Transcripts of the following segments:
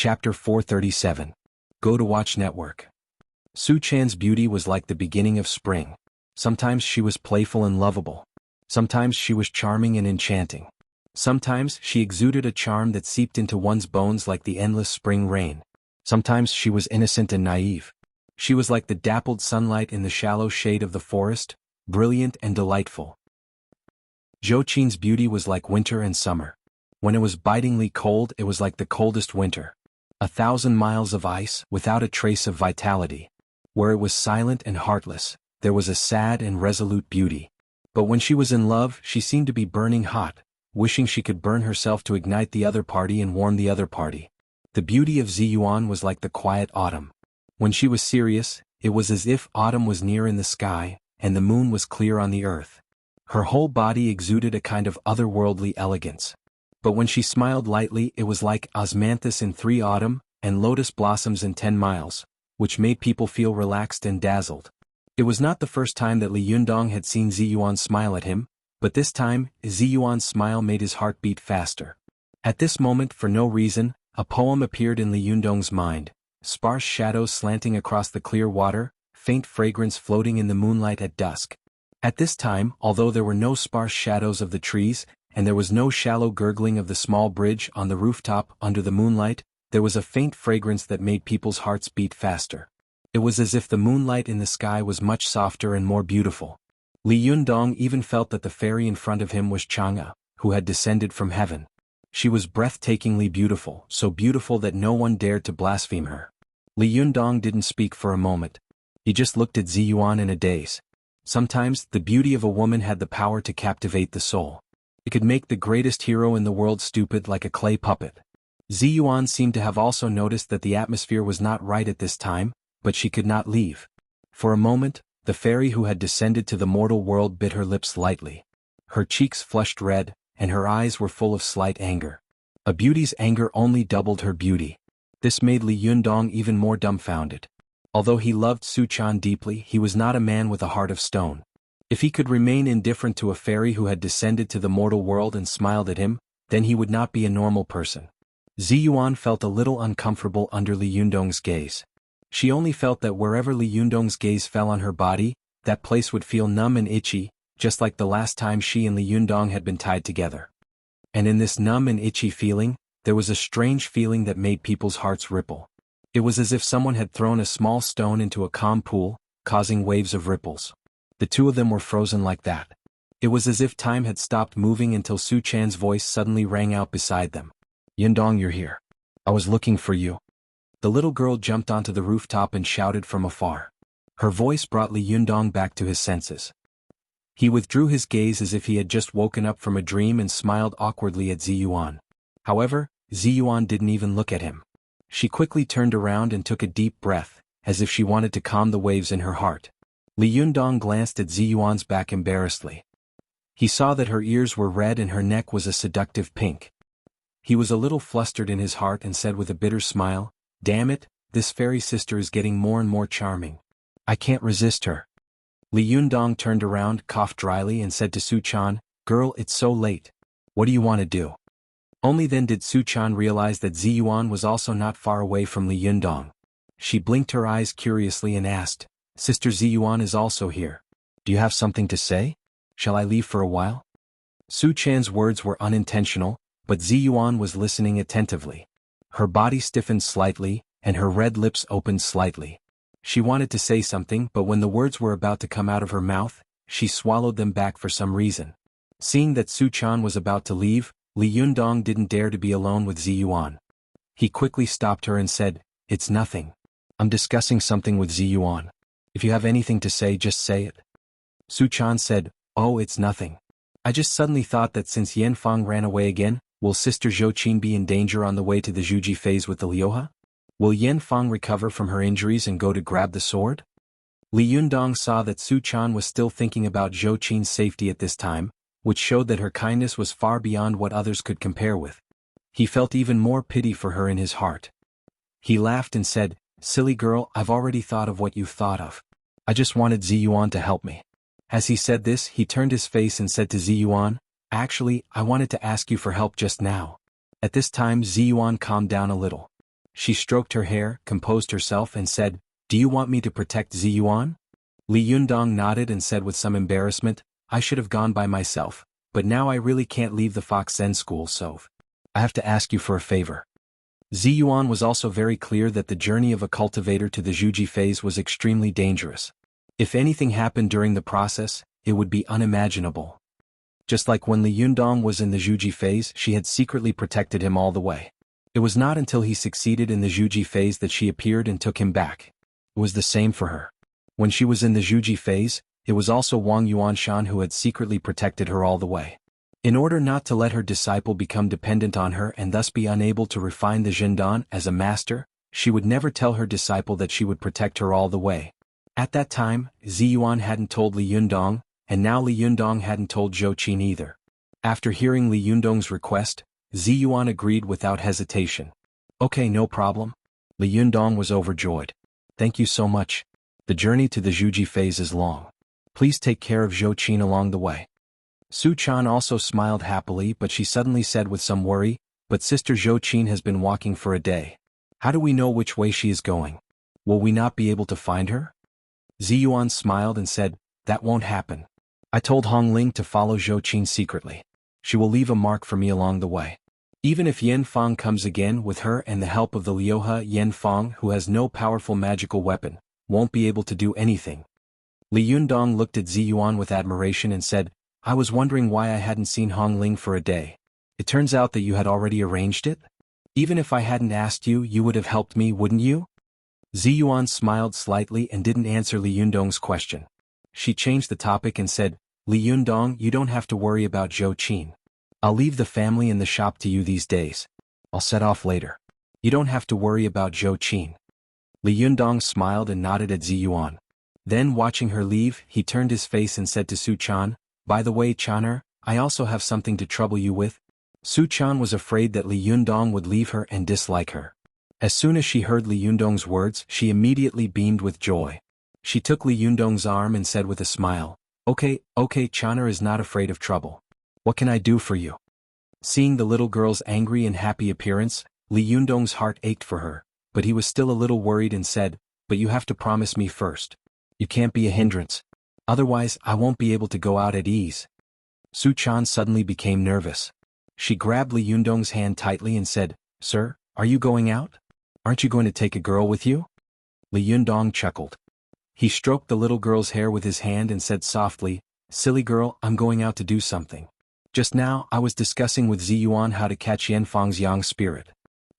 Chapter 437. Go to Watch Network. Su Chan's beauty was like the beginning of spring. Sometimes she was playful and lovable. Sometimes she was charming and enchanting. Sometimes she exuded a charm that seeped into one's bones like the endless spring rain. Sometimes she was innocent and naive. She was like the dappled sunlight in the shallow shade of the forest, brilliant and delightful. Zhou Qin's beauty was like winter and summer. When it was bitingly cold, it was like the coldest winter. 1,000 miles of ice without a trace of vitality. Where it was silent and heartless, there was a sad and resolute beauty. But when she was in love, she seemed to be burning hot, wishing she could burn herself to ignite the other party and warm the other party. The beauty of Ziyuan was like the quiet autumn. When she was serious, it was as if autumn was near in the sky, and the moon was clear on the earth. Her whole body exuded a kind of otherworldly elegance. But when she smiled lightly, it was like osmanthus in 3 autumn, and lotus blossoms in 10 miles, which made people feel relaxed and dazzled. It was not the first time that Li Yundong had seen Ziyuan smile at him, but this time, Ziyuan's smile made his heart beat faster. At this moment, for no reason, a poem appeared in Li Yundong's mind, sparse shadows slanting across the clear water, faint fragrance floating in the moonlight at dusk. At this time, although there were no sparse shadows of the trees, and there was no shallow gurgling of the small bridge on the rooftop under the moonlight, there was a faint fragrance that made people's hearts beat faster. It was as if the moonlight in the sky was much softer and more beautiful. Li Yundong even felt that the fairy in front of him was Chang'e, who had descended from heaven. She was breathtakingly beautiful, so beautiful that no one dared to blaspheme her. Li Yundong didn't speak for a moment. He just looked at Ziyuan in a daze. Sometimes, the beauty of a woman had the power to captivate the soul. It could make the greatest hero in the world stupid like a clay puppet. Ziyuan seemed to have also noticed that the atmosphere was not right at this time, but she could not leave. For a moment, the fairy who had descended to the mortal world bit her lips lightly. Her cheeks flushed red, and her eyes were full of slight anger. A beauty's anger only doubled her beauty. This made Li Yundong even more dumbfounded. Although he loved Su Chan deeply, he was not a man with a heart of stone. If he could remain indifferent to a fairy who had descended to the mortal world and smiled at him, then he would not be a normal person. Ziyuan felt a little uncomfortable under Li Yundong's gaze. She only felt that wherever Li Yundong's gaze fell on her body, that place would feel numb and itchy, just like the last time she and Li Yundong had been tied together. And in this numb and itchy feeling, there was a strange feeling that made people's hearts ripple. It was as if someone had thrown a small stone into a calm pool, causing waves of ripples. The two of them were frozen like that. It was as if time had stopped moving until Su Chan's voice suddenly rang out beside them. "Yundong, you're here. I was looking for you." The little girl jumped onto the rooftop and shouted from afar. Her voice brought Li Yundong back to his senses. He withdrew his gaze as if he had just woken up from a dream and smiled awkwardly at Ziyuan. However, Ziyuan didn't even look at him. She quickly turned around and took a deep breath, as if she wanted to calm the waves in her heart. Li Yundong glanced at Ziyuan's back embarrassedly. He saw that her ears were red and her neck was a seductive pink. He was a little flustered in his heart and said with a bitter smile, "Damn it, this fairy sister is getting more and more charming. I can't resist her." Li Yundong turned around, coughed dryly and said to Su Chan, "Girl, it's so late. What do you want to do?" Only then did Su Chan realize that Ziyuan was also not far away from Li Yundong. She blinked her eyes curiously and asked, "Sister Ziyuan is also here. Do you have something to say? Shall I leave for a while?" Su Chan's words were unintentional, but Ziyuan was listening attentively. Her body stiffened slightly, and her red lips opened slightly. She wanted to say something, but when the words were about to come out of her mouth, she swallowed them back for some reason. Seeing that Su Chan was about to leave, Li Yundong didn't dare to be alone with Ziyuan. He quickly stopped her and said, "It's nothing. I'm discussing something with Ziyuan. If you have anything to say, just say it." Su Chan said, "Oh, it's nothing. I just suddenly thought that since Yanfang ran away again, will Sister Zhou Qin be in danger on the way to the Zhuji phase with the Liuha? Will Yanfang recover from her injuries and go to grab the sword?" Li Yundong saw that Su Chan was still thinking about Zhou Qin's safety at this time, which showed that her kindness was far beyond what others could compare with. He felt even more pity for her in his heart. He laughed and said, "Silly girl, I've already thought of what you've thought of. I just wanted Ziyuan to help me." As he said this, he turned his face and said to Ziyuan, "Actually, I wanted to ask you for help just now." At this time Ziyuan calmed down a little. She stroked her hair, composed herself and said, "Do you want me to protect Ziyuan?" Li Yundong nodded and said with some embarrassment, "I should have gone by myself, but now I really can't leave the Fox Zen school, so I have to ask you for a favor." Ziyuan was also very clear that the journey of a cultivator to the Zhuji phase was extremely dangerous. If anything happened during the process, it would be unimaginable. Just like when Li Yundong was in the Zhuji phase, she had secretly protected him all the way. It was not until he succeeded in the Zhuji phase that she appeared and took him back. It was the same for her. When she was in the Zhuji phase, it was also Wang Yuanshan who had secretly protected her all the way. In order not to let her disciple become dependent on her and thus be unable to refine the Zhendan as a master, she would never tell her disciple that she would protect her all the way. At that time, Ziyuan hadn't told Li Yundong, and now Li Yundong hadn't told Zhou Qin either. After hearing Li Yundong's request, Ziyuan agreed without hesitation. "Okay, no problem." Li Yundong was overjoyed. "Thank you so much. The journey to the Zhuji phase is long. Please take care of Zhou Qin along the way." Su Chan also smiled happily, but she suddenly said with some worry, "But Sister Zhou Qin has been walking for a day. How do we know which way she is going? Will we not be able to find her?" Ziyuan smiled and said, "That won't happen. I told Hongling to follow Zhou Qin secretly. She will leave a mark for me along the way. Even if Yen Fang comes again with her and the help of the Liuhe Yen Fang, who has no powerful magical weapon, won't be able to do anything." Li Yundong looked at Ziyuan with admiration and said, "I was wondering why I hadn't seen Hongling for a day. It turns out that you had already arranged it? Even if I hadn't asked you, you would have helped me, wouldn't you?" Ziyuan smiled slightly and didn't answer Li Yundong's question. She changed the topic and said, "Li Yundong, you don't have to worry about Zhou Qin. I'll leave the family and the shop to you these days. I'll set off later. You don't have to worry about Zhou Qin." Li Yundong smiled and nodded at Ziyuan. Then, watching her leave, he turned his face and said to Su Chan, "By the way, Chaner, I also have something to trouble you with." Su Chan was afraid that Li Yundong would leave her and dislike her. As soon as she heard Li Yundong's words, she immediately beamed with joy. She took Li Yundong's arm and said with a smile, Okay, Chaner is not afraid of trouble. What can I do for you?" Seeing the little girl's angry and happy appearance, Li Yundong's heart ached for her, but he was still a little worried and said, "But you have to promise me first. You can't be a hindrance. Otherwise, I won't be able to go out at ease." Su Chan suddenly became nervous. She grabbed Li Yundong's hand tightly and said, "Sir, are you going out? Aren't you going to take a girl with you?" Li Yundong chuckled. He stroked the little girl's hair with his hand and said softly, "Silly girl, I'm going out to do something. Just now, I was discussing with Ziyuan how to catch Yen Fang's yang spirit.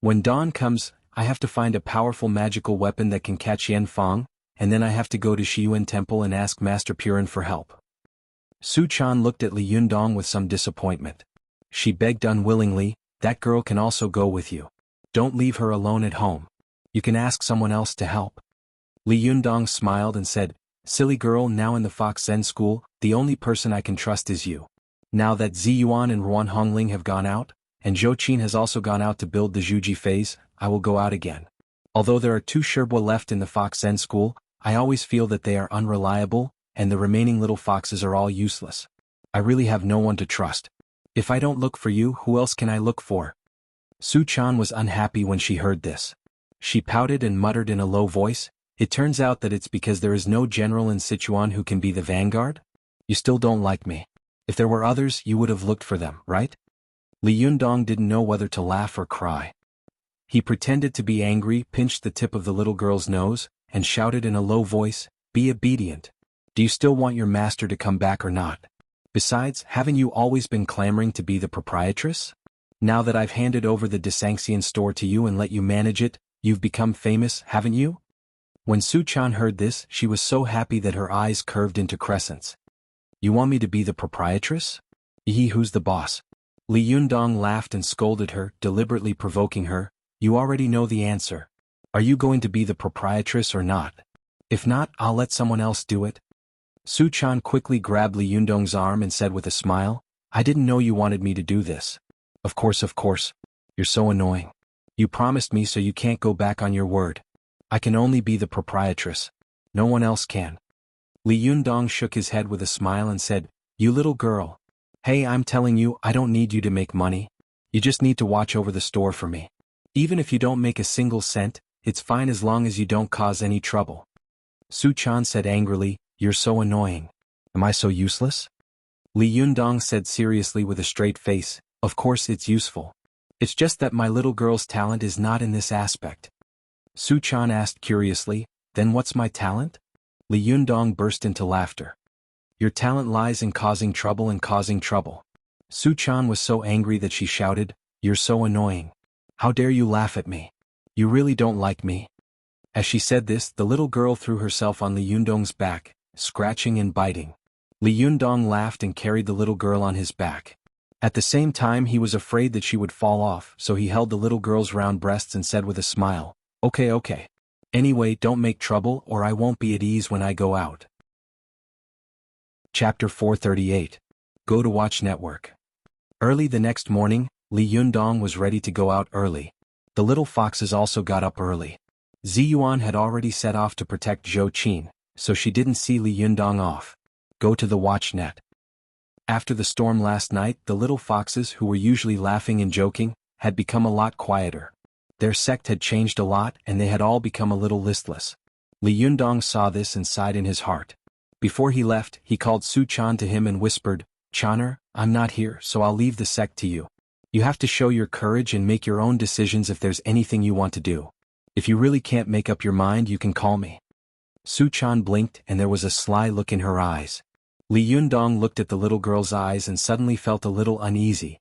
When dawn comes, I have to find a powerful magical weapon that can catch Yen Fang, and then I have to go to Shiyuan Temple and ask Master Purin for help." Su Chan looked at Li Yundong with some disappointment. She begged unwillingly, "That girl can also go with you. Don't leave her alone at home. You can ask someone else to help." Li Yundong smiled and said, "Silly girl, now in the Fox Zen school, the only person I can trust is you. Now that Ziyuan and Ruan Hongling have gone out, and Zhou Qin has also gone out to build the Zhuji phase, I will go out again. Although there are 2 Sherbua left in the Fox Zen school, I always feel that they are unreliable, and the remaining little foxes are all useless. I really have no one to trust. If I don't look for you, who else can I look for?" Su Chan was unhappy when she heard this. She pouted and muttered in a low voice, "It turns out that it's because there is no general in Sichuan who can be the vanguard? You still don't like me. If there were others, you would have looked for them, right?" Li Yundong didn't know whether to laugh or cry. He pretended to be angry, pinched the tip of the little girl's nose, and shouted in a low voice, "Be obedient. Do you still want your master to come back or not? Besides, haven't you always been clamoring to be the proprietress? Now that I've handed over the Desanxian store to you and let you manage it, you've become famous, haven't you?" When Su Chan heard this, she was so happy that her eyes curved into crescents. "You want me to be the proprietress? Who's the boss?" Li Yundong laughed and scolded her, deliberately provoking her, "You already know the answer. Are you going to be the proprietress or not? If not, I'll let someone else do it." Su Chan quickly grabbed Li Yundong's arm and said with a smile, "I didn't know you wanted me to do this. Of course. You're so annoying. You promised me, so you can't go back on your word. I can only be the proprietress. No one else can." Li Yundong shook his head with a smile and said, "You little girl. Hey, I'm telling you, I don't need you to make money. You just need to watch over the store for me. Even if you don't make a single cent, it's fine as long as you don't cause any trouble. Su Chan said angrily, "You're so annoying. Am I so useless?" Li Yundong said seriously with a straight face, "Of course it's useful. It's just that my little girl's talent is not in this aspect." Su Chan asked curiously, "Then what's my talent?" Li Yundong burst into laughter. "Your talent lies in causing trouble and causing trouble." Su Chan was so angry that she shouted, "You're so annoying. How dare you laugh at me? You really don't like me?" As she said this, the little girl threw herself on Li Yundong's back, scratching and biting. Li Yundong laughed and carried the little girl on his back. At the same time he was afraid that she would fall off, so he held the little girl's round breasts and said with a smile, Okay. Anyway, don't make trouble or I won't be at ease when I go out." Chapter 438. Go to Watch Network. Early the next morning, Li Yundong was ready to go out early. The little foxes also got up early. Ziyuan had already set off to protect Zhou Qin, so she didn't see Li Yundong off. Go to the watch net. After the storm last night, the little foxes, who were usually laughing and joking, had become a lot quieter. Their sect had changed a lot and they had all become a little listless. Li Yundong saw this and sighed in his heart. Before he left, he called Su Chan to him and whispered, "Chaner, I'm not here, so I'll leave the sect to you. You have to show your courage and make your own decisions if there's anything you want to do. If you really can't make up your mind, you can call me." Su Chan blinked and there was a sly look in her eyes. Li Yundong looked at the little girl's eyes and suddenly felt a little uneasy.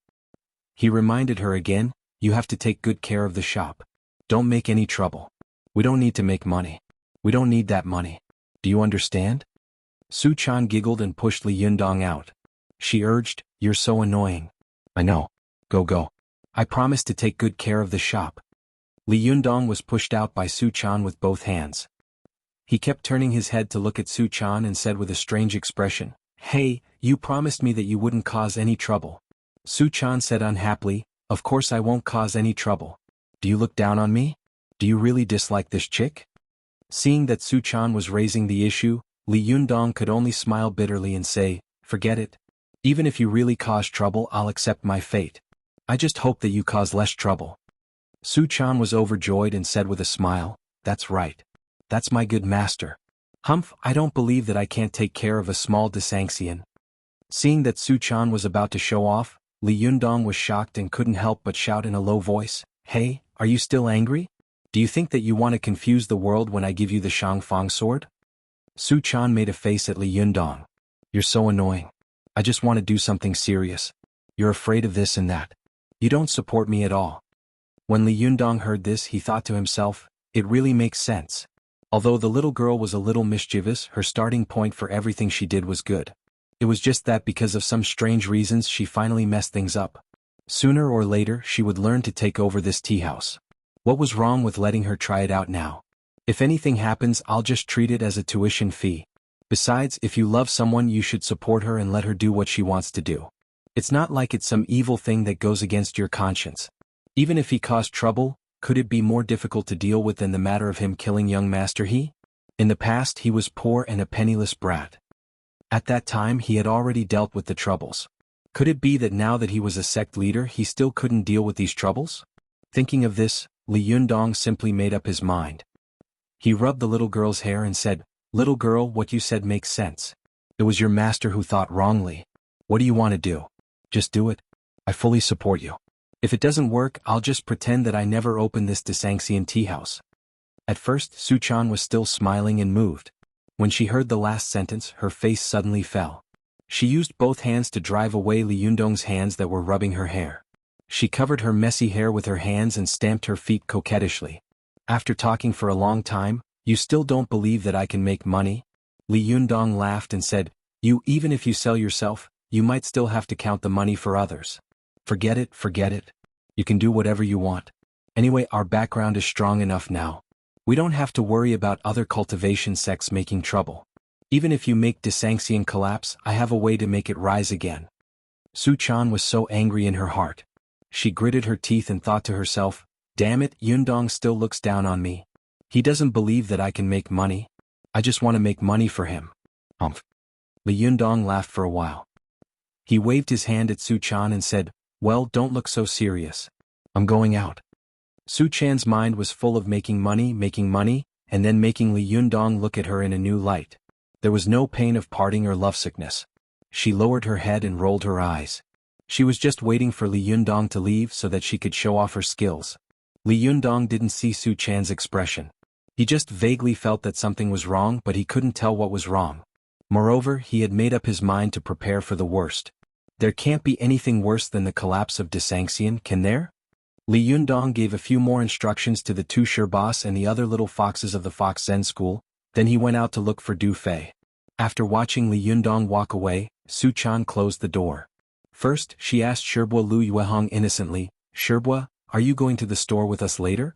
He reminded her again, "You have to take good care of the shop. Don't make any trouble. We don't need to make money. We don't need that money. Do you understand?" Su Chan giggled and pushed Li Yundong out. She urged, "You're so annoying." "I know. Go. I promise to take good care of the shop." Li Yundong was pushed out by Su Chan with both hands. He kept turning his head to look at Su Chan and said with a strange expression, "Hey, you promised me that you wouldn't cause any trouble." Su Chan said unhappily, "Of course I won't cause any trouble. Do you look down on me? Do you really dislike this chick?" Seeing that Su Chan was raising the issue, Li Yundong could only smile bitterly and say, "Forget it. Even if you really cause trouble, I'll accept my fate. I just hope that you cause less trouble." Su Chan was overjoyed and said with a smile, "That's right. That's my good master. Humph, I don't believe that I can't take care of a small Desanxian." Seeing that Su Chan was about to show off, Li Yundong was shocked and couldn't help but shout in a low voice, "Hey, are you still angry? Do you think that you want to confuse the world when I give you the Shangfang sword?" Su Chan made a face at Li Yundong. "You're so annoying. I just want to do something serious. You're afraid of this and that. You don't support me at all." When Li Yundong heard this, he thought to himself, "It really makes sense." Although the little girl was a little mischievous, her starting point for everything she did was good. It was just that because of some strange reasons she finally messed things up. Sooner or later she would learn to take over this tea house. What was wrong with letting her try it out now? If anything happens, I'll just treat it as a tuition fee. Besides, if you love someone you should support her and let her do what she wants to do. It's not like it's some evil thing that goes against your conscience. Even if he caused trouble, could it be more difficult to deal with than the matter of him killing young Master He? In the past he was poor and a penniless brat. At that time he had already dealt with the troubles. Could it be that now that he was a sect leader he still couldn't deal with these troubles? Thinking of this, Li Yundong simply made up his mind. He rubbed the little girl's hair and said, "Little girl, what you said makes sense. It was your master who thought wrongly. What do you want to do? Just do it. I fully support you. If it doesn't work, I'll just pretend that I never opened this Desanxian tea house." At first, Su Chan was still smiling and moved. When she heard the last sentence, her face suddenly fell. She used both hands to drive away Li Yundong's hands that were rubbing her hair. She covered her messy hair with her hands and stamped her feet coquettishly. After talking for a long time, "You still don't believe that I can make money?" Li Yundong laughed and said, Even if you sell yourself, you might still have to count the money for others. Forget it. You can do whatever you want. Anyway, our background is strong enough now. We don't have to worry about other cultivation sects making trouble. Even if you make Desanxian collapse, I have a way to make it rise again." Su Chan was so angry in her heart. She gritted her teeth and thought to herself, "Damn it, Yundong still looks down on me. He doesn't believe that I can make money. I just want to make money for him." Humph. Li Yundong laughed for a while. He waved his hand at Su Chan and said, "Well, don't look so serious. I'm going out." Su Chan's mind was full of making money, and then making Li Yundong look at her in a new light. There was no pain of parting or lovesickness. She lowered her head and rolled her eyes. She was just waiting for Li Yundong to leave so that she could show off her skills. Li Yundong didn't see Su Chan's expression. He just vaguely felt that something was wrong, but he couldn't tell what was wrong. Moreover, he had made up his mind to prepare for the worst. There can't be anything worse than the collapse of Desangxian, can there? Li Yundong gave a few more instructions to the two Shirbas and the other little foxes of the Fox Zen school, then he went out to look for Du Fei. After watching Li Yundong walk away, Su Chan closed the door. First, she asked Shirbua Lu Yuehong innocently, "Shirbua, are you going to the store with us later?"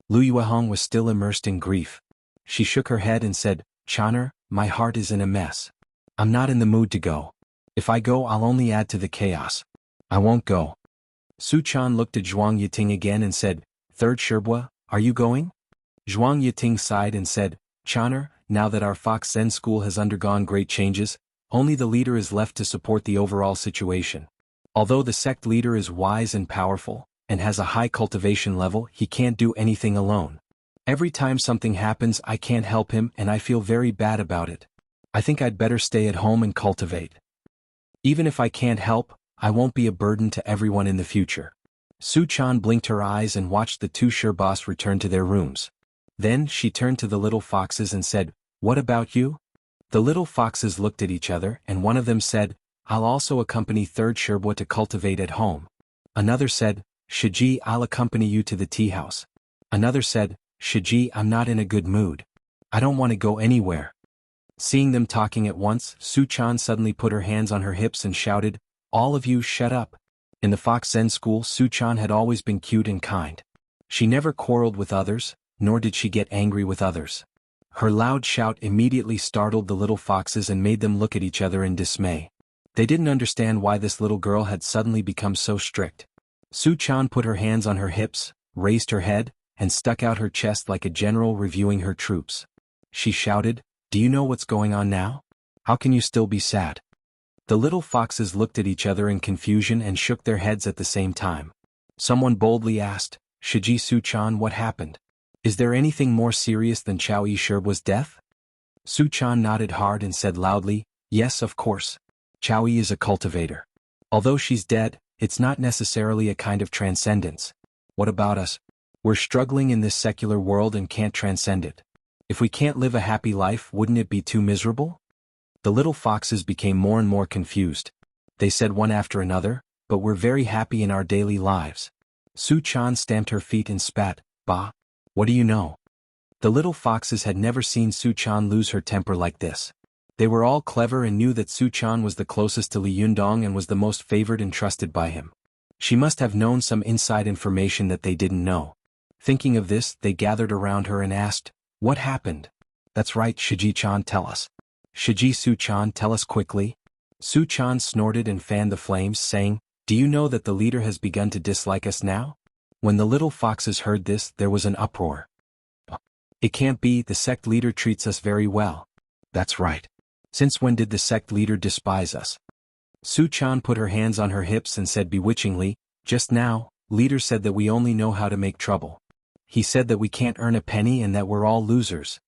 Lu Yuehong was still immersed in grief. She shook her head and said, "Channer, my heart is in a mess. I'm not in the mood to go. If I go, I'll only add to the chaos. I won't go." Su Chan looked at Zhuang Yiting again and said, "Third Shirbua, are you going?" Zhuang Yiting sighed and said, "Channer, now that our Fox Zen school has undergone great changes, only the leader is left to support the overall situation. Although the sect leader is wise and powerful, and has a high cultivation level, he can't do anything alone. Every time something happens I can't help him and I feel very bad about it. I think I'd better stay at home and cultivate. Even if I can't help, I won't be a burden to everyone in the future." Su Chan blinked her eyes and watched the two Shirbas return to their rooms. Then she turned to the little foxes and said, "What about you?" The little foxes looked at each other and one of them said, "I'll also accompany third Shirbua to cultivate at home." Another said, "Shiji, I'll accompany you to the tea house." Another said, "Shiji, I'm not in a good mood. I don't want to go anywhere." Seeing them talking at once, Su Chan suddenly put her hands on her hips and shouted, "All of you shut up." In the Fox Zen school, Su Chan had always been cute and kind. She never quarreled with others, nor did she get angry with others. Her loud shout immediately startled the little foxes and made them look at each other in dismay. They didn't understand why this little girl had suddenly become so strict. Su Chan put her hands on her hips, raised her head, and stuck out her chest like a general reviewing her troops. She shouted, "Do you know what's going on now? How can you still be sad?" The little foxes looked at each other in confusion and shook their heads at the same time. Someone boldly asked, "Shiji Su Chan, what happened? Is there anything more serious than Chao Yi Sherbua's death?" Su Chan nodded hard and said loudly, "Yes, of course. Chao Yi is a cultivator. Although she's dead, it's not necessarily a kind of transcendence. What about us? We're struggling in this secular world and can't transcend it. If we can't live a happy life, wouldn't it be too miserable?" The little foxes became more and more confused. They said one after another, "But we're very happy in our daily lives." Su Chan stamped her feet and spat, "Bah! What do you know?" The little foxes had never seen Su Chan lose her temper like this. They were all clever and knew that Su Chan was the closest to Li Yundong and was the most favored and trusted by him. She must have known some inside information that they didn't know. Thinking of this, they gathered around her and asked, "What happened?" "That's right, Shiji-chan, tell us." "Shiji Su-chan, tell us quickly." Su Chan snorted and fanned the flames, saying, "Do you know that the leader has begun to dislike us now?" When the little foxes heard this, there was an uproar. "It can't be, the sect leader treats us very well." "That's right. Since when did the sect leader despise us?" Su Chan put her hands on her hips and said bewitchingly, "Just now, leader said that we only know how to make trouble. He said that we can't earn a penny and that we're all losers."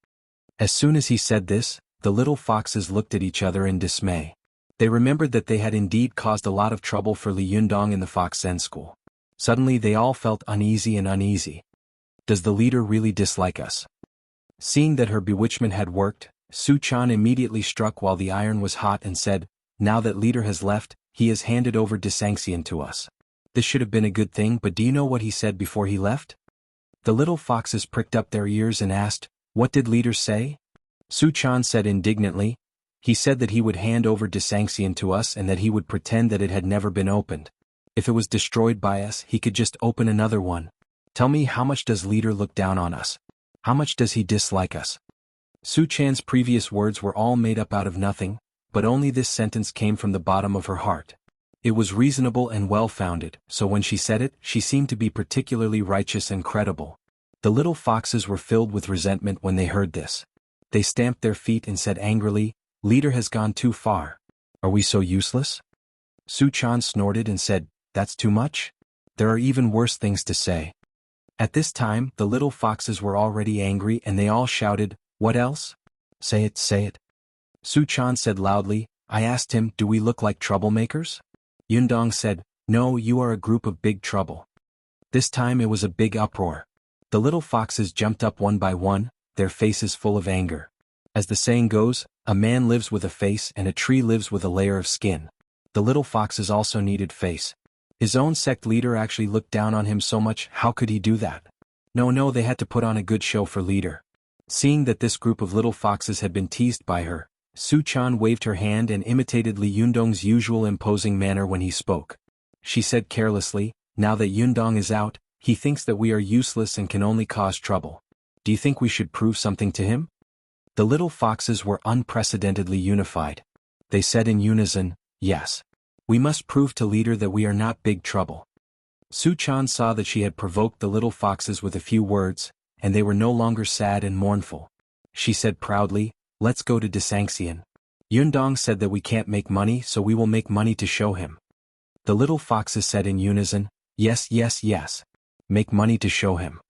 As soon as he said this, the little foxes looked at each other in dismay. They remembered that they had indeed caused a lot of trouble for Li Yundong in the Fox Zen school. Suddenly they all felt uneasy. Does the leader really dislike us? Seeing that her bewitchment had worked, Su Chan immediately struck while the iron was hot and said, "Now that leader has left, he has handed over Desangxian to us. This should have been a good thing, but do you know what he said before he left?" The little foxes pricked up their ears and asked, "What did leader say?" Su Chan said indignantly, "He said that he would hand over Desangxian to us and that he would pretend that it had never been opened. If it was destroyed by us, he could just open another one. Tell me, how much does leader look down on us? How much does he dislike us?" Su Chan's previous words were all made up out of nothing, but only this sentence came from the bottom of her heart. It was reasonable and well-founded, so when she said it, she seemed to be particularly righteous and credible. The little foxes were filled with resentment when they heard this. They stamped their feet and said angrily, "Leader has gone too far. Are we so useless?" Su Chan snorted and said, "That's too much? There are even worse things to say." At this time, the little foxes were already angry and they all shouted, "What else? Say it, say it." Su-chan said loudly, "I asked him, do we look like troublemakers?" Yundong said, "No, you are a group of big trouble." This time it was a big uproar. The little foxes jumped up one by one, their faces full of anger. As the saying goes, a man lives with a face and a tree lives with a layer of skin. The little foxes also needed face. His own sect leader actually looked down on him so much, how could he do that? No, they had to put on a good show for leader. Seeing that this group of little foxes had been teased by her, Su-chan waved her hand and imitated Li Yundong's usual imposing manner when he spoke. She said carelessly, "Now that Yundong is out, he thinks that we are useless and can only cause trouble. Do you think we should prove something to him?" The little foxes were unprecedentedly unified. They said in unison, "Yes. We must prove to leader that we are not big trouble." Su-chan saw that she had provoked the little foxes with a few words, and they were no longer sad and mournful. She said proudly, "Let's go to Desanxian. Yundong said that we can't make money, so we will make money to show him." The little foxes said in unison, "Yes, yes, yes. Make money to show him."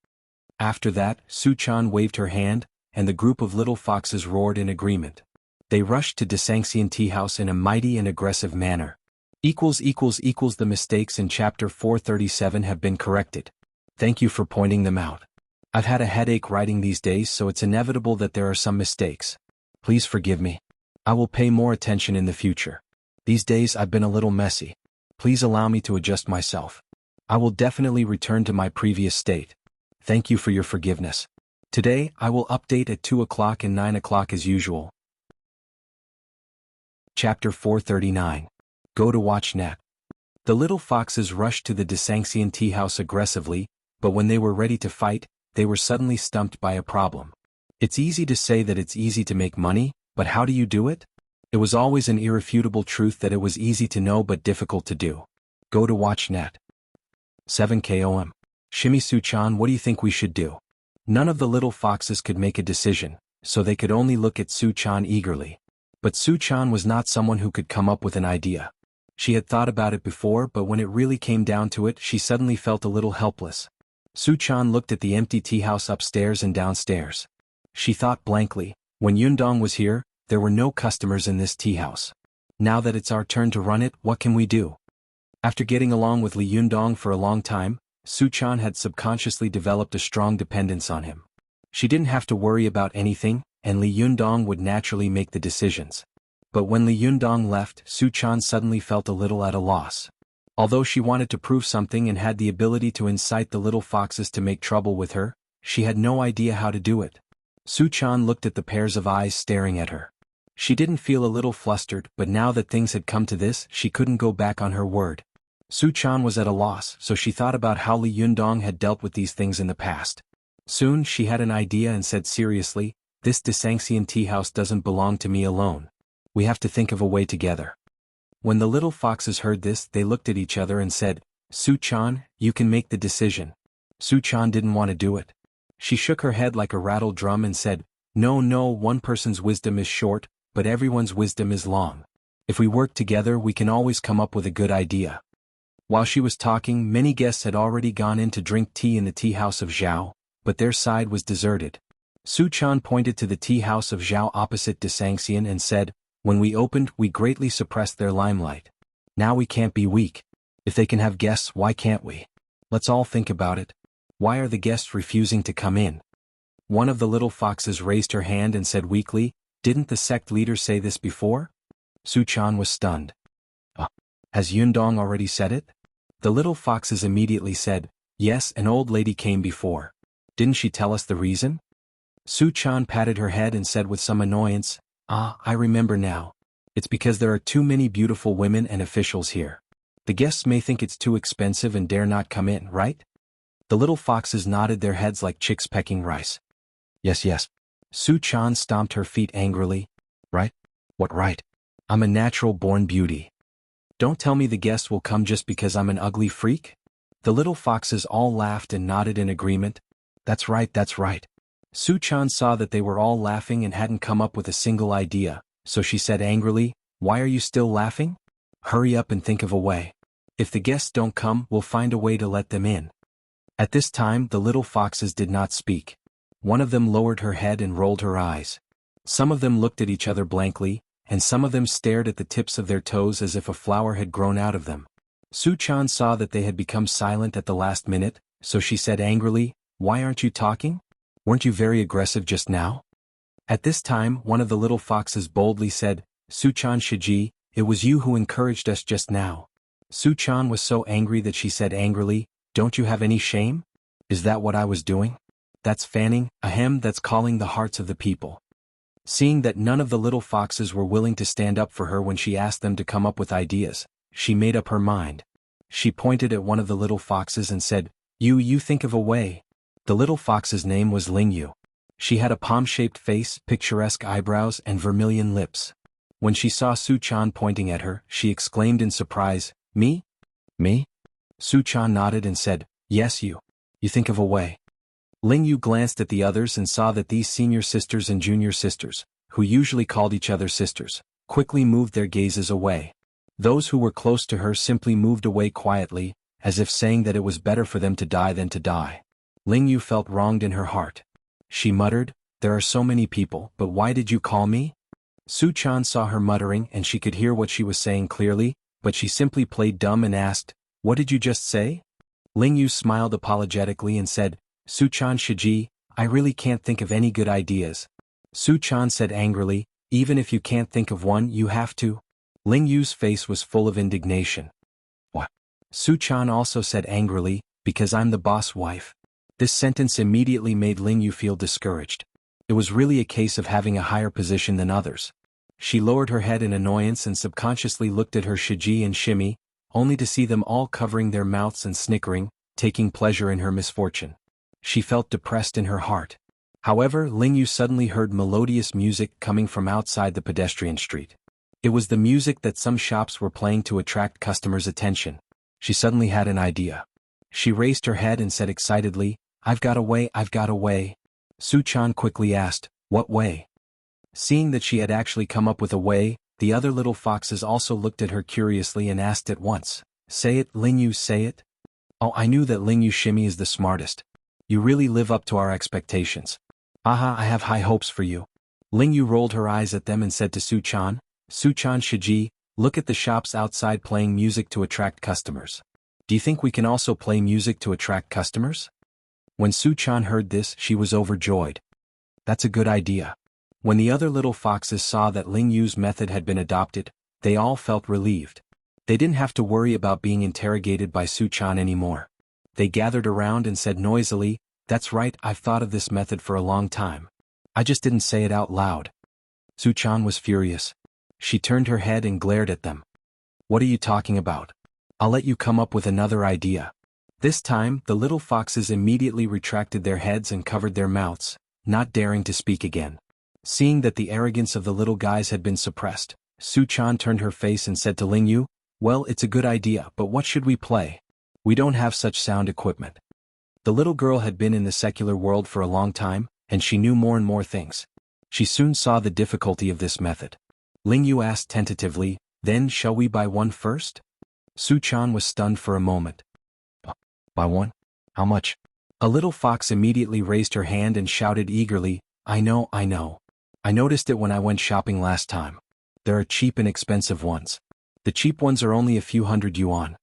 After that, Su-chan waved her hand, and the group of little foxes roared in agreement. They rushed to Desanxian tea house in a mighty and aggressive manner. The mistakes in chapter 437 have been corrected. Thank you for pointing them out. I've had a headache writing these days, so it's inevitable that there are some mistakes. Please forgive me. I will pay more attention in the future. These days I've been a little messy. Please allow me to adjust myself. I will definitely return to my previous state. Thank you for your forgiveness. Today I will update at 2 o'clock and 9 o'clock as usual. Chapter 439. Go to WatchNet. The little foxes rushed to the Desanxian tea house aggressively, but when they were ready to fight, they were suddenly stumped by a problem. It's easy to say that it's easy to make money, but how do you do it? It was always an irrefutable truth that it was easy to know but difficult to do. Go to WatchNet. 7 KOM. Shimi Su-chan, what do you think we should do? None of the little foxes could make a decision, so they could only look at Su-chan eagerly. But Su-chan was not someone who could come up with an idea. She had thought about it before, but when it really came down to it, she suddenly felt a little helpless. Su-chan looked at the empty tea house upstairs and downstairs. She thought blankly, when Yundong was here, there were no customers in this tea house. Now that it's our turn to run it, what can we do? After getting along with Li Yundong for a long time, Su-chan had subconsciously developed a strong dependence on him. She didn't have to worry about anything, and Li Yundong would naturally make the decisions. But when Li Yundong left, Su-chan suddenly felt a little at a loss. Although she wanted to prove something and had the ability to incite the little foxes to make trouble with her, she had no idea how to do it. Su-chan looked at the pairs of eyes staring at her. She didn't feel a little flustered, but now that things had come to this, she couldn't go back on her word. Su-chan was at a loss, so she thought about how Li Yundong had dealt with these things in the past. Soon she had an idea and said seriously, "This Desanxian tea house doesn't belong to me alone. We have to think of a way together." When the little foxes heard this, they looked at each other and said, "Su-chan, you can make the decision." Su-chan didn't want to do it. She shook her head like a rattled drum and said, No, one person's wisdom is short, but everyone's wisdom is long. If we work together, we can always come up with a good idea." While she was talking, many guests had already gone in to drink tea in the tea house of Zhao, but their side was deserted. Su-chan pointed to the tea house of Zhao opposite Desanxian and said, "When we opened, we greatly suppressed their limelight. Now we can't be weak. If they can have guests, why can't we? Let's all think about it. Why are the guests refusing to come in?" One of the little foxes raised her hand and said weakly, "Didn't the sect leader say this before?" Su-chan was stunned. Has Yundong already said it? The little foxes immediately said, "Yes, an old lady came before. Didn't she tell us the reason?" Su-chan patted her head and said with some annoyance, I remember now. It's because there are too many beautiful women and officials here. The guests may think it's too expensive and dare not come in, right?" The little foxes nodded their heads like chicks pecking rice. Yes. Su-chan stomped her feet angrily. Right? What right? I'm a natural-born beauty. Don't tell me the guests will come just because I'm an ugly freak? The little foxes all laughed and nodded in agreement. That's right. Su-chan saw that they were all laughing and hadn't come up with a single idea, so she said angrily, "Why are you still laughing? Hurry up and think of a way. If the guests don't come, we'll find a way to let them in." At this time the little foxes did not speak. One of them lowered her head and rolled her eyes. Some of them looked at each other blankly, and some of them stared at the tips of their toes as if a flower had grown out of them. Su-chan saw that they had become silent at the last minute, so she said angrily, "Why aren't you talking? Weren't you very aggressive just now?" At this time one of the little foxes boldly said, "Su-chan Shiji, it was you who encouraged us just now." Su-chan was so angry that she said angrily, "Don't you have any shame? Is that what I was doing? That's fanning, ahem, that's calling the hearts of the people." Seeing that none of the little foxes were willing to stand up for her when she asked them to come up with ideas, she made up her mind. She pointed at one of the little foxes and said, You think of a way." The little fox's name was Lingyu. She had a palm-shaped face, picturesque eyebrows, and vermilion lips. When she saw Su-chan pointing at her, she exclaimed in surprise, "Me? Me?" Su-chan nodded and said, "Yes, you. You think of a way." Lingyu glanced at the others and saw that these senior sisters and junior sisters, who usually called each other sisters, quickly moved their gazes away. Those who were close to her simply moved away quietly, as if saying that it was better for them to die than to die. Lingyu felt wronged in her heart. She muttered, "There are so many people, but why did you call me?" Su-chan saw her muttering and she could hear what she was saying clearly, but she simply played dumb and asked, "What did you just say?" Lingyu smiled apologetically and said, "Su-chan Shiji, I really can't think of any good ideas." Su-chan said angrily, "Even if you can't think of one, you have to." Lingyu's face was full of indignation. "What?" Su-chan also said angrily, "Because I'm the boss wife." This sentence immediately made Lingyu feel discouraged. It was really a case of having a higher position than others. She lowered her head in annoyance and subconsciously looked at her Shiji and Shimi, only to see them all covering their mouths and snickering, taking pleasure in her misfortune. She felt depressed in her heart. However, Lingyu suddenly heard melodious music coming from outside the pedestrian street. It was the music that some shops were playing to attract customers' attention. She suddenly had an idea. She raised her head and said excitedly, "I've got a way, I've got a way." Su-chan quickly asked, "What way?" Seeing that she had actually come up with a way, the other little foxes also looked at her curiously and asked at once, "Say it, Lingyu, say it." "Oh, I knew that Lingyu Shimi is the smartest. You really live up to our expectations. Aha, I have high hopes for you." Lingyu rolled her eyes at them and said to Su-chan, "Su-chan Shiji, look at the shops outside playing music to attract customers. Do you think we can also play music to attract customers?" When Su-chan heard this, she was overjoyed. "That's a good idea." When the other little foxes saw that Lingyu's method had been adopted, they all felt relieved. They didn't have to worry about being interrogated by Su-chan anymore. They gathered around and said noisily, "That's right, I've thought of this method for a long time. I just didn't say it out loud." Su-chan was furious. She turned her head and glared at them. "What are you talking about? I'll let you come up with another idea." This time, the little foxes immediately retracted their heads and covered their mouths, not daring to speak again. Seeing that the arrogance of the little guys had been suppressed, Su-chan turned her face and said to Lingyu, "Well, it's a good idea, but what should we play? We don't have such sound equipment." The little girl had been in the secular world for a long time, and she knew more and more things. She soon saw the difficulty of this method. Lingyu asked tentatively, "Then shall we buy one first?" Su-chan was stunned for a moment. "Buy one? How much?" A little fox immediately raised her hand and shouted eagerly, I know. I noticed it when I went shopping last time. There are cheap and expensive ones. The cheap ones are only a few hundred yuan."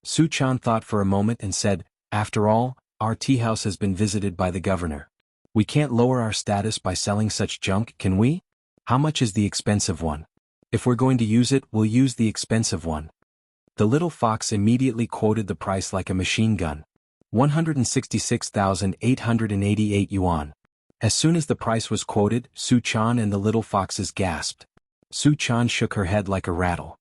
Su-chan thought for a moment and said, "After all, our tea house has been visited by the governor. We can't lower our status by selling such junk, can we? How much is the expensive one? If we're going to use it, we'll use the expensive one." The little fox immediately quoted the price like a machine gun. 166,888 yuan. As soon as the price was quoted, Su-chan and the little foxes gasped. Su-chan shook her head like a rattle.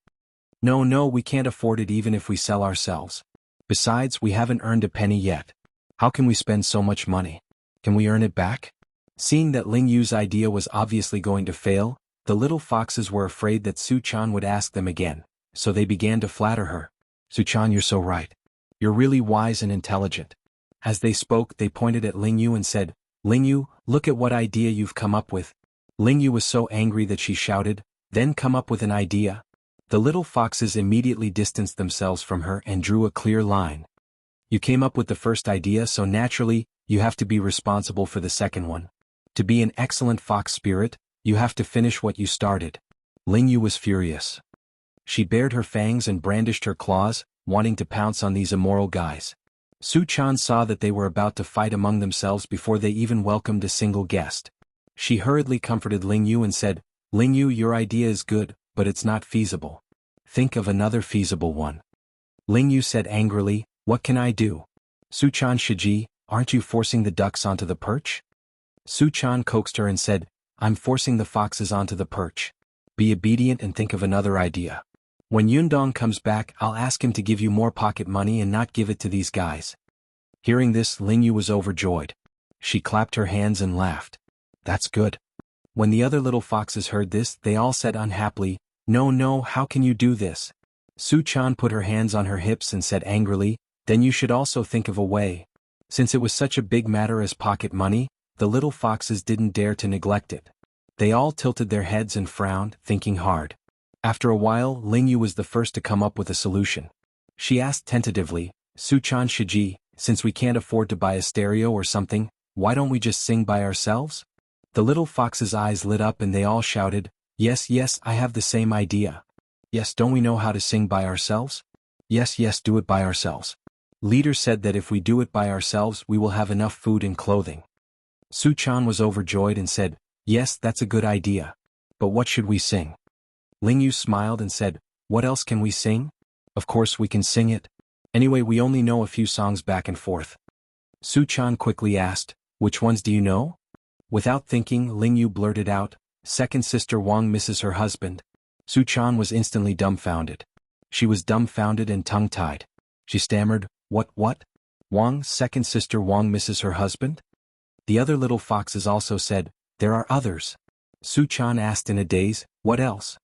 No, we can't afford it even if we sell ourselves. Besides, we haven't earned a penny yet. How can we spend so much money? Can we earn it back?" Seeing that Lingyu's idea was obviously going to fail, the little foxes were afraid that Su-chan would ask them again, so they began to flatter her. "Su-chan, you're so right. You're really wise and intelligent." As they spoke, they pointed at Lingyu and said, "Lingyu, look at what idea you've come up with." Lingyu was so angry that she shouted, "Then come up with an idea." The little foxes immediately distanced themselves from her and drew a clear line. You came up with the first idea, so naturally, you have to be responsible for the second one. To be an excellent fox spirit, you have to finish what you started. Ling Yu was furious. She bared her fangs and brandished her claws, wanting to pounce on these immoral guys. Su Chan saw that they were about to fight among themselves before they even welcomed a single guest. She hurriedly comforted Ling Yu and said, "Ling Yu, your idea is good, but it's not feasible. Think of another feasible one." Ling Yu said angrily, "What can I do?" Su Chan Shiji, aren't you forcing the ducks onto the perch? Su Chan coaxed her and said, "I'm forcing the foxes onto the perch. Be obedient and think of another idea. When Yundong comes back, I'll ask him to give you more pocket money and not give it to these guys." Hearing this, Ling Yu was overjoyed. She clapped her hands and laughed. "That's good." When the other little foxes heard this, they all said unhappily, "No, no, how can you do this?" Su Chan put her hands on her hips and said angrily, "Then you should also think of a way." Since it was such a big matter as pocket money, the little foxes didn't dare to neglect it. They all tilted their heads and frowned, thinking hard. After a while, Ling Yu was the first to come up with a solution. She asked tentatively, "Su Chan Shiji, since we can't afford to buy a stereo or something, why don't we just sing by ourselves?" The little foxes' eyes lit up and they all shouted, "Yes, yes, I have the same idea. Yes, don't we know how to sing by ourselves? Yes, yes, do it by ourselves." Leader said that if we do it by ourselves, we will have enough food and clothing. Su Chan was overjoyed and said, "Yes, that's a good idea. But what should we sing?" Ling Yu smiled and said, "What else can we sing? Of course we can sing it. Anyway, we only know a few songs back and forth." Su Chan quickly asked, "Which ones do you know?" Without thinking, Ling Yu blurted out, "Second sister Wang misses her husband." Su Chan was instantly dumbfounded. She was dumbfounded and tongue-tied. She stammered, What? Wang, second sister Wang misses her husband?" The other little foxes also said, "There are others." Su Chan asked in a daze, "What else?"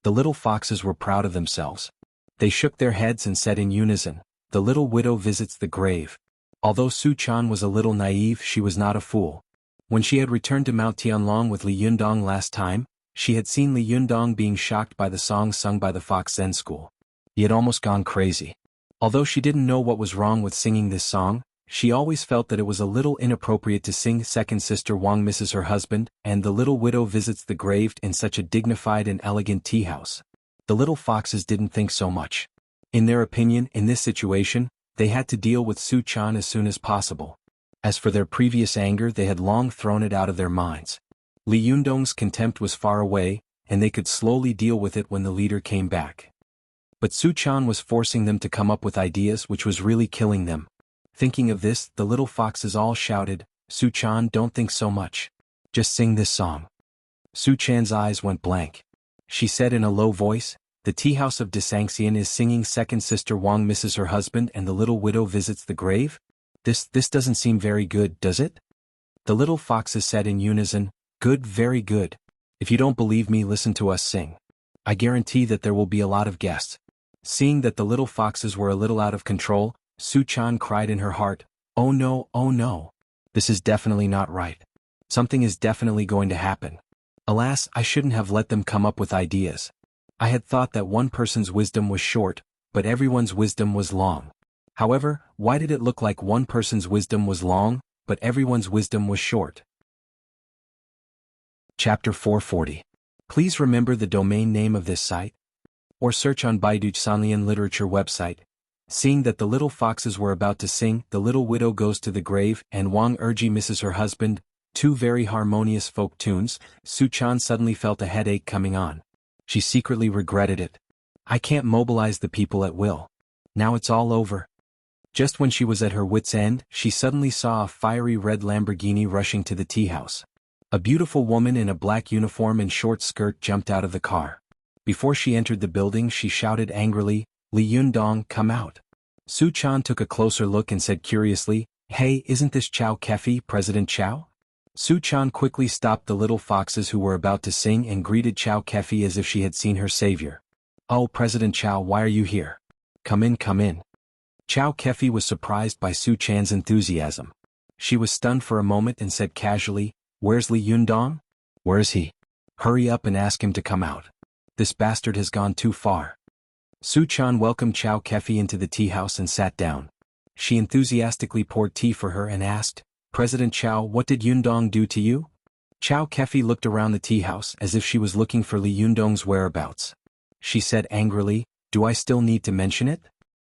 The little foxes were proud of themselves. They shook their heads and said in unison, "The little widow visits the grave." Although Su Chan was a little naive, she was not a fool. When she had returned to Mount Tianlong with Li Yundong last time, she had seen Li Yundong being shocked by the song sung by the Fox Zen school. He had almost gone crazy. Although she didn't know what was wrong with singing this song, she always felt that it was a little inappropriate to sing Second Sister Wang misses her husband, and the little widow visits the grave in such a dignified and elegant tea house. The little foxes didn't think so much. In their opinion, in this situation, they had to deal with Su Chan as soon as possible. As for their previous anger, they had long thrown it out of their minds. Li Yundong's contempt was far away, and they could slowly deal with it when the leader came back. But Su Chan was forcing them to come up with ideas, which was really killing them. Thinking of this, the little foxes all shouted, "Su Chan, don't think so much. Just sing this song." Su Chan's eyes went blank. She said in a low voice, "The tea house of Desangxian is singing Second Sister Wang misses her husband and the little widow visits the grave? This doesn't seem very good, does it?" The little foxes said in unison, "Good, very good. If you don't believe me, listen to us sing. I guarantee that there will be a lot of guests." Seeing that the little foxes were a little out of control, Su Chan cried in her heart, "Oh no, oh no. This is definitely not right. Something is definitely going to happen. Alas, I shouldn't have let them come up with ideas. I had thought that one person's wisdom was short, but everyone's wisdom was long. However, why did it look like one person's wisdom was long, but everyone's wisdom was short?" Chapter 440. Please remember the domain name of this site, or search on Baidu Sanlian Literature website. Seeing that the little foxes were about to sing "The Little Widow Goes to the Grave" and Wang Erji Misses Her Husband, two very harmonious folk tunes, Su Chan suddenly felt a headache coming on. She secretly regretted it. "I can't mobilize the people at will. Now it's all over." Just when she was at her wit's end, she suddenly saw a fiery red Lamborghini rushing to the tea house. A beautiful woman in a black uniform and short skirt jumped out of the car. Before she entered the building, she shouted angrily, "Li Yundong, come out." Su Chan took a closer look and said curiously, "Hey, isn't this Chow Kefi, President Chow?" Su Chan quickly stopped the little foxes who were about to sing and greeted Chow Kefi as if she had seen her savior. "Oh, President Chow, why are you here? Come in, come in." Chow Kefi was surprised by Su Chan's enthusiasm. She was stunned for a moment and said casually, "Where's Li Yundong? Where is he? Hurry up and ask him to come out. This bastard has gone too far." Su Chan welcomed Chow Kefi into the tea house and sat down. She enthusiastically poured tea for her and asked, "President Chow, what did Yundong do to you?" Chow Kefi looked around the tea house as if she was looking for Li Yundong's whereabouts. She said angrily, "Do I still need to mention it?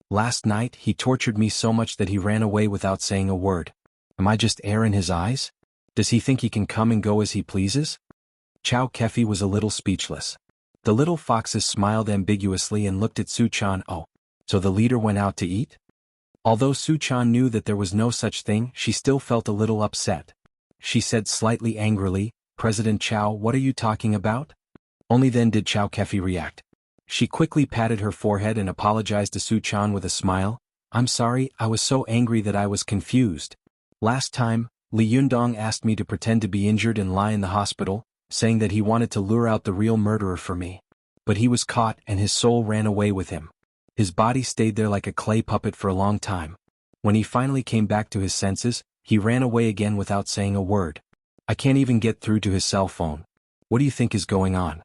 Last night he tortured me so much that he ran away without saying a word. Am I just air in his eyes? Does he think he can come and go as he pleases?" Chow Kefi was a little speechless. The little foxes smiled ambiguously and looked at Su Chan. "Oh, so the leader went out to eat?" Although Su Chan knew that there was no such thing, she still felt a little upset. She said slightly angrily, "President Chow, what are you talking about?" Only then did Chow Kefi react. She quickly patted her forehead and apologized to Su Chan with a smile. "I'm sorry, I was so angry that I was confused. Last time, Li Yundong asked me to pretend to be injured and lie in the hospital, saying that he wanted to lure out the real murderer for me. But he was caught and his soul ran away with him. His body stayed there like a clay puppet for a long time. When he finally came back to his senses, he ran away again without saying a word. I can't even get through to his cell phone. What do you think is going on?"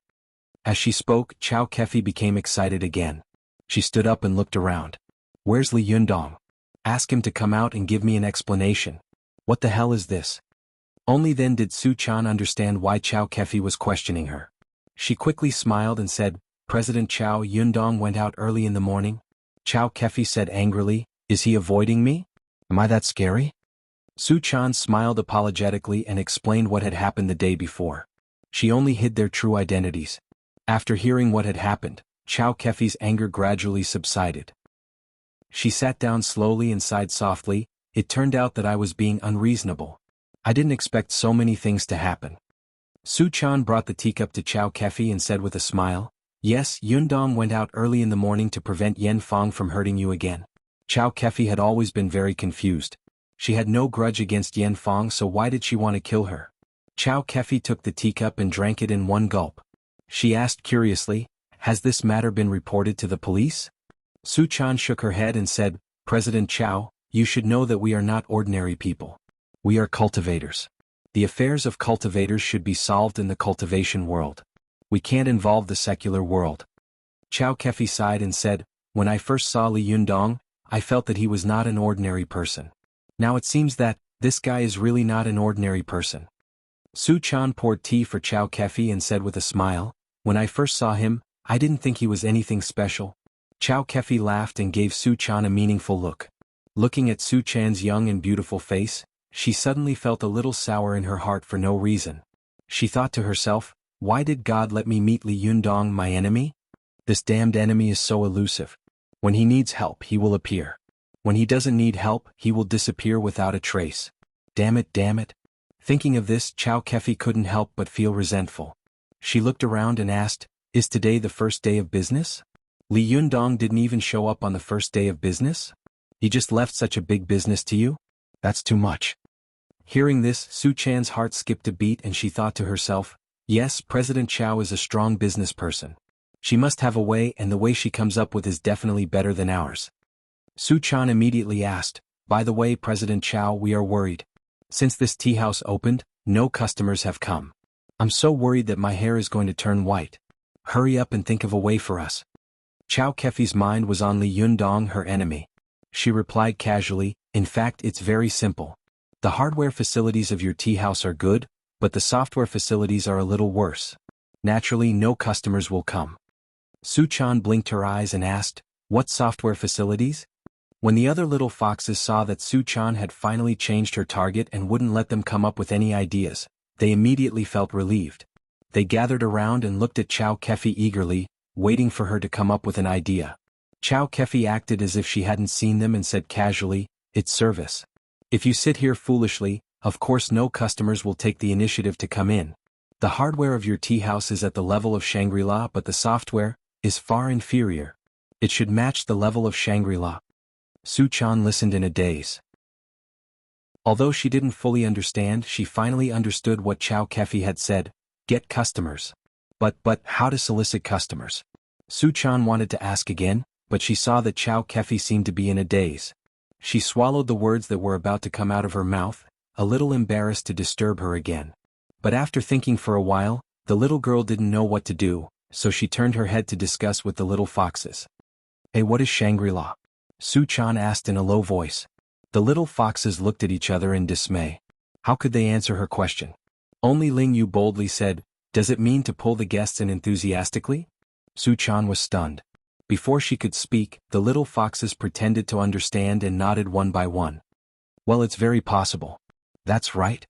As she spoke, Chow Kefi became excited again. She stood up and looked around. "Where's Li Yundong? Ask him to come out and give me an explanation. What the hell is this?" Only then did Su Chan understand why Chow Kefi was questioning her. She quickly smiled and said, "President Chow, Yundong went out early in the morning." Chow Kefi said angrily, "Is he avoiding me? Am I that scary?" Su Chan smiled apologetically and explained what had happened the day before. She only hid their true identities. After hearing what had happened, Chow Kefi's anger gradually subsided. She sat down slowly and sighed softly. "It turned out that I was being unreasonable. I didn't expect so many things to happen." Su Chan brought the teacup to Chow Kefi and said with a smile, "Yes, Yundong went out early in the morning to prevent Yen Fong from hurting you again." Chow Kefi had always been very confused. She had no grudge against Yen Fong, so why did she want to kill her? Chow Kefi took the teacup and drank it in one gulp. She asked curiously, "Has this matter been reported to the police?" Su Chan shook her head and said, "President Chow, you should know that we are not ordinary people. We are cultivators. The affairs of cultivators should be solved in the cultivation world. We can't involve the secular world." Chow Kefi sighed and said, "When I first saw Li Yundong, I felt that he was not an ordinary person. Now it seems that this guy is really not an ordinary person." Su Chan poured tea for Chow Kefi and said with a smile, "When I first saw him, I didn't think he was anything special." Chow Kefi laughed and gave Su Chan a meaningful look. Looking at Su Chan's young and beautiful face, she suddenly felt a little sour in her heart for no reason. She thought to herself, "Why did God let me meet Li Yundong, my enemy? This damned enemy is so elusive. When he needs help, he will appear. When he doesn't need help, he will disappear without a trace. Damn it, damn it." Thinking of this, Chow Kefi couldn't help but feel resentful. She looked around and asked, "Is today the first day of business? Li Yundong didn't even show up on the first day of business? He just left such a big business to you? That's too much." Hearing this, Su Chan's heart skipped a beat and she thought to herself, "Yes, President Chow is a strong business person. She must have a way, and the way she comes up with is definitely better than ours." Su Chan immediately asked, "By the way, President Chow, we are worried. Since this tea house opened, no customers have come. I'm so worried that my hair is going to turn white. Hurry up and think of a way for us." Chow Kefi's mind was on Li Yundong, her enemy. She replied casually, "In fact, it's very simple. The hardware facilities of your tea house are good, but the software facilities are a little worse. Naturally, no customers will come." Su Chan blinked her eyes and asked, "What software facilities?" When the other little foxes saw that Su Chan had finally changed her target and wouldn't let them come up with any ideas, they immediately felt relieved. They gathered around and looked at Chow Kefi eagerly, waiting for her to come up with an idea. Chow Kefi acted as if she hadn't seen them and said casually, "It's service. If you sit here foolishly, of course no customers will take the initiative to come in. The hardware of your tea house is at the level of Shangri-La, but the software is far inferior. It should match the level of Shangri-La." Su Chan listened in a daze. Although she didn't fully understand, she finally understood what Chow Kefi had said, "Get customers." But how to solicit customers? Su Chan wanted to ask again, but she saw that Chow Kefi seemed to be in a daze. She swallowed the words that were about to come out of her mouth, a little embarrassed to disturb her again. But after thinking for a while, the little girl didn't know what to do, so she turned her head to discuss with the little foxes. "Hey, what is Shangri-La?" Su Chan asked in a low voice. The little foxes looked at each other in dismay. How could they answer her question? Only Ling Yu boldly said, "Does it mean to pull the guests in enthusiastically?" Su Chan was stunned. Before she could speak, the little foxes pretended to understand and nodded one by one. Well, it's very possible. That's right.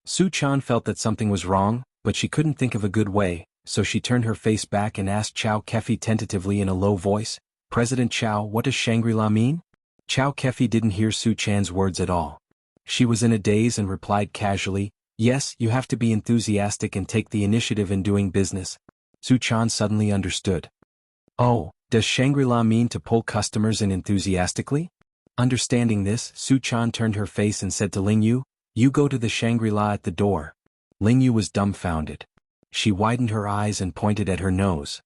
Su Chan felt that something was wrong, but she couldn't think of a good way, so she turned her face back and asked Chow Kefi tentatively in a low voice, "President Chow, what does Shangri-La mean?" Chow Kefi didn't hear Su Chan's words at all. She was in a daze and replied casually, "Yes, you have to be enthusiastic and take the initiative in doing business." Su Chan suddenly understood. Oh, does Shangri-La mean to pull customers in enthusiastically? Understanding this, Su Chan turned her face and said to Ling Yu, "You go to the Shangri-La at the door." Ling Yu was dumbfounded. She widened her eyes and pointed at her nose.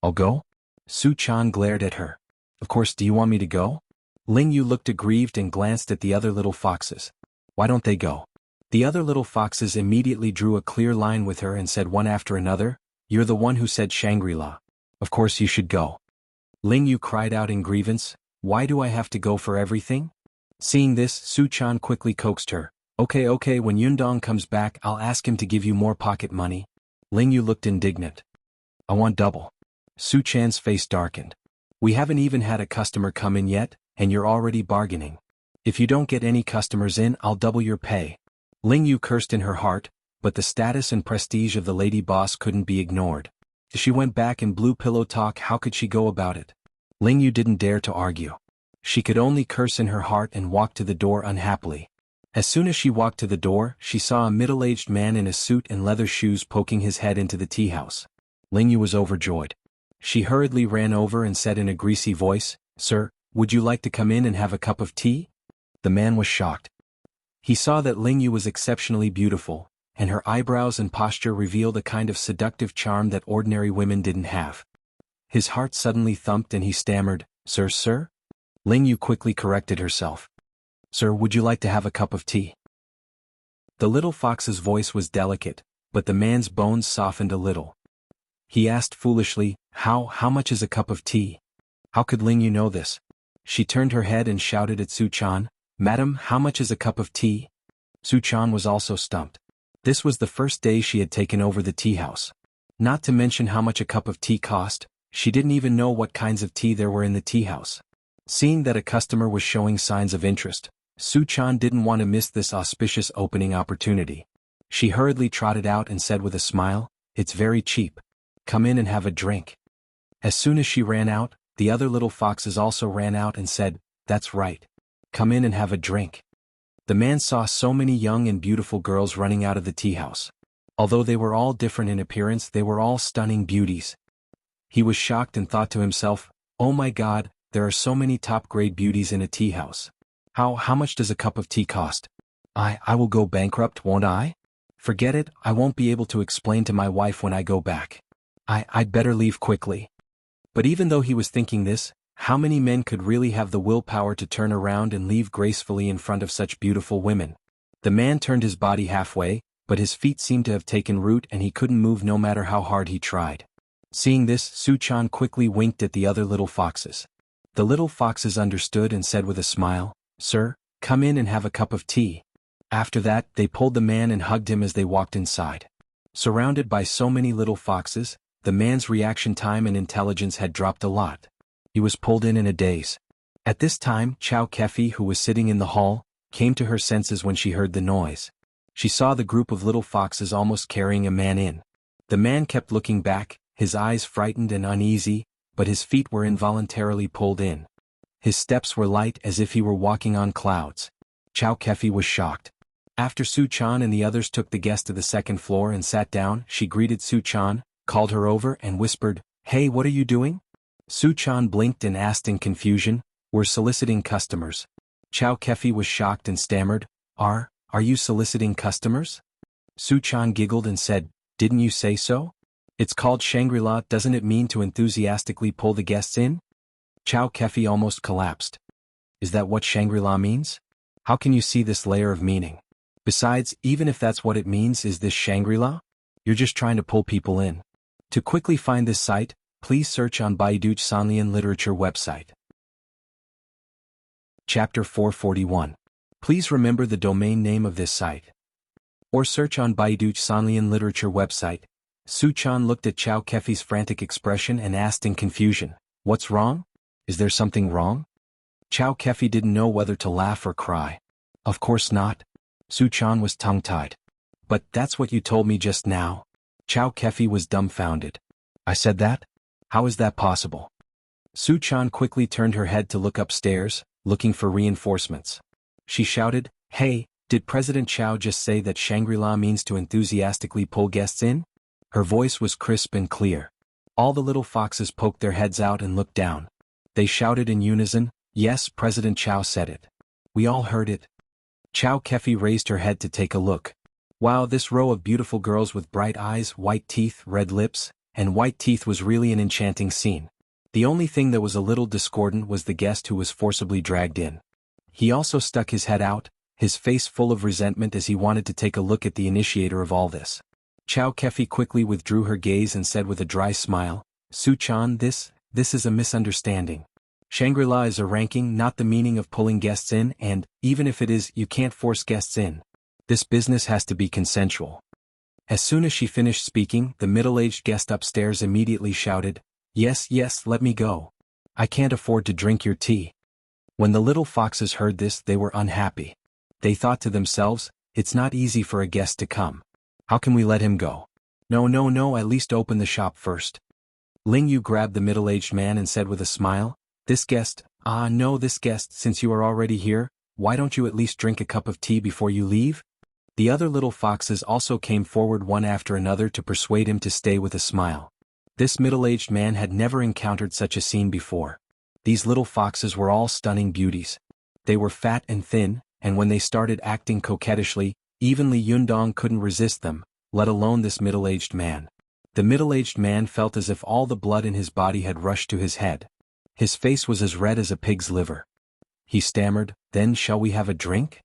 "I'll go?" Su Chan glared at her. "Of course, do you want me to go?" Ling Yu looked aggrieved and glanced at the other little foxes. "Why don't they go?" The other little foxes immediately drew a clear line with her and said one after another, "You're the one who said Shangri-La. Of course you should go." Ling Yu cried out in grievance, "Why do I have to go for everything?" Seeing this, Su Chan quickly coaxed her, Okay, when Yundong comes back I'll ask him to give you more pocket money." Ling Yu looked indignant. "I want double." Su Chan's face darkened. "We haven't even had a customer come in yet, and you're already bargaining. If you don't get any customers in, I'll double your pay." Ling Yu cursed in her heart, but the status and prestige of the lady boss couldn't be ignored. If she went back in blue pillow talk, how could she go about it? Ling Yu didn't dare to argue. She could only curse in her heart and walk to the door unhappily. As soon as she walked to the door, she saw a middle-aged man in a suit and leather shoes poking his head into the tea house. Ling Yu was overjoyed. She hurriedly ran over and said in a greasy voice, "Sir, would you like to come in and have a cup of tea?" The man was shocked. He saw that Ling Yu was exceptionally beautiful, and her eyebrows and posture revealed a kind of seductive charm that ordinary women didn't have. His heart suddenly thumped and he stammered, Sir?" Ling Yu quickly corrected herself. "Sir, would you like to have a cup of tea?" The little fox's voice was delicate, but the man's bones softened a little. He asked foolishly, How much is a cup of tea?" How could Ling Yu know this? She turned her head and shouted at Su Chan, "Madam, how much is a cup of tea?" Su Chan was also stumped. This was the first day she had taken over the tea house. Not to mention how much a cup of tea cost, she didn't even know what kinds of tea there were in the tea house. Seeing that a customer was showing signs of interest, Su Chan didn't want to miss this auspicious opening opportunity. She hurriedly trotted out and said with a smile, "It's very cheap. Come in and have a drink." As soon as she ran out, the other little foxes also ran out and said, "That's right. Come in and have a drink." The man saw so many young and beautiful girls running out of the tea house. Although they were all different in appearance, they were all stunning beauties. He was shocked and thought to himself, "Oh my God, there are so many top-grade beauties in a tea house. How much does a cup of tea cost? I will go bankrupt, won't I? Forget it, I won't be able to explain to my wife when I go back. I'd better leave quickly." But even though he was thinking this, how many men could really have the willpower to turn around and leave gracefully in front of such beautiful women? The man turned his body halfway, but his feet seemed to have taken root and he couldn't move no matter how hard he tried. Seeing this, Su Chan quickly winked at the other little foxes. The little foxes understood and said with a smile, "Sir, come in and have a cup of tea." After that, they pulled the man and hugged him as they walked inside. Surrounded by so many little foxes, the man's reaction time and intelligence had dropped a lot. He was pulled in a daze. At this time, Chow Kefi, who was sitting in the hall, came to her senses when she heard the noise. She saw the group of little foxes almost carrying a man in. The man kept looking back, his eyes frightened and uneasy, but his feet were involuntarily pulled in. His steps were light as if he were walking on clouds. Chow Kefi was shocked. After Su Chan and the others took the guest to the second floor and sat down, she greeted Su Chan, called her over and whispered, "Hey, what are you doing?" Su Chan blinked and asked in confusion, "We're soliciting customers." Chow Kefi was shocked and stammered, Are you soliciting customers?" Su Chan giggled and said, "Didn't you say so? It's called Shangri-La, doesn't it mean to enthusiastically pull the guests in?" Chow Kefi almost collapsed. "Is that what Shangri-La means? How can you see this layer of meaning? Besides, even if that's what it means, is this Shangri-La? You're just trying to pull people in." To quickly find this site, please search on Baidu Sanlian Literature website. Chapter 441. Please remember the domain name of this site. Or search on Baidu Sanlian Literature website. Su Chan looked at Chow Kefi's frantic expression and asked in confusion, "What's wrong? Is there something wrong?" Chow Kefi didn't know whether to laugh or cry. Of course not. Su Chan was tongue-tied. But that's what you told me just now. Chow Kefi was dumbfounded. I said that? How is that possible? Su Chan quickly turned her head to look upstairs, looking for reinforcements. She shouted, "Hey, did President Chow just say that Shangri-La means to enthusiastically pull guests in?" Her voice was crisp and clear. All the little foxes poked their heads out and looked down. They shouted in unison, "Yes, President Chow said it. We all heard it." Chow Kefi raised her head to take a look. Wow, this row of beautiful girls with bright eyes, white teeth, red lips, and white teeth was really an enchanting scene. The only thing that was a little discordant was the guest who was forcibly dragged in. He also stuck his head out, his face full of resentment as he wanted to take a look at the initiator of all this. Chow Kefi quickly withdrew her gaze and said with a dry smile, "Su Chan, this is a misunderstanding. Shangri-La is a ranking, not the meaning of pulling guests in, and, even if it is, you can't force guests in. This business has to be consensual." As soon as she finished speaking, the middle-aged guest upstairs immediately shouted, "Yes, yes, let me go. I can't afford to drink your tea." When the little foxes heard this, they were unhappy. They thought to themselves, "It's not easy for a guest to come. How can we let him go? No, at least open the shop first." Ling Yu grabbed the middle-aged man and said with a smile, this guest, since you are already here, why don't you at least drink a cup of tea before you leave?" The other little foxes also came forward one after another to persuade him to stay with a smile. This middle-aged man had never encountered such a scene before. These little foxes were all stunning beauties. They were fat and thin, and when they started acting coquettishly, even Li Yundong couldn't resist them, let alone this middle-aged man. The middle-aged man felt as if all the blood in his body had rushed to his head. His face was as red as a pig's liver. He stammered, "Then shall we have a drink?"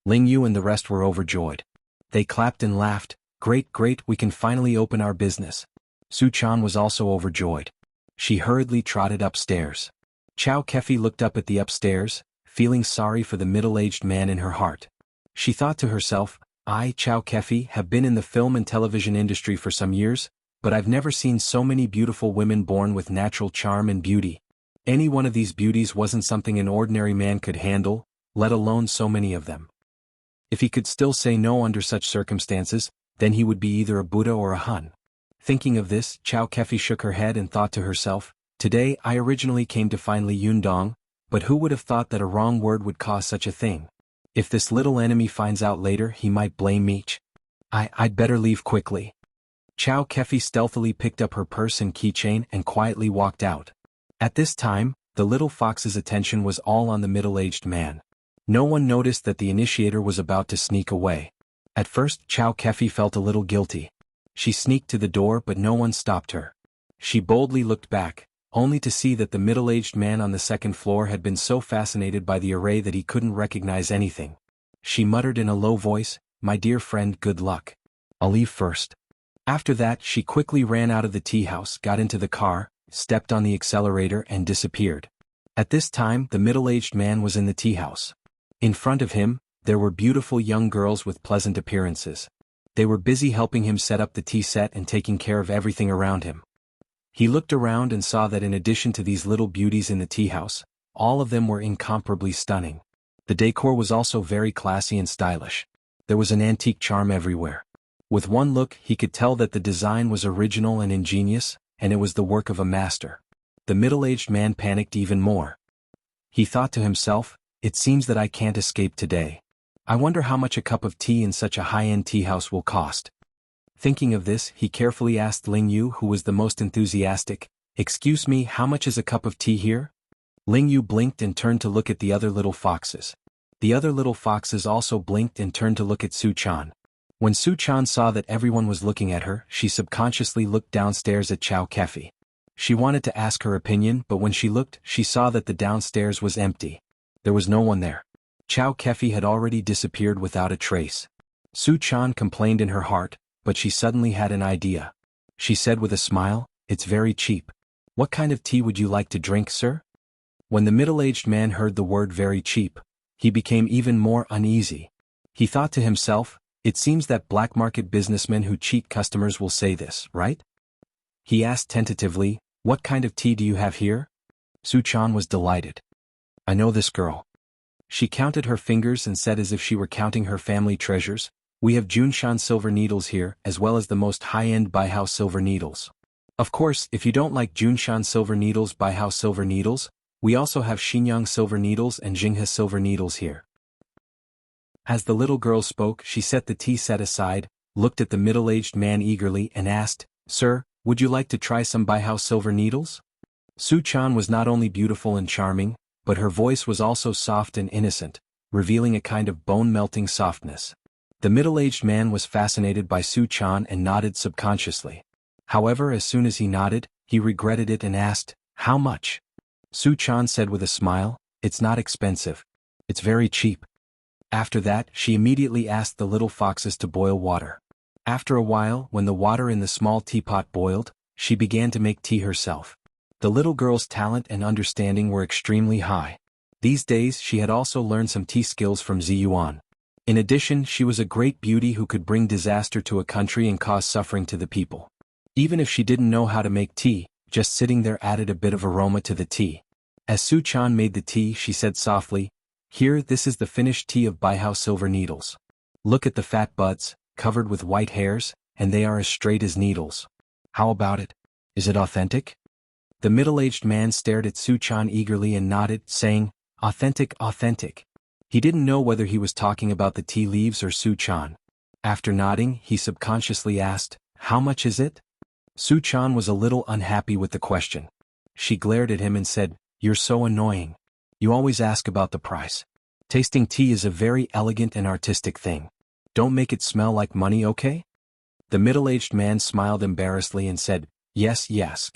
Ling Yu and the rest were overjoyed. They clapped and laughed, Great, we can finally open our business." Su Chan was also overjoyed. She hurriedly trotted upstairs. Chow Kefi looked up at the upstairs, feeling sorry for the middle-aged man in her heart. She thought to herself, I, Chow Kefi, have been in the film and television industry for some years, but I've never seen so many beautiful women born with natural charm and beauty. Any one of these beauties wasn't something an ordinary man could handle, let alone so many of them. If he could still say no under such circumstances, then he would be either a Buddha or a Hun. Thinking of this, Chow Kefi shook her head and thought to herself, today I originally came to find Li Yundong, but who would have thought that a wrong word would cause such a thing? If this little enemy finds out later, he might blame me. I'd better leave quickly. Chow Kefi stealthily picked up her purse and keychain and quietly walked out. At this time, the little fox's attention was all on the middle-aged man. No one noticed that the initiator was about to sneak away. At first, Chow Kefi felt a little guilty. She sneaked to the door but no one stopped her. She boldly looked back, only to see that the middle-aged man on the second floor had been so fascinated by the array that he couldn't recognize anything. She muttered in a low voice, my dear friend, good luck. I'll leave first. After that, she quickly ran out of the tea house, got into the car, stepped on the accelerator and disappeared. At this time, the middle-aged man was in the tea house. In front of him, there were beautiful young girls with pleasant appearances. They were busy helping him set up the tea set and taking care of everything around him. He looked around and saw that in addition to these little beauties in the tea house, all of them were incomparably stunning. The decor was also very classy and stylish. There was an antique charm everywhere. With one look, he could tell that the design was original and ingenious, and it was the work of a master. The middle-aged man panicked even more. He thought to himself, it seems that I can't escape today. I wonder how much a cup of tea in such a high-end tea house will cost. Thinking of this, he carefully asked Ling Yu, who was the most enthusiastic, excuse me, how much is a cup of tea here? Ling Yu blinked and turned to look at the other little foxes. The other little foxes also blinked and turned to look at Su Chan. When Su Chan saw that everyone was looking at her, she subconsciously looked downstairs at Chow Kefi. She wanted to ask her opinion, but when she looked, she saw that the downstairs was empty. There was no one there. Chow Kefi had already disappeared without a trace. Su Chan complained in her heart, but she suddenly had an idea. She said with a smile, it's very cheap. What kind of tea would you like to drink, sir? When the middle-aged man heard the word very cheap, he became even more uneasy. He thought to himself, it seems that black market businessmen who cheat customers will say this, right? He asked tentatively, what kind of tea do you have here? Su-chan was delighted. I know this girl. She counted her fingers and said as if she were counting her family treasures, we have Junshan silver needles here as well as the most high-end Baihao silver needles. Of course, if you don't like Junshan silver needles, Baihao silver needles, we also have Shenyang silver needles and Jinghe silver needles here. As the little girl spoke, she set the tea set aside, looked at the middle-aged man eagerly and asked, Sir, would you like to try some Baihao silver needles? Su-chan was not only beautiful and charming, but her voice was also soft and innocent, revealing a kind of bone-melting softness. The middle-aged man was fascinated by Su-chan and nodded subconsciously. However, as soon as he nodded, he regretted it and asked, how much? Su-chan said with a smile, it's not expensive. It's very cheap. After that, she immediately asked the little foxes to boil water. After a while, when the water in the small teapot boiled, she began to make tea herself. The little girl's talent and understanding were extremely high. These days she had also learned some tea skills from Ziyuan. In addition, she was a great beauty who could bring disaster to a country and cause suffering to the people. Even if she didn't know how to make tea, just sitting there added a bit of aroma to the tea. As Su-chan made the tea, she said softly, Here, this is the finished tea of Baihao silver needles. Look at the fat buds, covered with white hairs, and they are as straight as needles. How about it? Is it authentic? The middle-aged man stared at Su-chan eagerly and nodded, saying, Authentic, authentic. He didn't know whether he was talking about the tea leaves or Su-chan. After nodding, he subconsciously asked, How much is it? Su-chan was a little unhappy with the question. She glared at him and said, You're so annoying. You always ask about the price. Tasting tea is a very elegant and artistic thing. Don't make it smell like money, okay? The middle-aged man smiled embarrassedly and said, Yes, yes.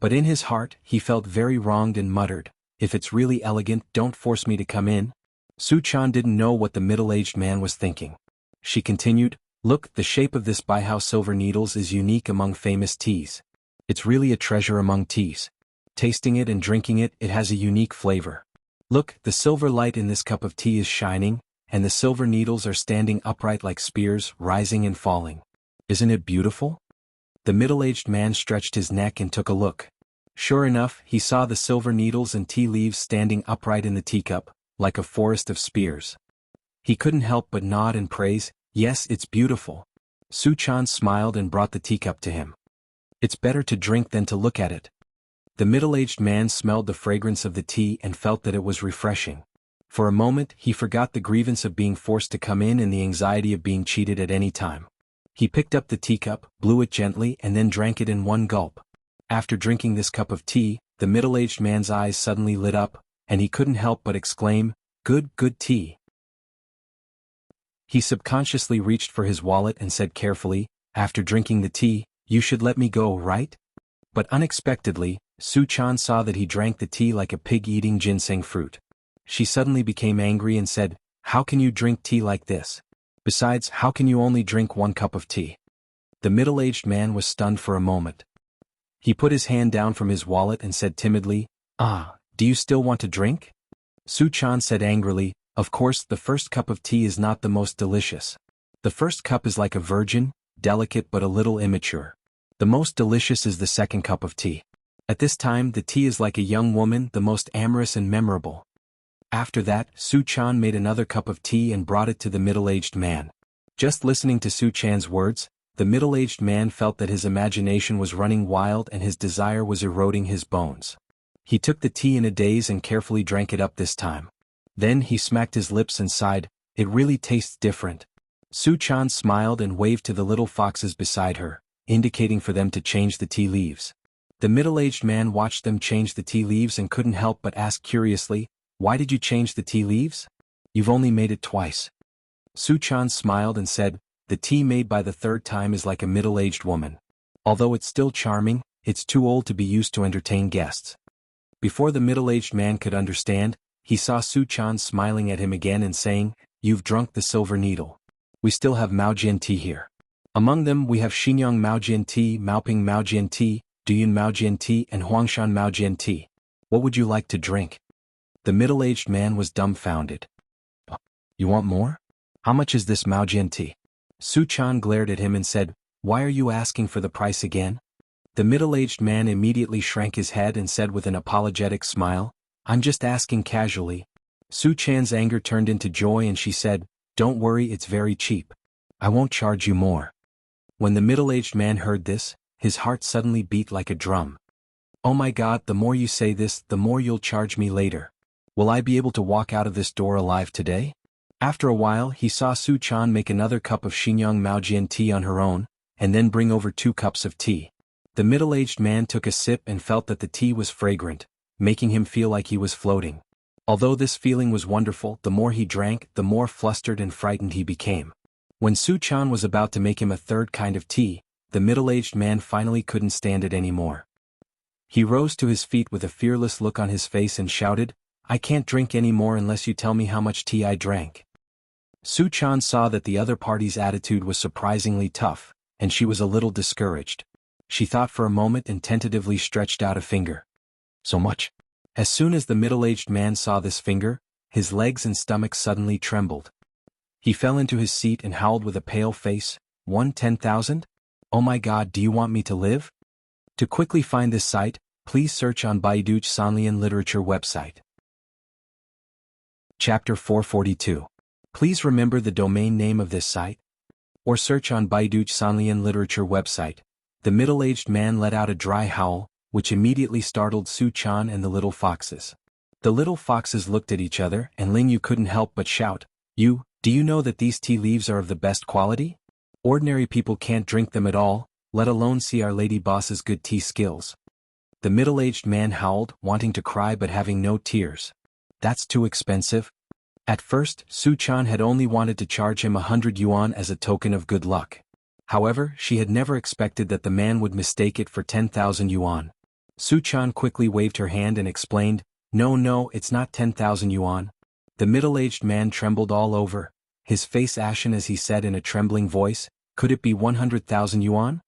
But in his heart, he felt very wronged and muttered, If it's really elegant, don't force me to come in. Su-chan didn't know what the middle-aged man was thinking. She continued, Look, the shape of this Baihao silver needles is unique among famous teas. It's really a treasure among teas. Tasting it and drinking it, it has a unique flavor. Look, the silver light in this cup of tea is shining, and the silver needles are standing upright like spears, rising and falling. Isn't it beautiful? The middle-aged man stretched his neck and took a look. Sure enough, he saw the silver needles and tea leaves standing upright in the teacup, like a forest of spears. He couldn't help but nod and praise, Yes, it's beautiful. Su-chan smiled and brought the teacup to him. It's better to drink than to look at it. The middle-aged man smelled the fragrance of the tea and felt that it was refreshing. For a moment, he forgot the grievance of being forced to come in and the anxiety of being cheated at any time. He picked up the teacup, blew it gently and then drank it in one gulp. After drinking this cup of tea, the middle-aged man's eyes suddenly lit up, and he couldn't help but exclaim, Good, good tea. He subconsciously reached for his wallet and said carefully, After drinking the tea, you should let me go, right? But unexpectedly, Su-chan saw that he drank the tea like a pig eating ginseng fruit. She suddenly became angry and said, How can you drink tea like this? Besides, how can you only drink one cup of tea? The middle-aged man was stunned for a moment. He put his hand down from his wallet and said timidly, Do you still want to drink? Su-chan said angrily, Of course, the first cup of tea is not the most delicious. The first cup is like a virgin, delicate but a little immature. The most delicious is the second cup of tea. At this time, the tea is like a young woman, the most amorous and memorable. After that, Su-chan made another cup of tea and brought it to the middle-aged man. Just listening to Su-chan's words, the middle-aged man felt that his imagination was running wild and his desire was eroding his bones. He took the tea in a daze and carefully drank it up this time. Then he smacked his lips and sighed, It really tastes different. Su-chan smiled and waved to the little foxes beside her, indicating for them to change the tea leaves. The middle-aged man watched them change the tea leaves and couldn't help but ask curiously, Why did you change the tea leaves? You've only made it twice. Su-chan smiled and said, The tea made by the third time is like a middle-aged woman. Although it's still charming, it's too old to be used to entertain guests. Before the middle-aged man could understand, he saw Su-chan smiling at him again and saying, You've drunk the silver needle. We still have Maojian tea here. Among them we have Shenyang Maojian tea, Maoping Maojian tea, Duyun Maojian tea and Huangshan Maojian tea. What would you like to drink? The middle-aged man was dumbfounded. You want more? How much is this Maojian tea? Su Chan glared at him and said, Why are you asking for the price again? The middle-aged man immediately shrank his head and said with an apologetic smile, I'm just asking casually. Su Chan's anger turned into joy and she said, Don't worry, it's very cheap. I won't charge you more. When the middle-aged man heard this, his heart suddenly beat like a drum. Oh my God, the more you say this, the more you'll charge me later. Will I be able to walk out of this door alive today? After a while, he saw Su Chan make another cup of Xinjiang Maojian tea on her own, and then bring over 2 cups of tea. The middle-aged man took a sip and felt that the tea was fragrant, making him feel like he was floating. Although this feeling was wonderful, the more he drank, the more flustered and frightened he became. When Su Chan was about to make him a third kind of tea, the middle-aged man finally couldn't stand it anymore. He rose to his feet with a fearless look on his face and shouted, I can't drink any more unless you tell me how much tea I drank. Su Chan saw that the other party's attitude was surprisingly tough, and she was a little discouraged. She thought for a moment and tentatively stretched out a finger. So much? As soon as the middle-aged man saw this finger, his legs and stomach suddenly trembled. He fell into his seat and howled with a pale face, 10,000? Oh my God, do you want me to live? To quickly find this site, please search on Baidu Sanlian Literature website. Chapter 442. Please remember the domain name of this site. Or search on Baidu Sanlian Literature website. The middle-aged man let out a dry howl, which immediately startled Su Chan and the little foxes. The little foxes looked at each other, and Ling Yu couldn't help but shout, Do you know that these tea leaves are of the best quality? Ordinary people can't drink them at all, let alone see our lady boss's good tea skills. The middle-aged man howled, wanting to cry but having no tears. That's too expensive. At first, Su Chan had only wanted to charge him 100 yuan as a token of good luck. However, she had never expected that the man would mistake it for 10,000 yuan. Su Chan quickly waved her hand and explained, No, it's not 10,000 yuan. The middle-aged man trembled all over, his face ashen as he said in a trembling voice, Could it be 100,000 yuan?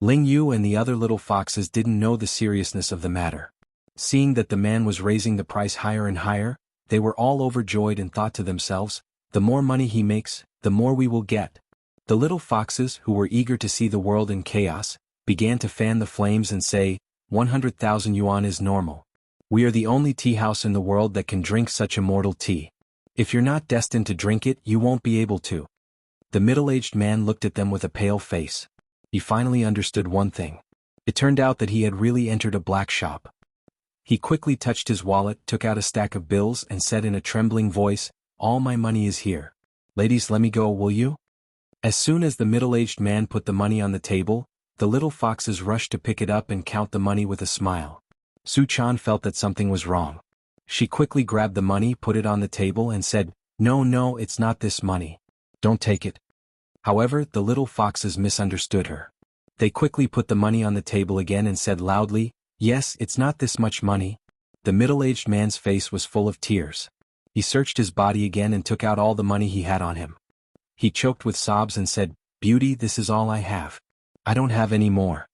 Ling Yu and the other little foxes didn't know the seriousness of the matter. Seeing that the man was raising the price higher and higher, they were all overjoyed and thought to themselves, The more money he makes, the more we will get. The little foxes, who were eager to see the world in chaos, began to fan the flames and say, 100,000 yuan is normal. We are the only tea house in the world that can drink such immortal tea. If you're not destined to drink it, you won't be able to. The middle-aged man looked at them with a pale face. He finally understood one thing. It turned out that he had really entered a black shop. He quickly touched his wallet, took out a stack of bills and said in a trembling voice, All my money is here. Ladies, let me go, will you? As soon as the middle-aged man put the money on the table, the little foxes rushed to pick it up and count the money with a smile. Su Chan felt that something was wrong. She quickly grabbed the money, put it on the table and said, No, it's not this money. Don't take it. However, the little foxes misunderstood her. They quickly put the money on the table again and said loudly, Yes, it's not this much money. The middle-aged man's face was full of tears. He searched his body again and took out all the money he had on him. He choked with sobs and said, Beauty, this is all I have. I don't have any more.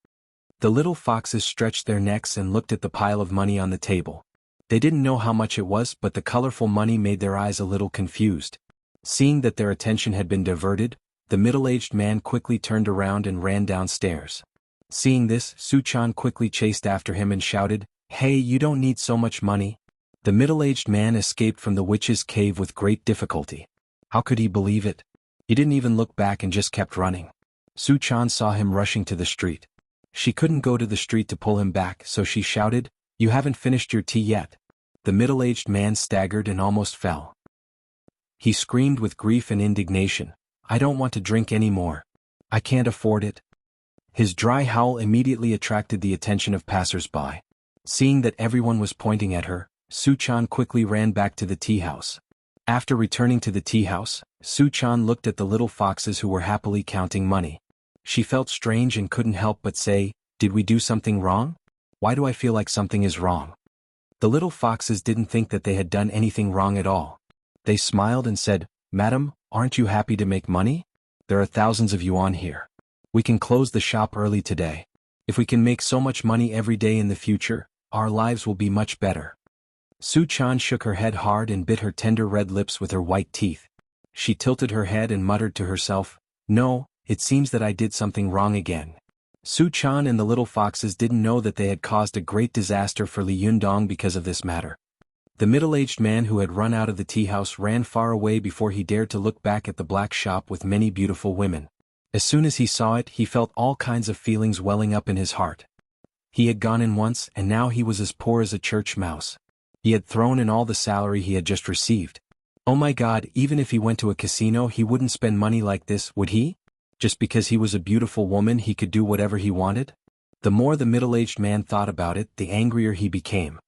The little foxes stretched their necks and looked at the pile of money on the table. They didn't know how much it was, but the colorful money made their eyes a little confused. Seeing that their attention had been diverted, the middle-aged man quickly turned around and ran downstairs. Seeing this, Su Chan quickly chased after him and shouted, Hey, you don't need so much money. The middle-aged man escaped from the witch's cave with great difficulty. How could he believe it? He didn't even look back and just kept running. Su Chan saw him rushing to the street. She couldn't go to the street to pull him back, so she shouted, You haven't finished your tea yet. The middle-aged man staggered and almost fell. He screamed with grief and indignation, I don't want to drink any more. I can't afford it. His dry howl immediately attracted the attention of passers-by. Seeing that everyone was pointing at her, Su Chan quickly ran back to the tea house. After returning to the tea house, Su Chan looked at the little foxes who were happily counting money. She felt strange and couldn't help but say, Did we do something wrong? Why do I feel like something is wrong? The little foxes didn't think that they had done anything wrong at all. They smiled and said, Madam, aren't you happy to make money? There are thousands of yuan here. We can close the shop early today. If we can make so much money every day in the future, our lives will be much better. Su Chan shook her head hard and bit her tender red lips with her white teeth. She tilted her head and muttered to herself, "No, it seems that I did something wrong again." Su Chan and the little foxes didn't know that they had caused a great disaster for Li Yundong because of this matter. The middle-aged man who had run out of the tea house ran far away before he dared to look back at the black shop with many beautiful women. As soon as he saw it, he felt all kinds of feelings welling up in his heart. He had gone in once, and now he was as poor as a church mouse. He had thrown in all the salary he had just received. Oh my God, even if he went to a casino he wouldn't spend money like this, would he? Just because he was a beautiful woman he could do whatever he wanted? The more the middle-aged man thought about it, the angrier he became.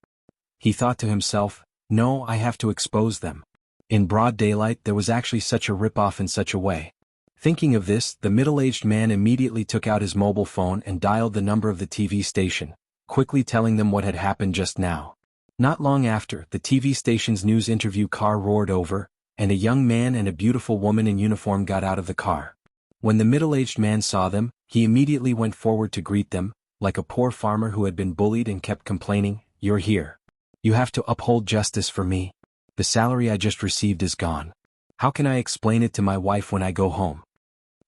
He thought to himself, "No, I have to expose them." In broad daylight there was actually such a rip-off in such a way. Thinking of this, the middle-aged man immediately took out his mobile phone and dialed the number of the TV station, quickly telling them what had happened just now. Not long after, the TV station's news interview car roared over, and a young man and a beautiful woman in uniform got out of the car. When the middle-aged man saw them, he immediately went forward to greet them, like a poor farmer who had been bullied and kept complaining, "You're here. You have to uphold justice for me. The salary I just received is gone. How can I explain it to my wife when I go home?"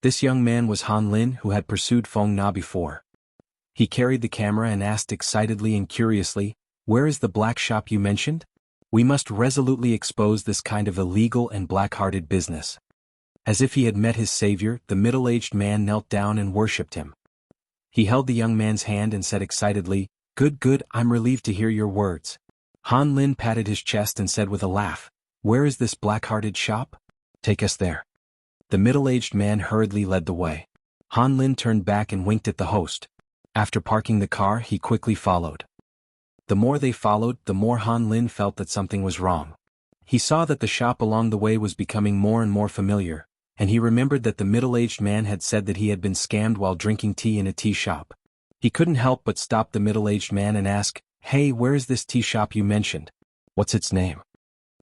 This young man was Han Lin, who had pursued Feng Na before. He carried the camera and asked excitedly and curiously, "Where is the black shop you mentioned? We must resolutely expose this kind of illegal and black-hearted business." As if he had met his savior, the middle-aged man knelt down and worshipped him. He held the young man's hand and said excitedly, "Good, good, I'm relieved to hear your words." Han Lin patted his chest and said with a laugh, "Where is this black-hearted shop? Take us there." The middle-aged man hurriedly led the way. Han Lin turned back and winked at the host. After parking the car, he quickly followed. The more they followed, the more Han Lin felt that something was wrong. He saw that the shop along the way was becoming more and more familiar, and he remembered that the middle-aged man had said that he had been scammed while drinking tea in a tea shop. He couldn't help but stop the middle-aged man and ask, "Hey, where is this tea shop you mentioned? What's its name?"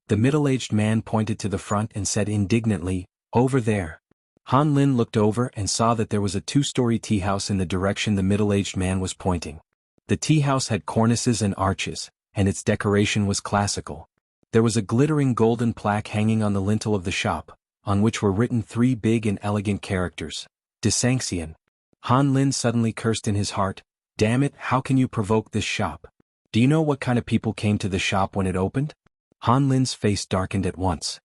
The middle-aged man pointed to the front and said indignantly, "Over there." Han Lin looked over and saw that there was a two-story tea house in the direction the middle-aged man was pointing. The tea house had cornices and arches, and its decoration was classical. There was a glittering golden plaque hanging on the lintel of the shop, on which were written 3 big and elegant characters, "Desanxian." Han Lin suddenly cursed in his heart, "Damn it, how can you provoke this shop? Do you know what kind of people came to the shop when it opened?" Han Lin's face darkened at once.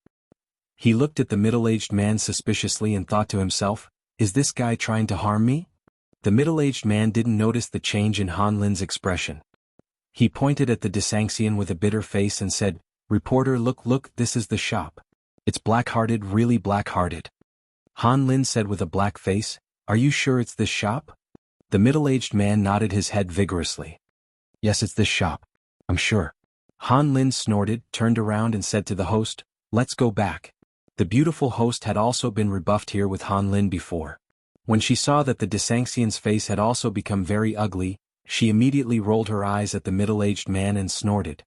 He looked at the middle-aged man suspiciously and thought to himself, "Is this guy trying to harm me?" The middle-aged man didn't notice the change in Han Lin's expression. He pointed at the Desanxian with a bitter face and said, "Reporter, look, this is the shop. It's black-hearted, really black-hearted." Han Lin said with a black face, "Are you sure it's this shop?" The middle-aged man nodded his head vigorously. "Yes, it's this shop. I'm sure." Han Lin snorted, turned around and said to the host, "Let's go back." The beautiful host had also been rebuffed here with Han Lin before. When she saw that the Desanxian's face had also become very ugly, she immediately rolled her eyes at the middle-aged man and snorted.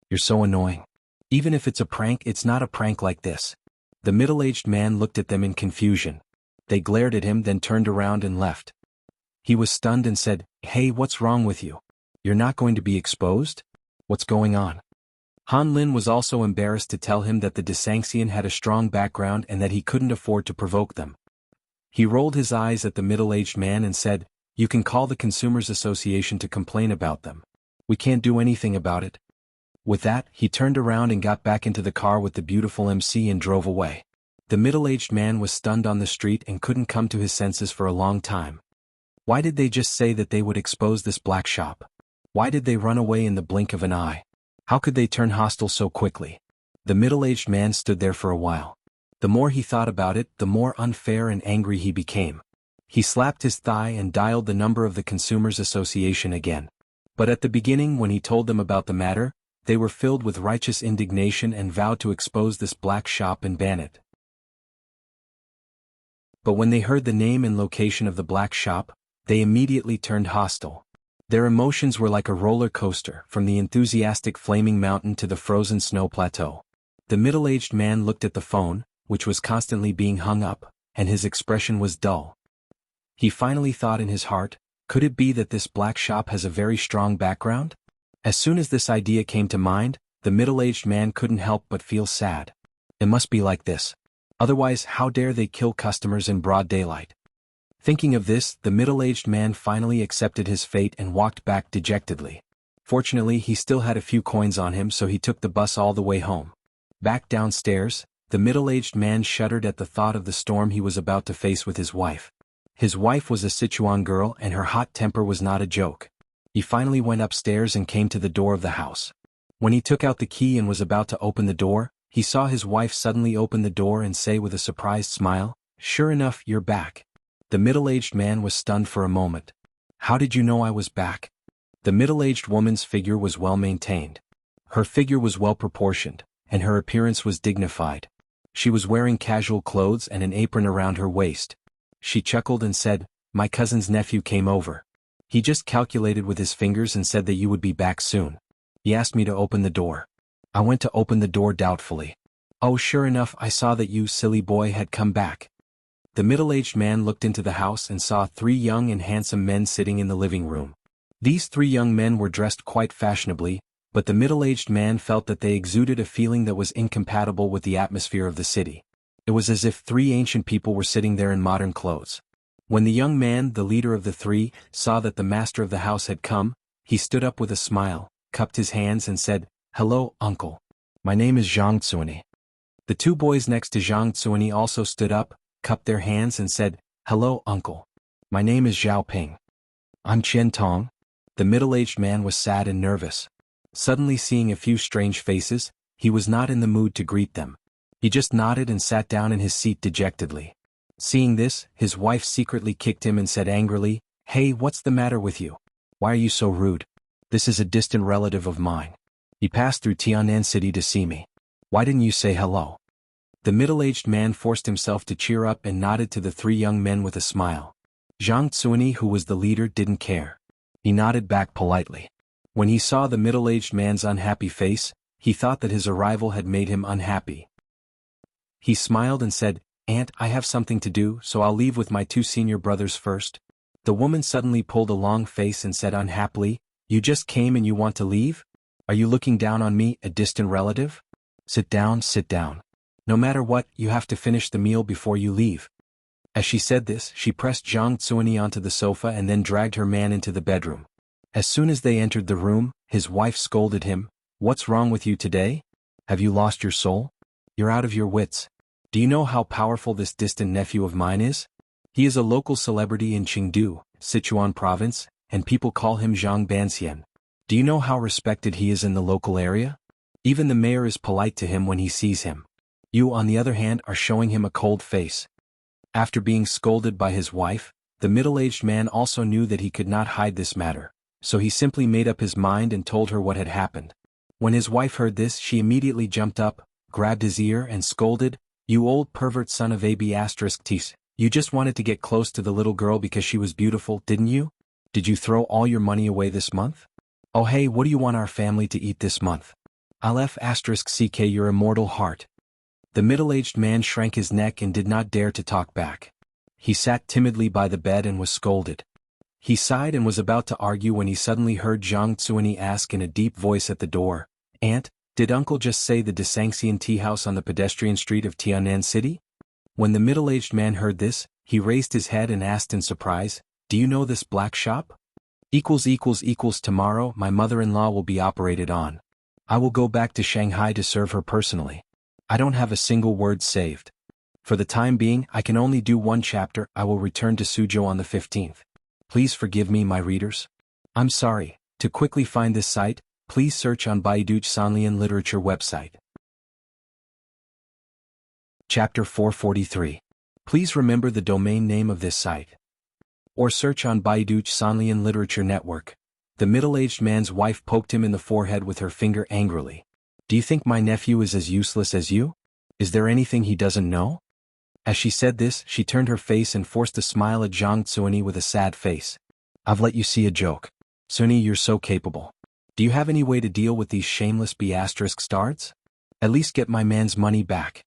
"You're so annoying. Even if it's a prank, it's not a prank like this." The middle-aged man looked at them in confusion. They glared at him, then turned around and left. He was stunned and said, "Hey, what's wrong with you? You're not going to be exposed? What's going on?" Han Lin was also embarrassed to tell him that the Desanxian had a strong background and that he couldn't afford to provoke them. He rolled his eyes at the middle-aged man and said, "You can call the Consumers Association to complain about them. We can't do anything about it." With that, he turned around and got back into the car with the beautiful MC and drove away. The middle-aged man was stunned on the street and couldn't come to his senses for a long time. Why did they just say that they would expose this black shop? Why did they run away in the blink of an eye? How could they turn hostile so quickly? The middle-aged man stood there for a while. The more he thought about it, the more unfair and angry he became. He slapped his thigh and dialed the number of the Consumers Association again. But at the beginning, when he told them about the matter, they were filled with righteous indignation and vowed to expose this black shop and ban it. But when they heard the name and location of the black shop, they immediately turned hostile. Their emotions were like a roller coaster, from the enthusiastic flaming mountain to the frozen snow plateau. The middle-aged man looked at the phone, which was constantly being hung up, and his expression was dull. He finally thought in his heart, could it be that this black shop has a very strong background? As soon as this idea came to mind, the middle-aged man couldn't help but feel sad. It must be like this. Otherwise, how dare they kill customers in broad daylight? Thinking of this, the middle-aged man finally accepted his fate and walked back dejectedly. Fortunately, he still had a few coins on him, so he took the bus all the way home. Back downstairs, the middle-aged man shuddered at the thought of the storm he was about to face with his wife. His wife was a Sichuan girl, and her hot temper was not a joke. He finally went upstairs and came to the door of the house. When he took out the key and was about to open the door, he saw his wife suddenly open the door and say with a surprised smile, "Sure enough, you're back." The middle-aged man was stunned for a moment. "How did you know I was back?" The middle-aged woman's figure was well maintained. Her figure was well proportioned, and her appearance was dignified. She was wearing casual clothes and an apron around her waist. She chuckled and said, "My cousin's nephew came over. He just calculated with his fingers and said that you would be back soon. He asked me to open the door. I went to open the door doubtfully. Oh, sure enough, I saw that you, silly boy, had come back." The middle-aged man looked into the house and saw 3 young and handsome men sitting in the living room. These 3 young men were dressed quite fashionably, but the middle-aged man felt that they exuded a feeling that was incompatible with the atmosphere of the city. It was as if 3 ancient people were sitting there in modern clothes. When the young man, the leader of the 3, saw that the master of the house had come, he stood up with a smile, cupped his hands and said, "Hello, uncle. My name is Zhang Tsuani." The 2 boys next to Zhang Tsuani also stood up, cupped their hands and said, "Hello, uncle. My name is Zhao Ping." "I'm Qian Tong." The middle-aged man was sad and nervous. Suddenly seeing a few strange faces, he was not in the mood to greet them. He just nodded and sat down in his seat dejectedly. Seeing this, his wife secretly kicked him and said angrily, "Hey, what's the matter with you? Why are you so rude? This is a distant relative of mine. He passed through Tianan City to see me. Why didn't you say hello?" The middle-aged man forced himself to cheer up and nodded to the 3 young men with a smile. Zhang Tsuani, who was the leader, didn't care. He nodded back politely. When he saw the middle-aged man's unhappy face, he thought that his arrival had made him unhappy. He smiled and said, "Aunt, I have something to do, so I'll leave with my 2 senior brothers first." The woman suddenly pulled a long face and said unhappily, "You just came and you want to leave? Are you looking down on me, a distant relative? Sit down, sit down. No matter what, you have to finish the meal before you leave." As she said this, she pressed Zhang Tsuani onto the sofa and then dragged her man into the bedroom. As soon as they entered the room, his wife scolded him, "What's wrong with you today? Have you lost your soul? You're out of your wits. Do you know how powerful this distant nephew of mine is? He is a local celebrity in Chengdu, Sichuan province, and people call him Zhang Banxian. Do you know how respected he is in the local area? Even the mayor is polite to him when he sees him. You, on the other hand, are showing him a cold face." After being scolded by his wife, the middle-aged man also knew that he could not hide this matter, so he simply made up his mind and told her what had happened. When his wife heard this, she immediately jumped up, grabbed his ear and scolded, "You old pervert son of AB*Ts. You just wanted to get close to the little girl because she was beautiful, didn't you? Did you throw all your money away this month? Oh hey, what do you want our family to eat this month? Aleph*ck your immortal heart." The middle-aged man shrank his neck and did not dare to talk back. He sat timidly by the bed and was scolded. He sighed and was about to argue when he suddenly heard Zhang Tsuani ask in a deep voice at the door, "Aunt, did Uncle just say the Desangxian tea house on the pedestrian street of Tianan City?" When the middle-aged man heard this, he raised his head and asked in surprise, "Do you know this black shop? Tomorrow my mother-in-law will be operated on. I will go back to Shanghai to serve her personally. I don't have a single word saved. For the time being, I can only do 1 chapter. I will return to Suzhou on the 15th. Please forgive me, my readers. I'm sorry. To quickly find this site, please search on Baidu Sanlian Literature website. Chapter 443. Please remember the domain name of this site. Or search on Baidu Sanlian Literature Network. The middle-aged man's wife poked him in the forehead with her finger angrily. "Do you think my nephew is as useless as you? Is there anything he doesn't know?" As she said this, she turned her face and forced a smile at Zhang Tsuani with a sad face. "I've let you see a joke. Tsuani, you're so capable. Do you have any way to deal with these shameless B****stards? At least get my man's money back."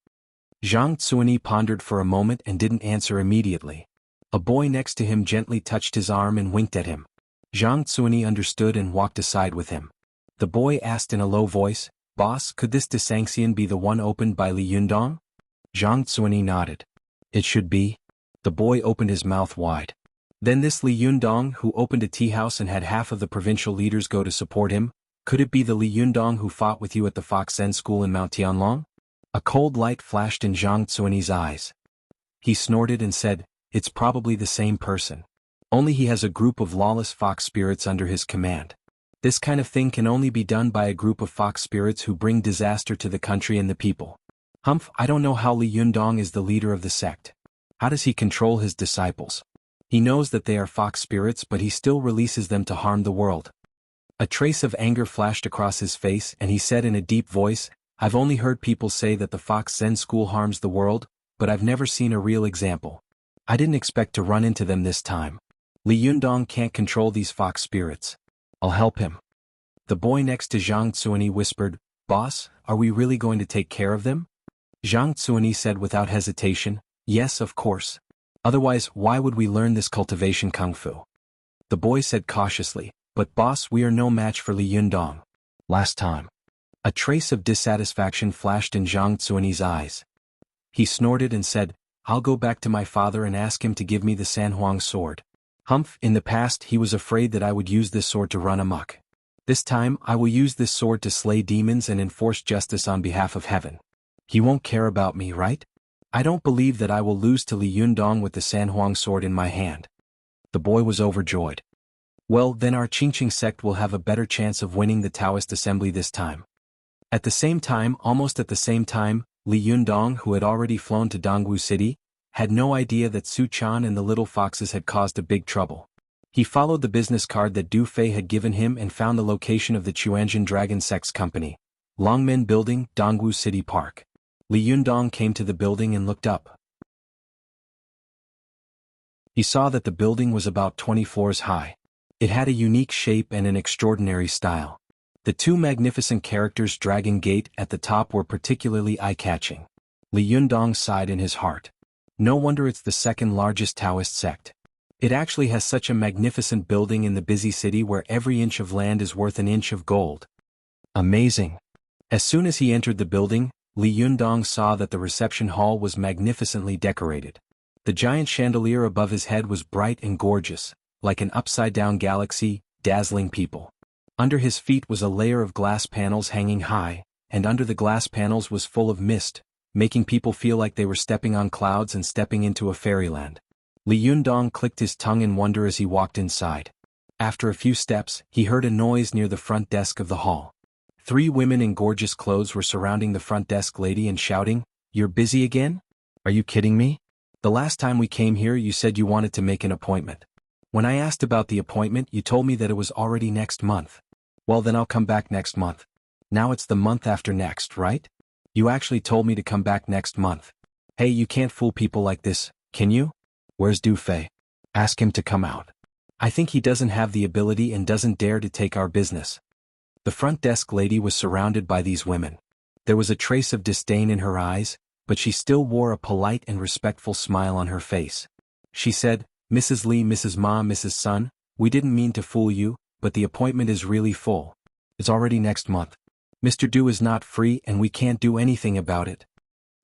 Zhang Tsuani pondered for a moment and didn't answer immediately. A boy next to him gently touched his arm and winked at him. Zhang Tsuani understood and walked aside with him. The boy asked in a low voice, "Boss, could this Desangxian be the one opened by Li Yundong?" Zhang Zuani nodded. It should be. The boy opened his mouth wide. Then this Li Yundong who opened a tea house and had half of the provincial leaders go to support him, could it be the Li Yundong who fought with you at the Fox Zen school in Mount Tianlong? A cold light flashed in Zhang Zuani's eyes. He snorted and said, it's probably the same person. Only he has a group of lawless fox spirits under his command. This kind of thing can only be done by a group of fox spirits who bring disaster to the country and the people. Humph, I don't know how Li Yundong is the leader of the sect. How does he control his disciples? He knows that they are fox spirits but he still releases them to harm the world. A trace of anger flashed across his face and he said in a deep voice, I've only heard people say that the Fox Zen school harms the world, but I've never seen a real example. I didn't expect to run into them this time. Li Yundong can't control these fox spirits. I'll help him. The boy next to Zhang Zuani whispered, Boss, are we really going to take care of them? Zhang Zuani said without hesitation, yes, of course. Otherwise, why would we learn this cultivation kung fu? The boy said cautiously, but boss, we are no match for Li Yundong. Last time. A trace of dissatisfaction flashed in Zhang Zuani's eyes. He snorted and said, I'll go back to my father and ask him to give me the Sanhuang sword. Humph, in the past he was afraid that I would use this sword to run amok. This time I will use this sword to slay demons and enforce justice on behalf of heaven. He won't care about me, right? I don't believe that I will lose to Li Yundong with the Sanhuang sword in my hand. The boy was overjoyed. Well, then our Qingqing sect will have a better chance of winning the Taoist assembly this time. At the same time, almost at the same time, Li Yundong, who had already flown to Dongwu City, had no idea that Su Chan and the little foxes had caused a big trouble. He followed the business card that Du Fei had given him and found the location of the Chuanjin Dragon Sex Company, Longmen Building, Dongwu City Park. Li Yundong came to the building and looked up. He saw that the building was about 20 floors high. It had a unique shape and an extraordinary style. The two magnificent characters Dragon Gate at the top were particularly eye-catching. Li Yundong sighed in his heart. No wonder it's the second largest Taoist sect. It actually has such a magnificent building in the busy city where every inch of land is worth an inch of gold. Amazing. As soon as he entered the building, Li Yundong saw that the reception hall was magnificently decorated. The giant chandelier above his head was bright and gorgeous, like an upside-down galaxy, dazzling people. Under his feet was a layer of glass panels hanging high, and under the glass panels was full of mist, making people feel like they were stepping on clouds and stepping into a fairyland. Li Yundong clicked his tongue in wonder as he walked inside. After a few steps, he heard a noise near the front desk of the hall. 3 women in gorgeous clothes were surrounding the front desk lady and shouting, "You're busy again? Are you kidding me? The last time we came here you said you wanted to make an appointment. When I asked about the appointment you told me that it was already next month. Well then I'll come back next month. Now it's the month after next, right? You actually told me to come back next month. Hey, you can't fool people like this, can you? Where's Du Fei? Ask him to come out. I think he doesn't have the ability and doesn't dare to take our business." The front desk lady was surrounded by these women. There was a trace of disdain in her eyes, but she still wore a polite and respectful smile on her face. She said, "Mrs. Li, Mrs. Ma, Mrs. Sun, we didn't mean to fool you, but the appointment is really full. It's already next month. Mr. Du is not free and we can't do anything about it."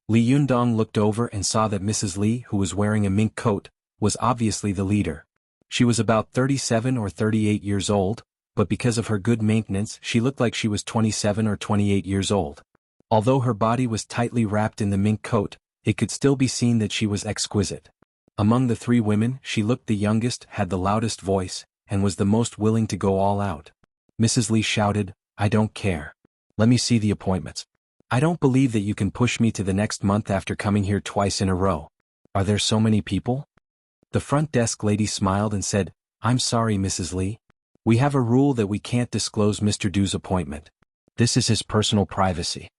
Li Yundong looked over and saw that Mrs. Li, who was wearing a mink coat, was obviously the leader. She was about 37 or 38 years old, but because of her good maintenance she looked like she was 27 or 28 years old. Although her body was tightly wrapped in the mink coat, it could still be seen that she was exquisite. Among the 3 women, she looked the youngest, had the loudest voice, and was the most willing to go all out. Mrs. Li shouted, "I don't care. Let me see the appointments. I don't believe that you can push me to the next month after coming here twice in a row. Are there so many people?" The front desk lady smiled and said, "I'm sorry, Mrs. Li. We have a rule that we can't disclose Mr. Du's appointment. This is his personal privacy."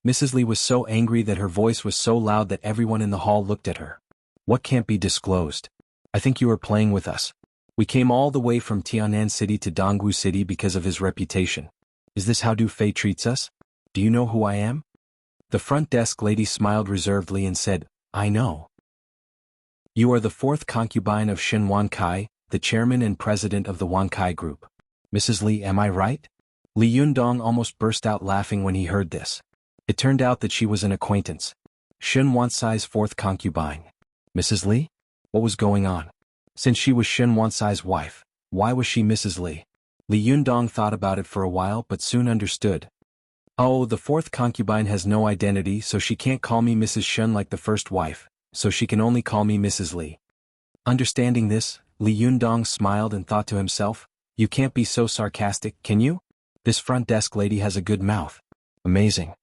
Mrs. Li was so angry that her voice was so loud that everyone in the hall looked at her. "What can't be disclosed? I think you are playing with us. We came all the way from Tianan City to Dongwu City because of his reputation. Is this how Du Fei treats us? Do you know who I am?" The front desk lady smiled reservedly and said, "I know. You are the 4th concubine of Shen Wankai, the chairman and president of the Wankai Group. Mrs. Li, am I right?" Li Yundong almost burst out laughing when he heard this. It turned out that she was an acquaintance. Shen Wansai's fourth concubine. Mrs. Li? What was going on? Since she was Shen Wansai's wife, why was she Mrs. Li? Li Yundong thought about it for a while but soon understood. Oh, the fourth concubine has no identity, so she can't call me Mrs. Shen like the first wife, so she can only call me Mrs. Li. Understanding this, Li Yundong smiled and thought to himself, you can't be so sarcastic, can you? This front desk lady has a good mouth. Amazing.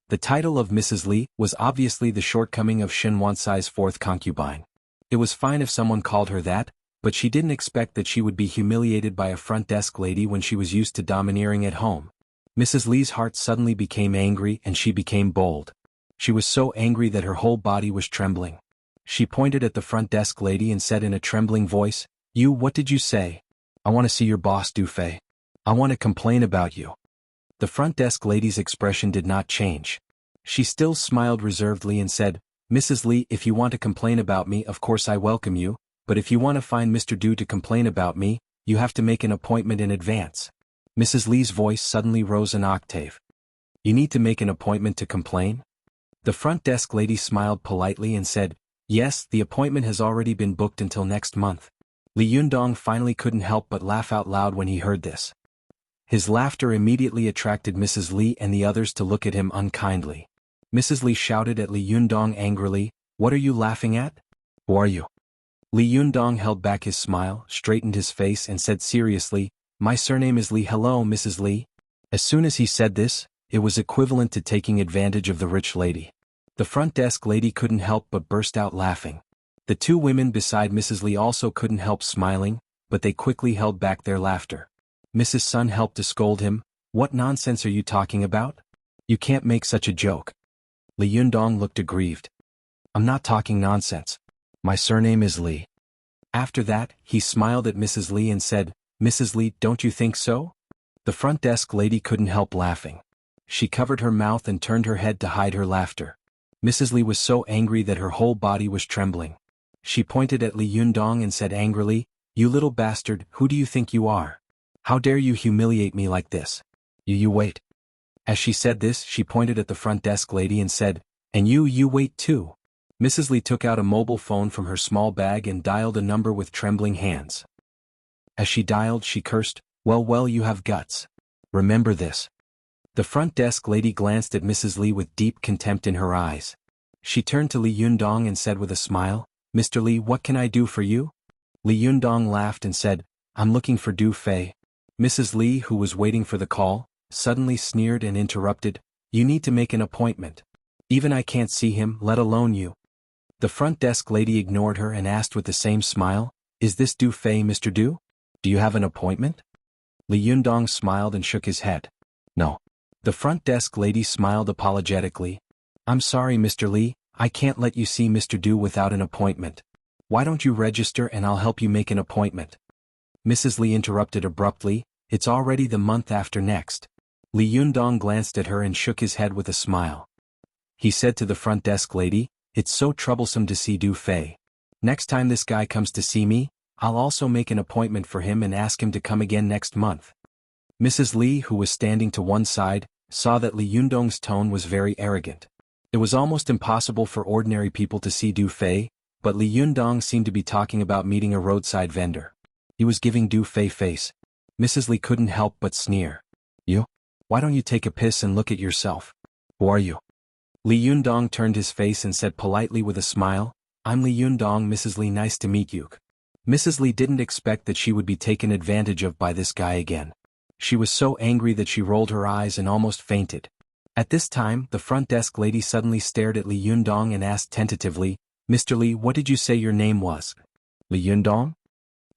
The title of Mrs. Li was obviously the shortcoming of Shen Wansai's fourth concubine. It was fine if someone called her that, but she didn't expect that she would be humiliated by a front desk lady when she was used to domineering at home. Mrs. Li's heart suddenly became angry and she became bold. She was so angry that her whole body was trembling. She pointed at the front desk lady and said in a trembling voice, "You, what did you say? I want to see your boss, Du Fei. I want to complain about you." The front desk lady's expression did not change. She still smiled reservedly and said, "Mrs. Li, if you want to complain about me, of course I welcome you, but if you want to find Mr. Du to complain about me, you have to make an appointment in advance." Mrs. Li's voice suddenly rose an octave. "You need to make an appointment to complain?" The front desk lady smiled politely and said, "Yes, the appointment has already been booked until next month." Li Yundong finally couldn't help but laugh out loud when he heard this. His laughter immediately attracted Mrs. Li and the others to look at him unkindly. Mrs. Li shouted at Li Yundong angrily, "What are you laughing at? Who are you?" Li Yundong held back his smile, straightened his face and said seriously, "My surname is Li. Hello, Mrs. Li." As soon as he said this, it was equivalent to taking advantage of the rich lady. The front desk lady couldn't help but burst out laughing. The two women beside Mrs. Li also couldn't help smiling, but they quickly held back their laughter. Mrs. Sun helped to scold him, "What nonsense are you talking about? You can't make such a joke." Li Yundong looked aggrieved. "I'm not talking nonsense. My surname is Li." After that, he smiled at Mrs. Li and said, "Mrs. Li, don't you think so?" The front desk lady couldn't help laughing. She covered her mouth and turned her head to hide her laughter. Mrs. Li was so angry that her whole body was trembling. She pointed at Li Yundong and said angrily, "You little bastard, who do you think you are? How dare you humiliate me like this? You wait." As she said this, she pointed at the front desk lady and said, "And you wait too." Mrs. Li took out a mobile phone from her small bag and dialed a number with trembling hands. As she dialed, she cursed, Well, you have guts. Remember this." The front desk lady glanced at Mrs. Li with deep contempt in her eyes. She turned to Li Yundong and said with a smile, "Mr. Li, what can I do for you?" Li Yundong laughed and said, "I'm looking for Du Fei." Mrs. Li, who was waiting for the call, suddenly sneered and interrupted, "You need to make an appointment. Even I can't see him, let alone you." The front desk lady ignored her and asked with the same smile, "Is this Du Fei, Mr. Du? Do you have an appointment?" Li Yundong smiled and shook his head. "No." The front desk lady smiled apologetically. "I'm sorry, Mr. Li, I can't let you see Mr. Du without an appointment. Why don't you register and I'll help you make an appointment?" Mrs. Li interrupted abruptly, "It's already the month after next." Li Yundong glanced at her and shook his head with a smile. He said to the front desk lady, "It's so troublesome to see Du Fei. Next time this guy comes to see me, I'll also make an appointment for him and ask him to come again next month." Mrs. Li, who was standing to one side, saw that Li Yundong's tone was very arrogant. It was almost impossible for ordinary people to see Du Fei, but Li Yundong seemed to be talking about meeting a roadside vendor. He was giving Du Fei face. Mrs. Li couldn't help but sneer. "You? Why don't you take a piss and look at yourself? Who are you?" Li Yundong turned his face and said politely with a smile, "I'm Li Yundong, Mrs. Li, nice to meet you." Mrs. Li didn't expect that she would be taken advantage of by this guy again. She was so angry that she rolled her eyes and almost fainted. At this time, the front desk lady suddenly stared at Li Yundong and asked tentatively, "Mr. Li, what did you say your name was?" "Li Yundong?"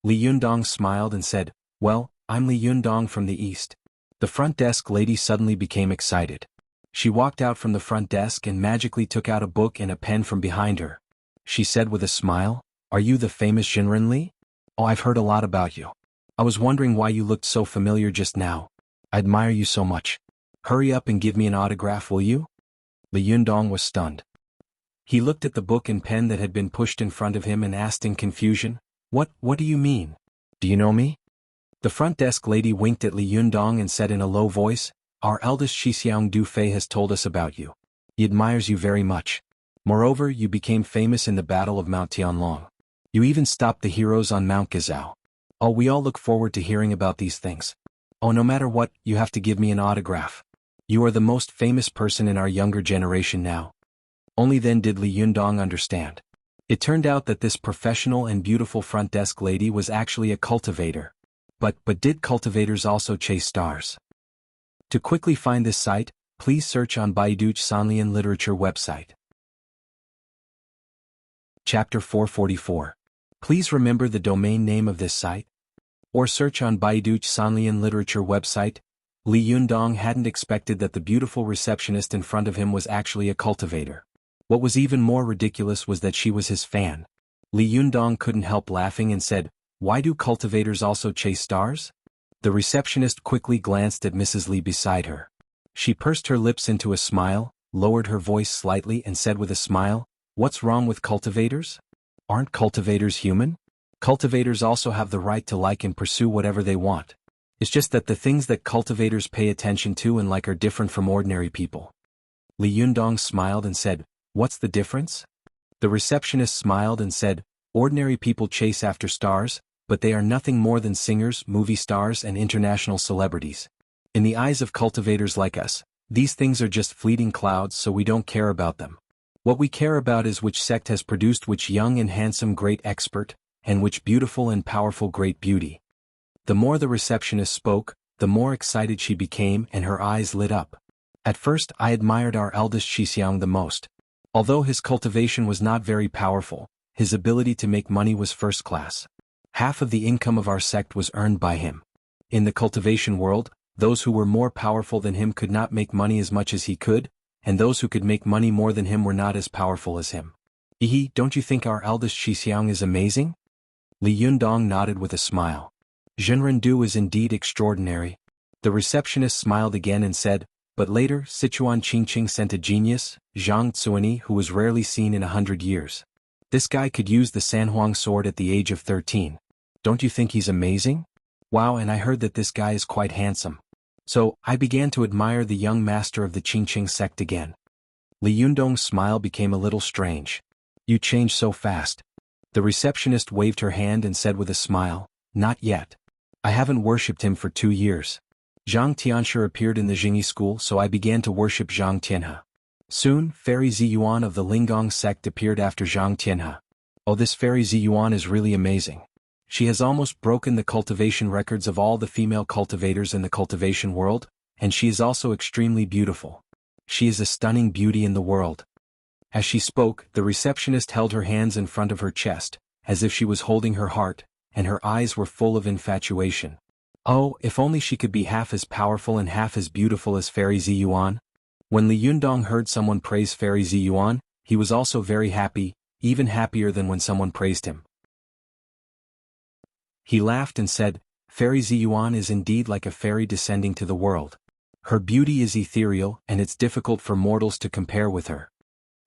Li Yundong smiled and said, "Well, I'm Li Yundong from the East." The front desk lady suddenly became excited. She walked out from the front desk and magically took out a book and a pen from behind her. She said with a smile, "Are you the famous Jinren Li? Oh, I've heard a lot about you. I was wondering why you looked so familiar just now. I admire you so much. Hurry up and give me an autograph, will you?" Li Yundong was stunned. He looked at the book and pen that had been pushed in front of him and asked in confusion, What do you mean? Do you know me?" The front desk lady winked at Li Yundong and said in a low voice, "Our eldest Shixiang Du Fei has told us about you. He admires you very much. Moreover, you became famous in the Battle of Mount Tianlong. You even stopped the heroes on Mount Gizao. Oh, we all look forward to hearing about these things. Oh, no matter what, you have to give me an autograph. You are the most famous person in our younger generation now. Only then did Li Yundong understand. It turned out that this professional and beautiful front desk lady was actually a cultivator. But did cultivators also chase stars? To quickly find this site, please search on Baidu Sanlian Literature website. Chapter 444. Please remember the domain name of this site. Or search on Baidu Sanlian Literature website. Li Yundong hadn't expected that the beautiful receptionist in front of him was actually a cultivator. What was even more ridiculous was that she was his fan. Li Yundong couldn't help laughing and said, "Why do cultivators also chase stars?" The receptionist quickly glanced at Mrs. Li beside her. She pursed her lips into a smile, lowered her voice slightly and said with a smile, "What's wrong with cultivators? Aren't cultivators human? Cultivators also have the right to like and pursue whatever they want. It's just that the things that cultivators pay attention to and like are different from ordinary people." Li Yundong smiled and said, "What's the difference?" The receptionist smiled and said, "Ordinary people chase after stars, but they are nothing more than singers, movie stars and international celebrities. In the eyes of cultivators like us, these things are just fleeting clouds, so we don't care about them. What we care about is which sect has produced which young and handsome great expert, and which beautiful and powerful great beauty." The more the receptionist spoke, the more excited she became and her eyes lit up. "At first I admired our eldest Xixiang the most. Although his cultivation was not very powerful, his ability to make money was first class. Half of the income of our sect was earned by him. In the cultivation world, those who were more powerful than him could not make money as much as he could, and those who could make money more than him were not as powerful as him. Don't you think our eldest Xixiang is amazing?" Li Yundong nodded with a smile. "Zhenrendu is indeed extraordinary." The receptionist smiled again and said, "But later, Sichuan Qingqing sent a genius, Zhang Tsuani, who was rarely seen in 100 years. This guy could use the Sanhuang sword at the age of 13. Don't you think he's amazing? Wow, and I heard that this guy is quite handsome. So, I began to admire the young master of the Qingqing sect again." Li Yundong's smile became a little strange. "You changed so fast." The receptionist waved her hand and said with a smile, "Not yet. I haven't worshipped him for 2 years. Zhang Tianshi appeared in the Jingyi school, so I began to worship Zhang Tianhe. Soon, Fairy Ziyuan of the Linggong sect appeared after Zhang Tianhe. Oh, this Fairy Ziyuan is really amazing. She has almost broken the cultivation records of all the female cultivators in the cultivation world, and she is also extremely beautiful. She is a stunning beauty in the world." As she spoke, the receptionist held her hands in front of her chest, as if she was holding her heart, and her eyes were full of infatuation. Oh, if only she could be half as powerful and half as beautiful as Fairy Ziyuan. When Li Yundong heard someone praise Fairy Ziyuan, he was also very happy, even happier than when someone praised him. He laughed and said, "Fairy Ziyuan is indeed like a fairy descending to the world. Her beauty is ethereal, and it's difficult for mortals to compare with her."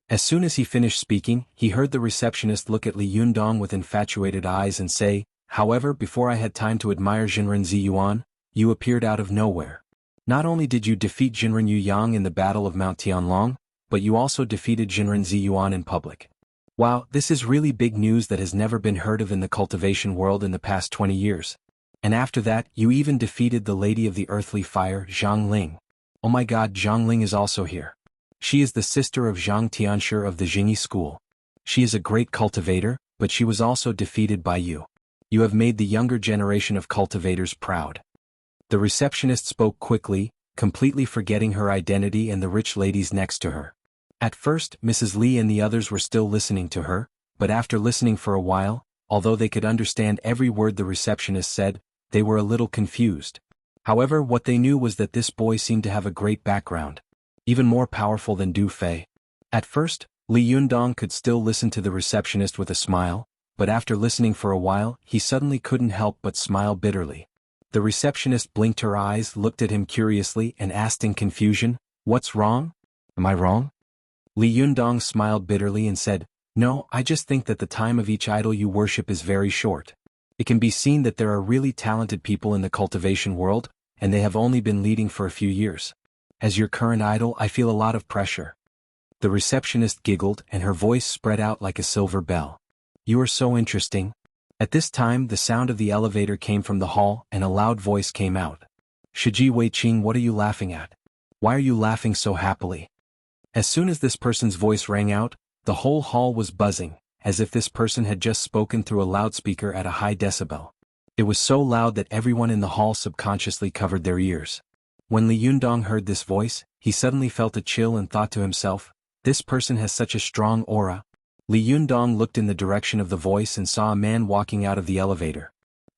As soon as he finished speaking, he heard the receptionist look at Li Yundong with infatuated eyes and say, "However, before I had time to admire Jinren Ziyuan, you appeared out of nowhere. Not only did you defeat Jinren Yuyang in the Battle of Mount Tianlong, but you also defeated Jinren Ziyuan in public. Wow, this is really big news that has never been heard of in the cultivation world in the past 20 years. And after that, you even defeated the Lady of the Earthly Fire, Zhang Ling. Oh my god, Zhang Ling is also here. She is the sister of Zhang Tianshi of the Jingyi school. She is a great cultivator, but she was also defeated by you. You have made the younger generation of cultivators proud." The receptionist spoke quickly, completely forgetting her identity and the rich ladies next to her. At first, Mrs. Li and the others were still listening to her, but after listening for a while, although they could understand every word the receptionist said, they were a little confused. However, what they knew was that this boy seemed to have a great background, even more powerful than Du Fei. At first, Li Yundong could still listen to the receptionist with a smile, but after listening for a while, he suddenly couldn't help but smile bitterly. The receptionist blinked her eyes, looked at him curiously, and asked in confusion, "What's wrong? Am I wrong?" Li Yundong smiled bitterly and said, "No, I just think that the time of each idol you worship is very short. It can be seen that there are really talented people in the cultivation world, and they have only been leading for a few years. As your current idol, I feel a lot of pressure." The receptionist giggled and her voice spread out like a silver bell. You are so interesting. At this time the sound of the elevator came from the hall and a loud voice came out. Shiji Wei-Qing, what are you laughing at? Why are you laughing so happily? As soon as this person's voice rang out, the whole hall was buzzing, as if this person had just spoken through a loudspeaker at a high decibel. It was so loud that everyone in the hall subconsciously covered their ears. When Li Yundong heard this voice, he suddenly felt a chill and thought to himself, this person has such a strong aura. Li Yundong looked in the direction of the voice and saw a man walking out of the elevator.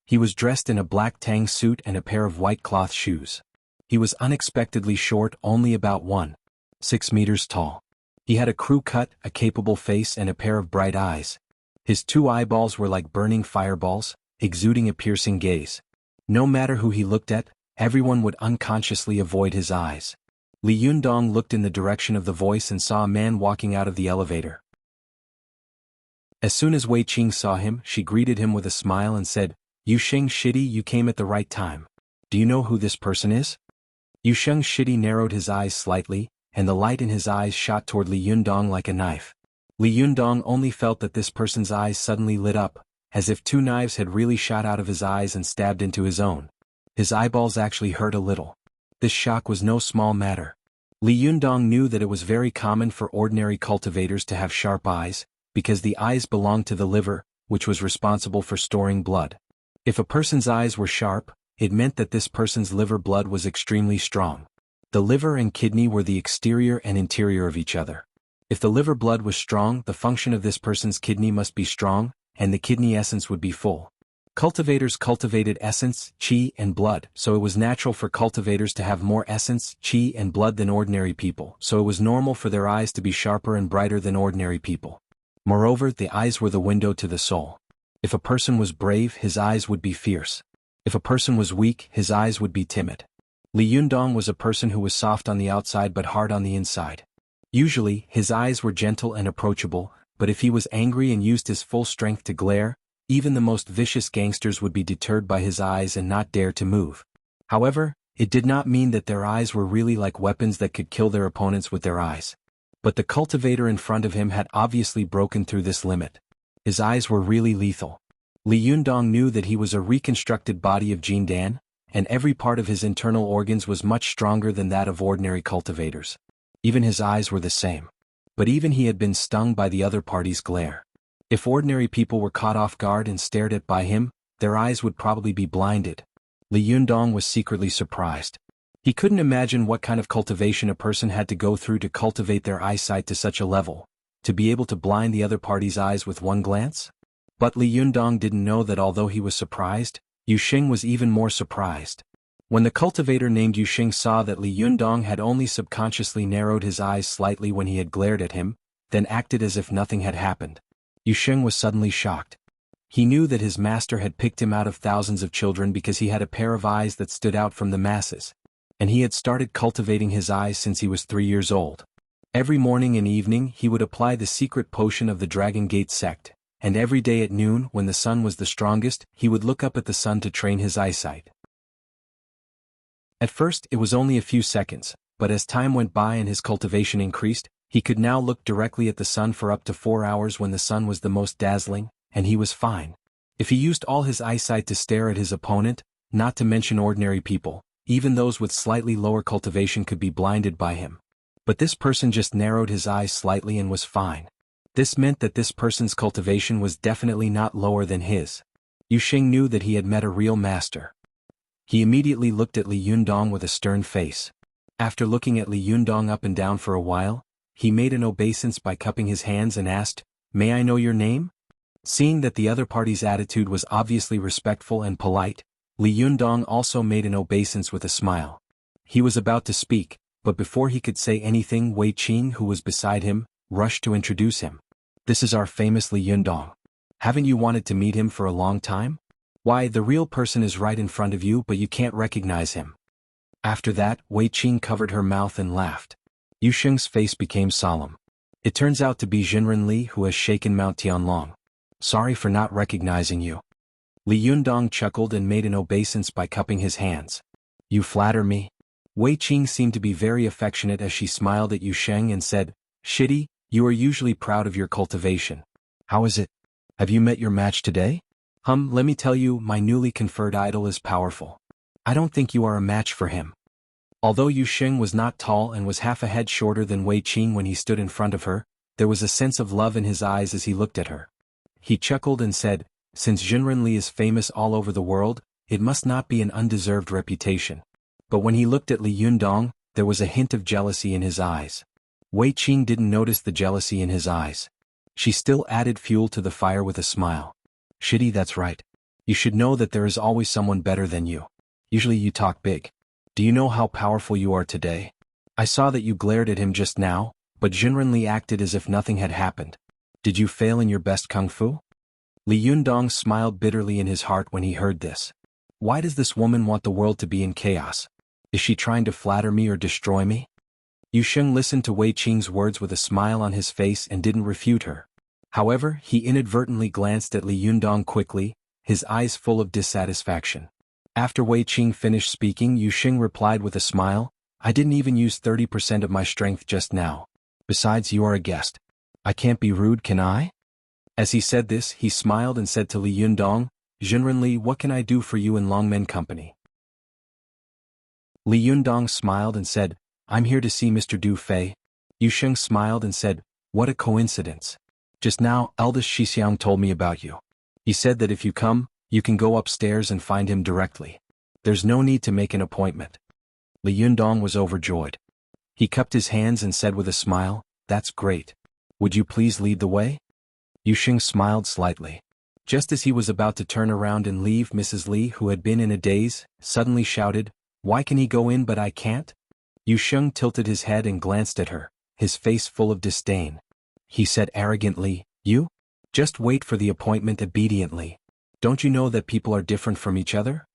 He was dressed in a black tang suit and a pair of white cloth shoes. He was unexpectedly short, only about 1.6 meters tall. He had a crew cut, a capable face and a pair of bright eyes. His 2 eyeballs were like burning fireballs, exuding a piercing gaze. No matter who he looked at, everyone would unconsciously avoid his eyes. Li Yundong looked in the direction of the voice and saw a man walking out of the elevator. As soon as Wei Qing saw him, she greeted him with a smile and said, Yu Sheng Shidi, you came at the right time. Do you know who this person is? Yu Sheng Shidi narrowed his eyes slightly, and the light in his eyes shot toward Li Yundong like a knife. Li Yundong only felt that this person's eyes suddenly lit up, as if 2 knives had really shot out of his eyes and stabbed into his own. His eyeballs actually hurt a little. This shock was no small matter. Li Yundong knew that it was very common for ordinary cultivators to have sharp eyes, because the eyes belonged to the liver, which was responsible for storing blood. If a person's eyes were sharp, it meant that this person's liver blood was extremely strong. The liver and kidney were the exterior and interior of each other. If the liver blood was strong, the function of this person's kidney must be strong, and the kidney essence would be full. Cultivators cultivated essence, qi, and blood, so it was natural for cultivators to have more essence, qi, and blood than ordinary people, so it was normal for their eyes to be sharper and brighter than ordinary people. Moreover, the eyes were the window to the soul. If a person was brave, his eyes would be fierce. If a person was weak, his eyes would be timid. Li Yundong was a person who was soft on the outside but hard on the inside. Usually, his eyes were gentle and approachable, but if he was angry and used his full strength to glare, even the most vicious gangsters would be deterred by his eyes and not dare to move. However, it did not mean that their eyes were really like weapons that could kill their opponents with their eyes. But the cultivator in front of him had obviously broken through this limit. His eyes were really lethal. Li Yundong knew that he was a reconstructed body of Jin Dan, and every part of his internal organs was much stronger than that of ordinary cultivators. Even his eyes were the same. But even he had been stung by the other party's glare. If ordinary people were caught off guard and stared at by him, their eyes would probably be blinded. Li Yundong was secretly surprised. He couldn't imagine what kind of cultivation a person had to go through to cultivate their eyesight to such a level, to be able to blind the other party's eyes with one glance? But Li Yundong didn't know that although he was surprised, Yu Xing was even more surprised. When the cultivator named Yu Xing saw that Li Yundong had only subconsciously narrowed his eyes slightly when he had glared at him, then acted as if nothing had happened, Yu Xing was suddenly shocked. He knew that his master had picked him out of thousands of children because he had a pair of eyes that stood out from the masses. And he had started cultivating his eyes since he was 3 years old. Every morning and evening he would apply the secret potion of the Dragon Gate sect, and every day at noon, when the sun was the strongest, he would look up at the sun to train his eyesight. At first it was only a few seconds, but as time went by and his cultivation increased, he could now look directly at the sun for up to 4 hours when the sun was the most dazzling, and he was fine. If he used all his eyesight to stare at his opponent, not to mention ordinary people, even those with slightly lower cultivation could be blinded by him. But this person just narrowed his eyes slightly and was fine. This meant that this person's cultivation was definitely not lower than his. Yu Xing knew that he had met a real master. He immediately looked at Li Yundong with a stern face. After looking at Li Yundong up and down for a while, he made an obeisance by cupping his hands and asked, "May I know your name?" Seeing that the other party's attitude was obviously respectful and polite, Li Yundong also made an obeisance with a smile. He was about to speak, but before he could say anything, Wei Qing, who was beside him, rushed to introduce him. "This is our famous Li Yundong. Haven't you wanted to meet him for a long time? Why, the real person is right in front of you, but you can't recognize him." After that, Wei Qing covered her mouth and laughed. Yu Xing's face became solemn. "It turns out to be Jinren Li who has shaken Mount Tianlong. Sorry for not recognizing you." Li Yundong chuckled and made an obeisance by cupping his hands. "You flatter me." Wei Qing seemed to be very affectionate as she smiled at Yu Sheng and said, Shitty, you are usually proud of your cultivation. How is it? Have you met your match today? Let me tell you, my newly conferred idol is powerful. I don't think you are a match for him. Although Yu Xing was not tall and was half a head shorter than Wei Qing when he stood in front of her, there was a sense of love in his eyes as he looked at her. He chuckled and said, since Junrenli is famous all over the world, it must not be an undeserved reputation. But when he looked at Li Yundong, there was a hint of jealousy in his eyes. Wei Qing didn't notice the jealousy in his eyes. She still added fuel to the fire with a smile. Shitty, that's right. You should know that there is always someone better than you. Usually you talk big. Do you know how powerful you are today? I saw that you glared at him just now, but Junrenli acted as if nothing had happened. Did you fail in your best kung fu? Li Yundong smiled bitterly in his heart when he heard this. Why does this woman want the world to be in chaos? Is she trying to flatter me or destroy me? Yu Sheng listened to Wei Qing's words with a smile on his face and didn't refute her. However, he inadvertently glanced at Li Yundong quickly, his eyes full of dissatisfaction. After Wei Qing finished speaking, Yu Sheng replied with a smile, I didn't even use 30% of my strength just now. Besides, you are a guest. I can't be rude, can I? As he said this, he smiled and said to Li Yundong, Junrenli, what can I do for you in Longmen Company? Li Yundong smiled and said, I'm here to see Mr. Du Fei. Yu Sheng smiled and said, what a coincidence. Just now, eldest Shixiang told me about you. He said that if you come, you can go upstairs and find him directly. There's no need to make an appointment. Li Yundong was overjoyed. He cupped his hands and said with a smile, that's great. Would you please lead the way? Yu Sheng smiled slightly. Just as he was about to turn around and leave, Mrs. Li, who had been in a daze, suddenly shouted, why can he go in but I can't? Yu Sheng tilted his head and glanced at her, his face full of disdain. He said arrogantly, you? Just wait for the appointment obediently. Don't you know that people are different from each other?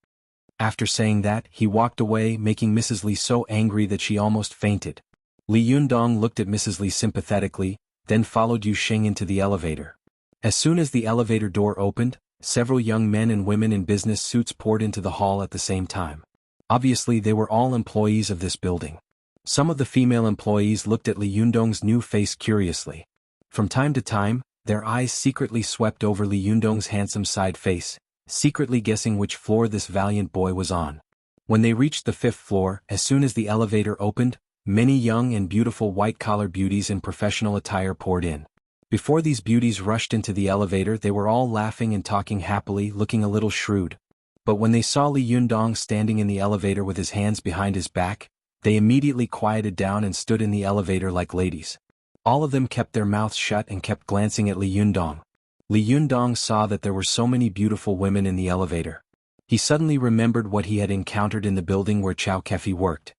After saying that, he walked away, making Mrs. Li so angry that she almost fainted. Li Yundong looked at Mrs. Li sympathetically, then followed Yu Sheng into the elevator. As soon as the elevator door opened, several young men and women in business suits poured into the hall at the same time. Obviously, they were all employees of this building. Some of the female employees looked at Li Yundong's new face curiously. From time to time, their eyes secretly swept over Li Yundong's handsome side face, secretly guessing which floor this valiant boy was on. When they reached the 5th floor, as soon as the elevator opened, many young and beautiful white-collar beauties in professional attire poured in. Before these beauties rushed into the elevator, they were all laughing and talking happily, looking a little shrewd. But when they saw Li Yundong standing in the elevator with his hands behind his back, they immediately quieted down and stood in the elevator like ladies. All of them kept their mouths shut and kept glancing at Li Yundong. Li Yundong saw that there were so many beautiful women in the elevator. He suddenly remembered what he had encountered in the building where Chow Kefi worked.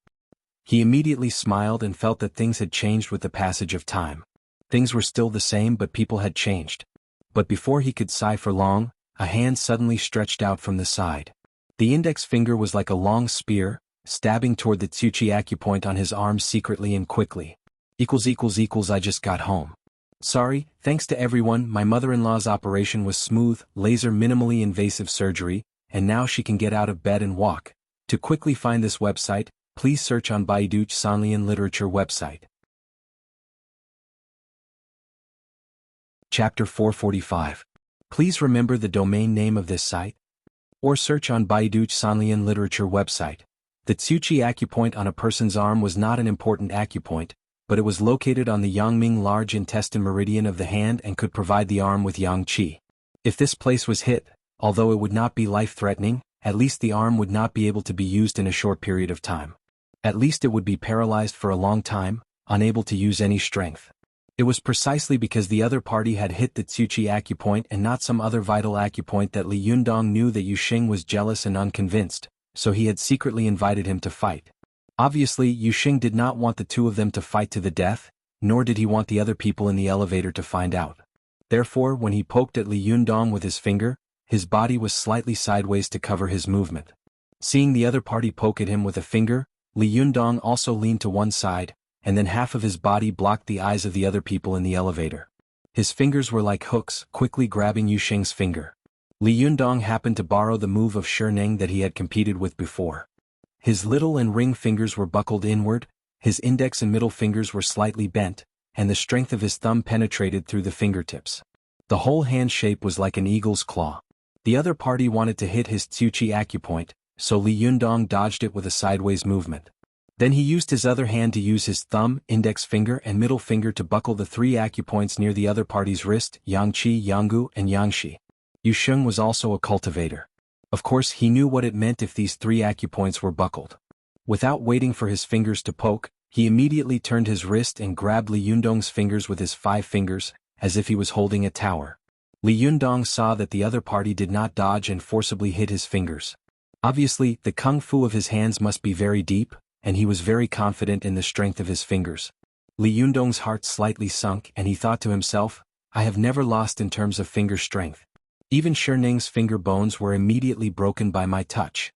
He immediately smiled and felt that things had changed with the passage of time. Things were still the same, but people had changed. But before he could sigh for long, a hand suddenly stretched out from the side. The index finger was like a long spear, stabbing toward the Tsuchi acupoint on his arm secretly and quickly. I just got home. Sorry, thanks to everyone, my mother-in-law's operation was smooth, laser minimally invasive surgery, and now she can get out of bed and walk. To quickly find this website, please search on Baidu Sanlian Literature website. Chapter 445. Please remember the domain name of this site. Or search on Baidu Sanlian Literature website. The Tsuchi acupoint on a person's arm was not an important acupoint, but it was located on the Yangming large intestine meridian of the hand and could provide the arm with yang qi. If this place was hit, although it would not be life-threatening, at least the arm would not be able to be used in a short period of time. At least it would be paralyzed for a long time, unable to use any strength. It was precisely because the other party had hit the Tsuchi acupoint and not some other vital acupoint that Li Yundong knew that Yu Xing was jealous and unconvinced, so he had secretly invited him to fight. Obviously, Yu Xing did not want the two of them to fight to the death, nor did he want the other people in the elevator to find out. Therefore, when he poked at Li Yundong with his finger, his body was slightly sideways to cover his movement. Seeing the other party poke at him with a finger, Li Yundong also leaned to one side, and then half of his body blocked the eyes of the other people in the elevator. His fingers were like hooks, quickly grabbing Yu Xing's finger. Li Yundong happened to borrow the move of Sherneng that he had competed with before. His little and ring fingers were buckled inward, his index and middle fingers were slightly bent, and the strength of his thumb penetrated through the fingertips. The whole hand shape was like an eagle's claw. The other party wanted to hit his Tsuchi acupoint, so Li Yundong dodged it with a sideways movement. Then he used his other hand to use his thumb, index finger and middle finger to buckle the 3 acupoints near the other party's wrist, Yangqi, Yanggu and Yangshi. Yu Sheng was also a cultivator. Of course he knew what it meant if these 3 acupoints were buckled. Without waiting for his fingers to poke, he immediately turned his wrist and grabbed Li Yundong's fingers with his 5 fingers, as if he was holding a tower. Li Yundong saw that the other party did not dodge and forcibly hit his fingers. Obviously, the kung fu of his hands must be very deep, and he was very confident in the strength of his fingers. Li Yundong's heart slightly sunk and he thought to himself, I have never lost in terms of finger strength. Even Sherning's finger bones were immediately broken by my touch.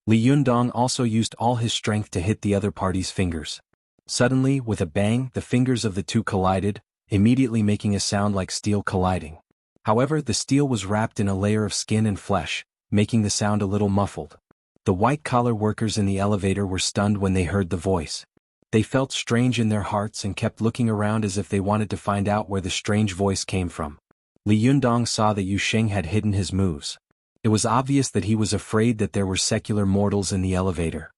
Li Yundong also used all his strength to hit the other party's fingers. Suddenly, with a bang, the fingers of the two collided, immediately making a sound like steel colliding. However, the steel was wrapped in a layer of skin and flesh, making the sound a little muffled. The white-collar workers in the elevator were stunned when they heard the voice. They felt strange in their hearts and kept looking around as if they wanted to find out where the strange voice came from. Li Yundong saw that Yu Sheng had hidden his moves. It was obvious that he was afraid that there were secular mortals in the elevator.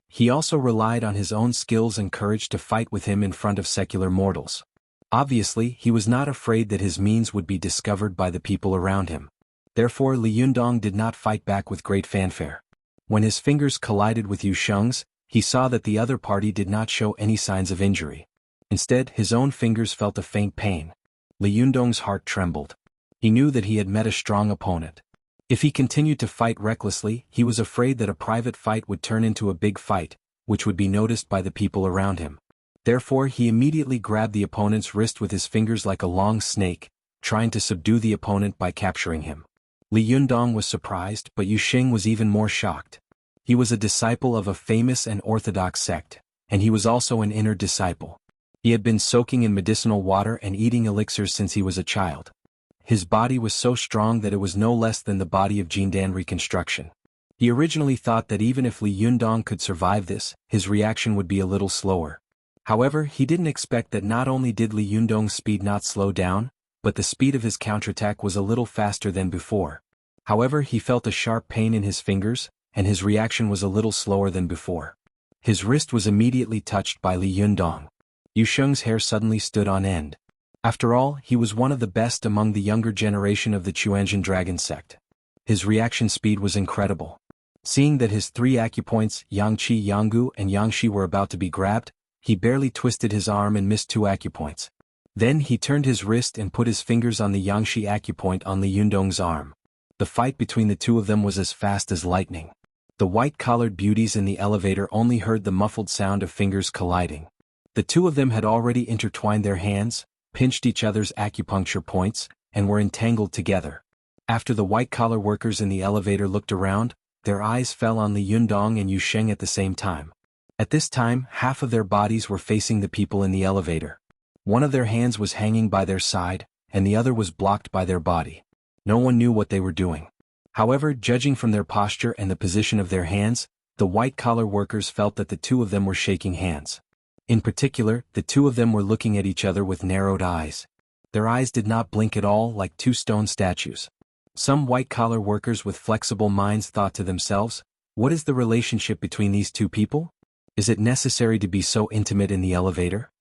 He also relied on his own skills and courage to fight with him in front of secular mortals. Obviously, he was not afraid that his means would be discovered by the people around him. Therefore Li Yundong did not fight back with great fanfare. When his fingers collided with Yu Sheng's, he saw that the other party did not show any signs of injury. Instead, his own fingers felt a faint pain. Li Yundong's heart trembled. He knew that he had met a strong opponent. If he continued to fight recklessly, he was afraid that a private fight would turn into a big fight, which would be noticed by the people around him. Therefore he immediately grabbed the opponent's wrist with his fingers like a long snake, trying to subdue the opponent by capturing him. Li Yundong was surprised, but Yu Sheng was even more shocked. He was a disciple of a famous and orthodox sect, and he was also an inner disciple. He had been soaking in medicinal water and eating elixirs since he was a child. His body was so strong that it was no less than the body of Jindan reconstruction. He originally thought that even if Li Yundong could survive this, his reaction would be a little slower. However, he didn't expect that not only did Li Yundong's speed not slow down, but the speed of his counterattack was a little faster than before. However, he felt a sharp pain in his fingers, and his reaction was a little slower than before. His wrist was immediately touched by Li Yundong. Yu Sheng's hair suddenly stood on end. After all, he was one of the best among the younger generation of the Chuanjin dragon sect. His reaction speed was incredible. Seeing that his 3 acupoints, Yangqi, Yanggu and Yangshi were about to be grabbed, he barely twisted his arm and missed 2 acupoints. Then he turned his wrist and put his fingers on the Yangshi acupoint on Li Yundong's arm. The fight between the two of them was as fast as lightning. The white-collared beauties in the elevator only heard the muffled sound of fingers colliding. The two of them had already intertwined their hands, pinched each other's acupuncture points, and were entangled together. After the white-collar workers in the elevator looked around, their eyes fell on Li Yundong and Yu Sheng at the same time. At this time, half of their bodies were facing the people in the elevator. One of their hands was hanging by their side, and the other was blocked by their body. No one knew what they were doing. However, judging from their posture and the position of their hands, the white-collar workers felt that the two of them were shaking hands. In particular, the two of them were looking at each other with narrowed eyes. Their eyes did not blink at all like 2 stone statues. Some white-collar workers with flexible minds thought to themselves, what is the relationship between these two people? Is it necessary to be so intimate in the elevator?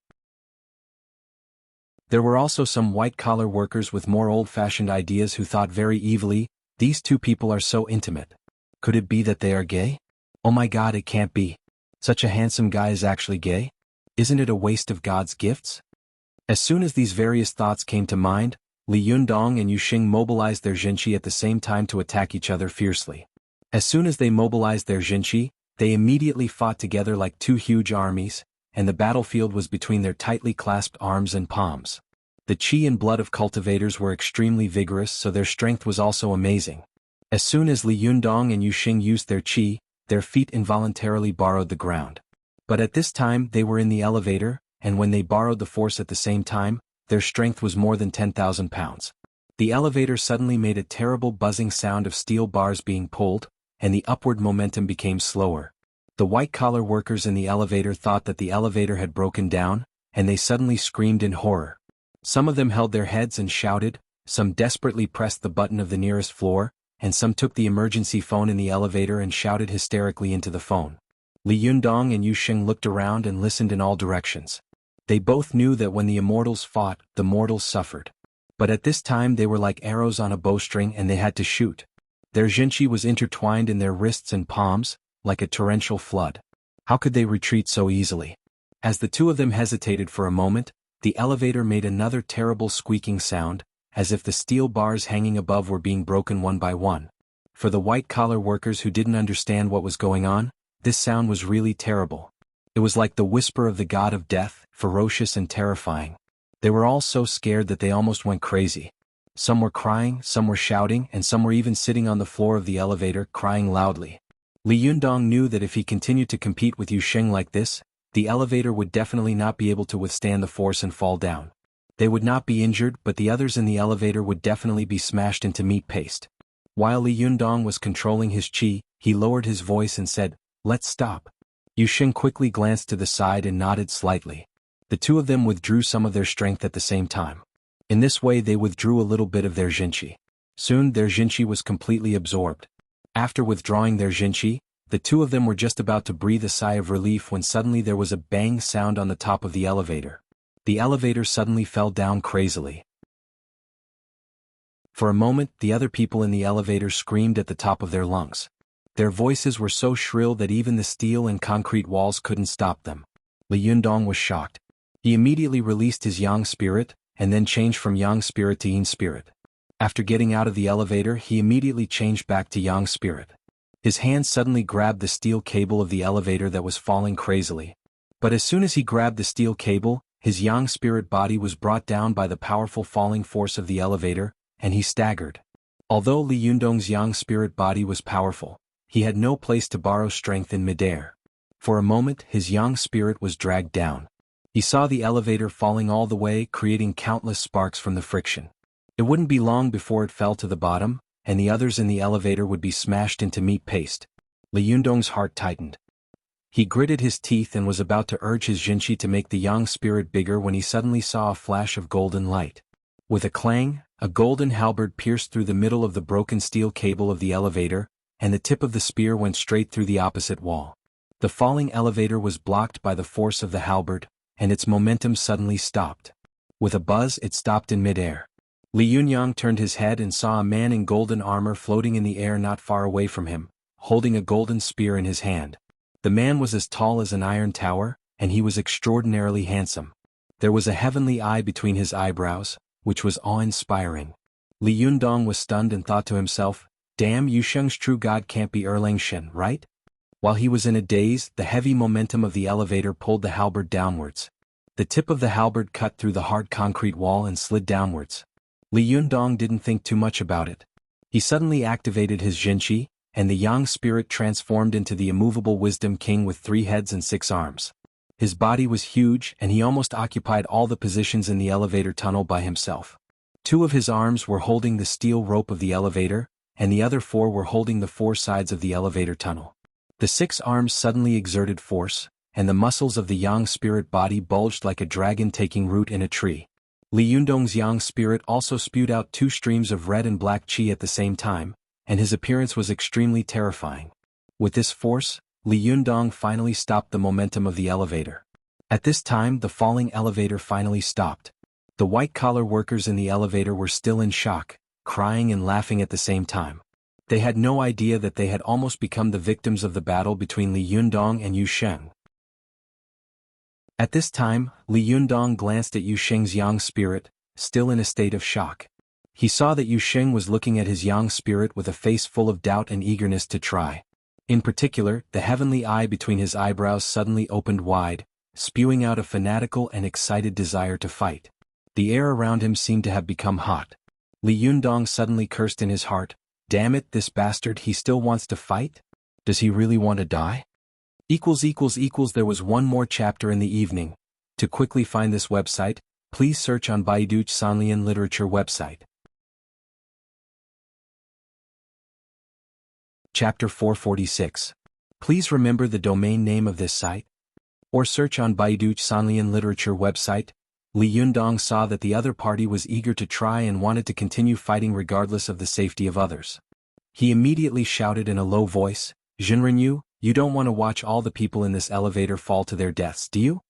There were also some white-collar workers with more old-fashioned ideas who thought very evilly, these two people are so intimate. Could it be that they are gay? Oh my God, it can't be. Such a handsome guy is actually gay? Isn't it a waste of God's gifts? As soon as these various thoughts came to mind, Li Yundong and Yu Sheng mobilized their Jinqi at the same time to attack each other fiercely. As soon as they mobilized their Jinqi, they immediately fought together like 2 huge armies, and the battlefield was between their tightly clasped arms and palms. The qi and blood of cultivators were extremely vigorous, so their strength was also amazing. As soon as Li Yundong and Yu Sheng used their qi, their feet involuntarily borrowed the ground. But at this time they were in the elevator, and when they borrowed the force at the same time, their strength was more than 10,000 pounds. The elevator suddenly made a terrible buzzing sound of steel bars being pulled, and the upward momentum became slower. The white-collar workers in the elevator thought that the elevator had broken down, and they suddenly screamed in horror. Some of them held their heads and shouted, some desperately pressed the button of the nearest floor, and some took the emergency phone in the elevator and shouted hysterically into the phone. Li Yundong and Yu Sheng looked around and listened in all directions. They both knew that when the immortals fought, the mortals suffered. But at this time they were like arrows on a bowstring and they had to shoot. Their jinchi was intertwined in their wrists and palms, like a torrential flood. How could they retreat so easily? As the two of them hesitated for a moment, the elevator made another terrible squeaking sound, as if the steel bars hanging above were being broken one by one. For the white-collar workers who didn't understand what was going on, this sound was really terrible. It was like the whisper of the god of death, ferocious and terrifying. They were all so scared that they almost went crazy. Some were crying, some were shouting, and some were even sitting on the floor of the elevator, crying loudly. Li Yundong knew that if he continued to compete with Yu Sheng like this, the elevator would definitely not be able to withstand the force and fall down. They would not be injured, but the others in the elevator would definitely be smashed into meat paste. While Li Yundong was controlling his chi, he lowered his voice and said, "Let's stop." Yu Sheng quickly glanced to the side and nodded slightly. The two of them withdrew some of their strength at the same time. In this way they withdrew a little bit of their jinchi. Soon their jinchi was completely absorbed. After withdrawing their jinchi, the two of them were just about to breathe a sigh of relief when suddenly there was a bang sound on the top of the elevator. The elevator suddenly fell down crazily. For a moment, the other people in the elevator screamed at the top of their lungs. Their voices were so shrill that even the steel and concrete walls couldn't stop them. Li Yundong was shocked. He immediately released his yang spirit, and then changed from yang spirit to yin spirit. After getting out of the elevator, he immediately changed back to yang spirit. His hand suddenly grabbed the steel cable of the elevator that was falling crazily. But as soon as he grabbed the steel cable, his yang spirit body was brought down by the powerful falling force of the elevator, and he staggered. Although Li Yundong's yang spirit body was powerful, he had no place to borrow strength in midair. For a moment, his yang spirit was dragged down. He saw the elevator falling all the way, creating countless sparks from the friction. It wouldn't be long before it fell to the bottom, and the others in the elevator would be smashed into meat paste. Li Yundong's heart tightened. He gritted his teeth and was about to urge his jinchi to make the yang spirit bigger when he suddenly saw a flash of golden light. With a clang, a golden halberd pierced through the middle of the broken steel cable of the elevator, and the tip of the spear went straight through the opposite wall. The falling elevator was blocked by the force of the halberd, and its momentum suddenly stopped. With a buzz, it stopped in midair. Li Yunyang turned his head and saw a man in golden armor floating in the air not far away from him, holding a golden spear in his hand. The man was as tall as an iron tower, and he was extraordinarily handsome. There was a heavenly eye between his eyebrows, which was awe-inspiring. Li Yundong was stunned and thought to himself, "Damn, Yu Sheng's true god can't be Erlang Shen, right?" While he was in a daze, the heavy momentum of the elevator pulled the halberd downwards. The tip of the halberd cut through the hard concrete wall and slid downwards. Li Yundong didn't think too much about it. He suddenly activated his jinchi, and the yang spirit transformed into the immovable wisdom king with 3 heads and 6 arms. His body was huge, and he almost occupied all the positions in the elevator tunnel by himself. 2 of his arms were holding the steel rope of the elevator, and the other 4 were holding the 4 sides of the elevator tunnel. The 6 arms suddenly exerted force, and the muscles of the yang spirit body bulged like a dragon taking root in a tree. Li Yundong's yang spirit also spewed out 2 streams of red and black qi at the same time, and his appearance was extremely terrifying. With this force, Li Yundong finally stopped the momentum of the elevator. At this time, the falling elevator finally stopped. The white-collar workers in the elevator were still in shock, crying and laughing at the same time. They had no idea that they had almost become the victims of the battle between Li Yundong and Yu Sheng. At this time, Li Yundong glanced at Yu Sheng's yang spirit, still in a state of shock. He saw that Yu Sheng was looking at his yang spirit with a face full of doubt and eagerness to try. In particular, the heavenly eye between his eyebrows suddenly opened wide, spewing out a fanatical and excited desire to fight. The air around him seemed to have become hot. Li Yundong suddenly cursed in his heart, "Damn it, this bastard, he still wants to fight? Does he really want to die?" There was one more chapter in the evening. To quickly find this website, please search on Baidu Sanlian Literature website. Chapter 446. Please remember the domain name of this site. Or search on Baidu Sanlian Literature website. Li Yundong saw that the other party was eager to try and wanted to continue fighting regardless of the safety of others. He immediately shouted in a low voice, "Jinrenyu, you don't want to watch all the people in this elevator fall to their deaths, do you?"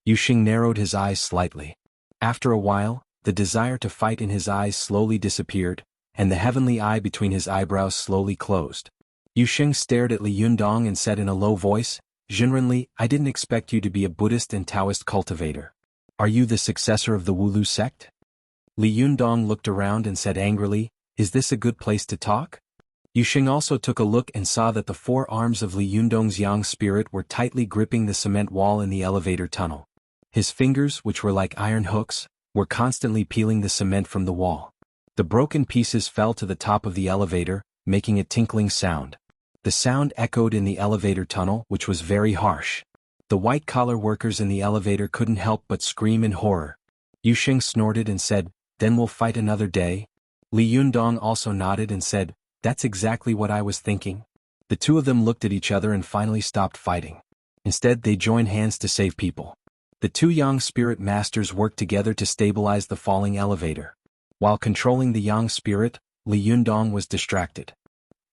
Yu Xing narrowed his eyes slightly. After a while, the desire to fight in his eyes slowly disappeared, and the heavenly eye between his eyebrows slowly closed. Yu Xing stared at Li Yundong and said in a low voice, "Jinrenli, I didn't expect you to be a Buddhist and Taoist cultivator. Are you the successor of the Wulu sect?" Li Yundong looked around and said angrily, "Is this a good place to talk?" Yu Xing also took a look and saw that the four arms of Li Yundong's yang spirit were tightly gripping the cement wall in the elevator tunnel. His fingers, which were like iron hooks, were constantly peeling the cement from the wall. The broken pieces fell to the top of the elevator, making a tinkling sound. The sound echoed in the elevator tunnel, which was very harsh. The white-collar workers in the elevator couldn't help but scream in horror. Yu Xing snorted and said, "Then we'll fight another day?" Li Yundong also nodded and said, "That's exactly what I was thinking." The two of them looked at each other and finally stopped fighting. Instead, they joined hands to save people. The two Yang Spirit Masters worked together to stabilize the falling elevator. While controlling the Yang Spirit, Li Yundong was distracted.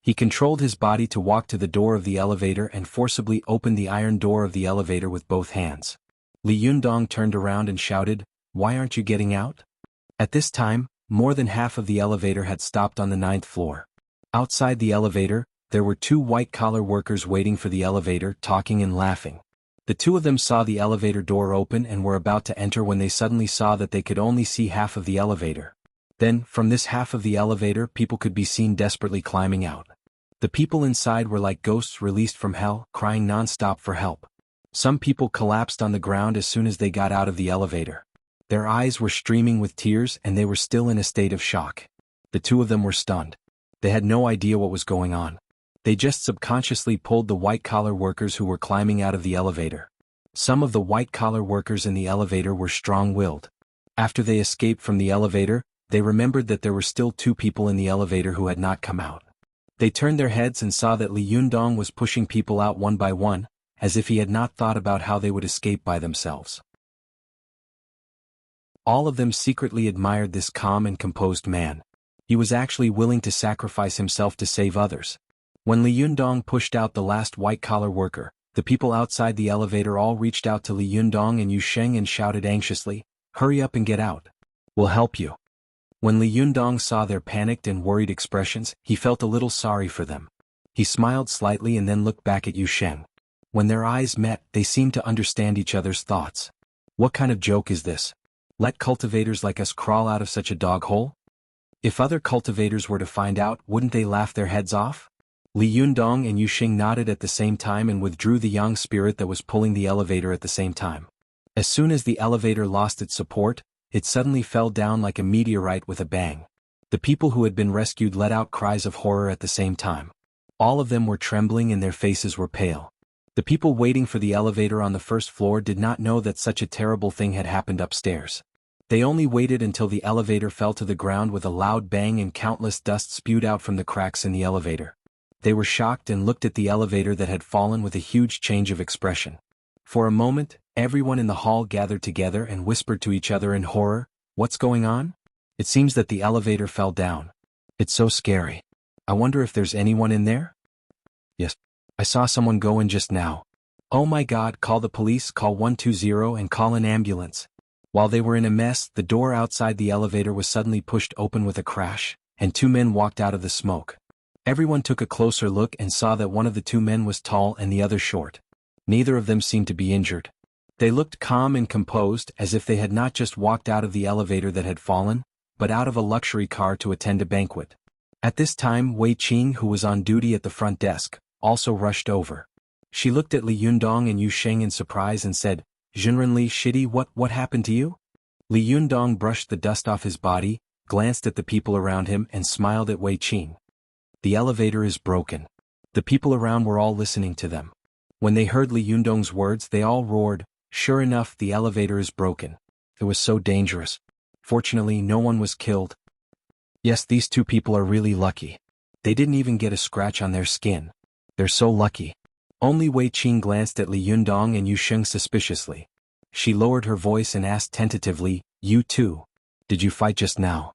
He controlled his body to walk to the door of the elevator and forcibly opened the iron door of the elevator with both hands. Li Yundong turned around and shouted, "Why aren't you getting out?" At this time, more than half of the elevator had stopped on the 9th floor. Outside the elevator, there were two white-collar workers waiting for the elevator, talking and laughing. The two of them saw the elevator door open and were about to enter when they suddenly saw that they could only see half of the elevator. Then, from this half of the elevator, people could be seen desperately climbing out. The people inside were like ghosts released from hell, crying non-stop for help. Some people collapsed on the ground as soon as they got out of the elevator. Their eyes were streaming with tears and they were still in a state of shock. The two of them were stunned. They had no idea what was going on. They just subconsciously pulled the white-collar workers who were climbing out of the elevator. Some of the white-collar workers in the elevator were strong-willed. After they escaped from the elevator, they remembered that there were still two people in the elevator who had not come out. They turned their heads and saw that Li Yundong was pushing people out one by one, as if he had not thought about how they would escape by themselves. All of them secretly admired this calm and composed man. He was actually willing to sacrifice himself to save others. When Li Yundong pushed out the last white-collar worker, the people outside the elevator all reached out to Li Yundong and Yu Xing and shouted anxiously, "Hurry up and get out. We'll help you." When Li Yundong saw their panicked and worried expressions, he felt a little sorry for them. He smiled slightly and then looked back at Yu Xing. When their eyes met, they seemed to understand each other's thoughts. What kind of joke is this? Let cultivators like us crawl out of such a dog hole? If other cultivators were to find out, wouldn't they laugh their heads off? Li Yundong and Yu Xing nodded at the same time and withdrew the yang spirit that was pulling the elevator at the same time. As soon as the elevator lost its support, it suddenly fell down like a meteorite with a bang. The people who had been rescued let out cries of horror at the same time. All of them were trembling and their faces were pale. The people waiting for the elevator on the first floor did not know that such a terrible thing had happened upstairs. They only waited until the elevator fell to the ground with a loud bang and countless dust spewed out from the cracks in the elevator. They were shocked and looked at the elevator that had fallen with a huge change of expression. For a moment, everyone in the hall gathered together and whispered to each other in horror, "What's going on? It seems that the elevator fell down. It's so scary. I wonder if there's anyone in there?" "Yes. I saw someone go in just now." "Oh my God, call the police, call 120 and call an ambulance." While they were in a mess, the door outside the elevator was suddenly pushed open with a crash, and two men walked out of the smoke. Everyone took a closer look and saw that one of the two men was tall and the other short. Neither of them seemed to be injured. They looked calm and composed, as if they had not just walked out of the elevator that had fallen, but out of a luxury car to attend a banquet. At this time, Wei Qing, who was on duty at the front desk, also rushed over. She looked at Li Yundong and Yu Xing in surprise and said, "Jinrenli Shitty, what happened to you?" Li Yundong brushed the dust off his body, glanced at the people around him and smiled at Wei Qing. "The elevator is broken." The people around were all listening to them. When they heard Li Yundong's words, they all roared, "Sure enough, the elevator is broken. It was so dangerous. Fortunately, no one was killed. Yes, these two people are really lucky. They didn't even get a scratch on their skin. They're so lucky." Only Wei Qing glanced at Li Yundong and Yu Sheng suspiciously. She lowered her voice and asked tentatively, "You too? Did you fight just now?"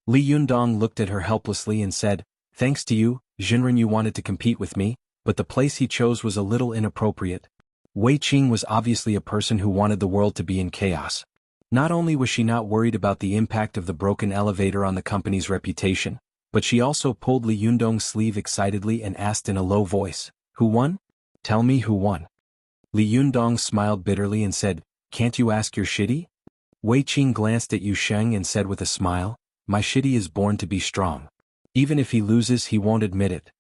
Li Yundong looked at her helplessly and said, "Thanks to you, Jinren, you wanted to compete with me, but the place he chose was a little inappropriate." Wei Qing was obviously a person who wanted the world to be in chaos. Not only was she not worried about the impact of the broken elevator on the company's reputation, but she also pulled Li Yundong's sleeve excitedly and asked in a low voice, "Who won? Tell me who won." Li Yundong smiled bitterly and said, "Can't you ask your shitty?" Wei Qing glanced at Yu Sheng and said with a smile, "My shitty is born to be strong. Even if he loses, he won't admit it."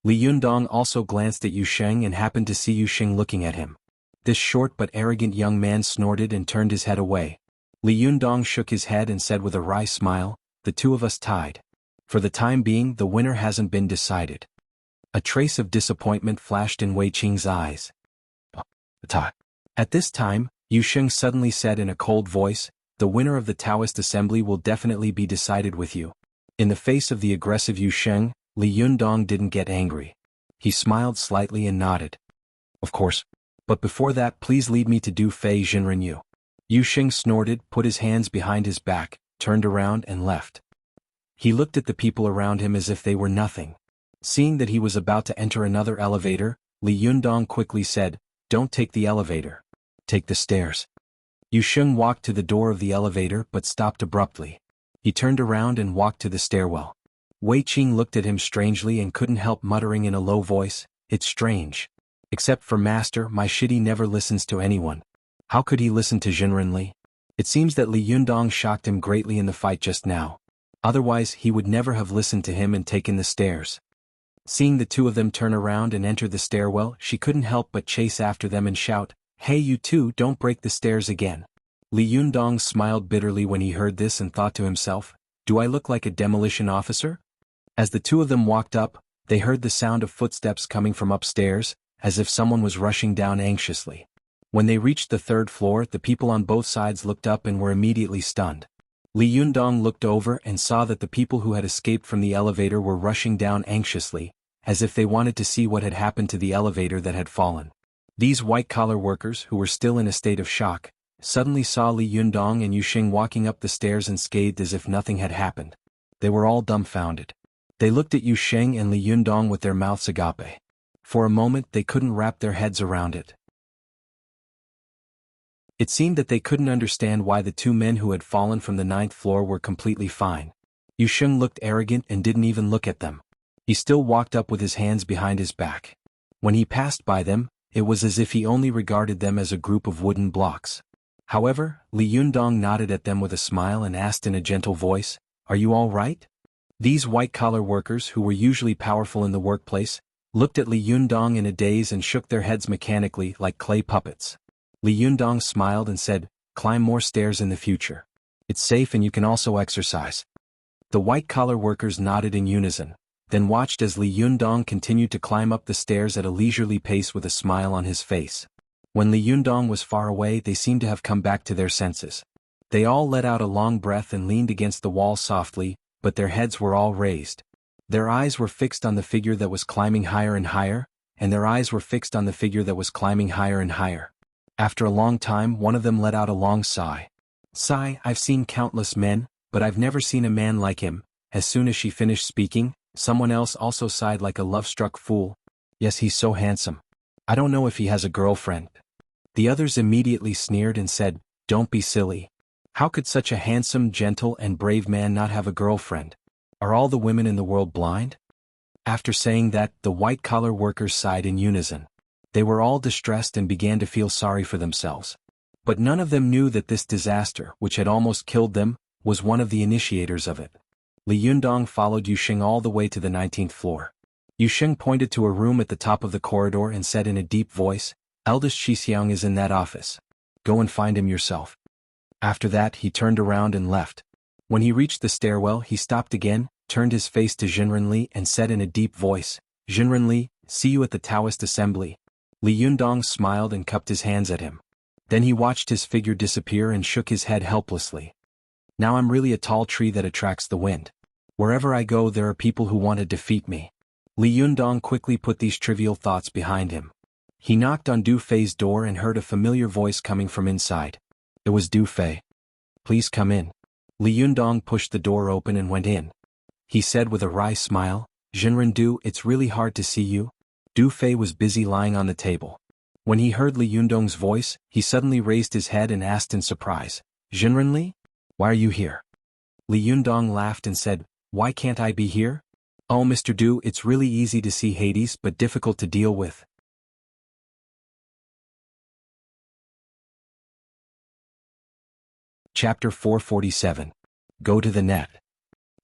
Li Yundong also glanced at Yu Sheng and happened to see Yu Sheng looking at him. This short but arrogant young man snorted and turned his head away. Li Yundong shook his head and said with a wry smile, "The two of us tied. For the time being, the winner hasn't been decided." A trace of disappointment flashed in Wei Qing's eyes. At this time, Yu Sheng suddenly said in a cold voice, "The winner of the Taoist assembly will definitely be decided with you." In the face of the aggressive Yu Sheng, Li Yundong didn't get angry. He smiled slightly and nodded. "Of course. But before that, please lead me to do Fei Jinren Yu." Yu Sheng snorted, put his hands behind his back, turned around and left. He looked at the people around him as if they were nothing. Seeing that he was about to enter another elevator, Li Yundong quickly said, "Don't take the elevator. Take the stairs." Yu Sheng walked to the door of the elevator but stopped abruptly. He turned around and walked to the stairwell. Wei Qing looked at him strangely and couldn't help muttering in a low voice, "It's strange. Except for Master, my shitty never listens to anyone. How could he listen to Jinren Li?" It seems that Li Yundong shocked him greatly in the fight just now. Otherwise, he would never have listened to him and taken the stairs. Seeing the two of them turn around and enter the stairwell, she couldn't help but chase after them and shout, "Hey, you two, don't break the stairs again." Li Yundong smiled bitterly when he heard this and thought to himself, "Do I look like a demolition officer?" As the two of them walked up, they heard the sound of footsteps coming from upstairs, as if someone was rushing down anxiously. When they reached the third floor, the people on both sides looked up and were immediately stunned. Li Yundong looked over and saw that the people who had escaped from the elevator were rushing down anxiously, as if they wanted to see what had happened to the elevator that had fallen. These white-collar workers, who were still in a state of shock, suddenly saw Li Yundong and Yu Sheng walking up the stairs and scathed as if nothing had happened. They were all dumbfounded. They looked at Yu Sheng and Li Yundong with their mouths agape. For a moment they couldn't wrap their heads around it. It seemed that they couldn't understand why the two men who had fallen from the 9th floor were completely fine. Yu Sheng looked arrogant and didn't even look at them. He still walked up with his hands behind his back. When he passed by them, it was as if he only regarded them as a group of wooden blocks. However, Li Yundong nodded at them with a smile and asked in a gentle voice, "Are you all right?" These white-collar workers, who were usually powerful in the workplace, looked at Li Yundong in a daze and shook their heads mechanically like clay puppets. Li Yundong smiled and said, "Climb more stairs in the future. It's safe and you can also exercise." The white-collar workers nodded in unison, then watched as Li Yundong continued to climb up the stairs at a leisurely pace with a smile on his face. When Li Yundong was far away, they seemed to have come back to their senses. They all let out a long breath and leaned against the wall softly, but their heads were all raised. Their eyes were fixed on the figure that was climbing higher and higher, and their eyes were fixed on the figure that was climbing higher and higher. After a long time, one of them let out a long sigh. "Sigh, I've seen countless men, but I've never seen a man like him." As soon as she finished speaking, someone else also sighed like a love-struck fool. "Yes, he's so handsome. I don't know if he has a girlfriend." The others immediately sneered and said, "Don't be silly. How could such a handsome, gentle, and brave man not have a girlfriend? Are all the women in the world blind?" After saying that, the white-collar workers sighed in unison. They were all distressed and began to feel sorry for themselves. But none of them knew that this disaster, which had almost killed them, was one of the initiators of it. Li Yundong followed Yu Sheng all the way to the 19th floor. Yu Sheng pointed to a room at the top of the corridor and said in a deep voice, "Eldest Shixiang is in that office. Go and find him yourself." After that, he turned around and left. When he reached the stairwell, he stopped again, turned his face to Jinren Li and said in a deep voice, "Jinren Li, see you at the Taoist assembly." Li Yundong smiled and cupped his hands at him. Then he watched his figure disappear and shook his head helplessly. "Now I'm really a tall tree that attracts the wind. Wherever I go, there are people who want to defeat me. Li Yundong quickly put these trivial thoughts behind him. He knocked on Du Fei's door and heard a familiar voice coming from inside. It was Du Fei. Please come in. Li Yundong pushed the door open and went in. He said with a wry smile, Jinren Du, it's really hard to see you. Du Fei was busy lying on the table. When he heard Li Yundong's voice, he suddenly raised his head and asked in surprise, Jinren Li? Why are you here? Li Yundong laughed and said, Why can't I be here? Oh Mr. Du, it's really easy to see Hades but difficult to deal with. Chapter 447. Go to the net.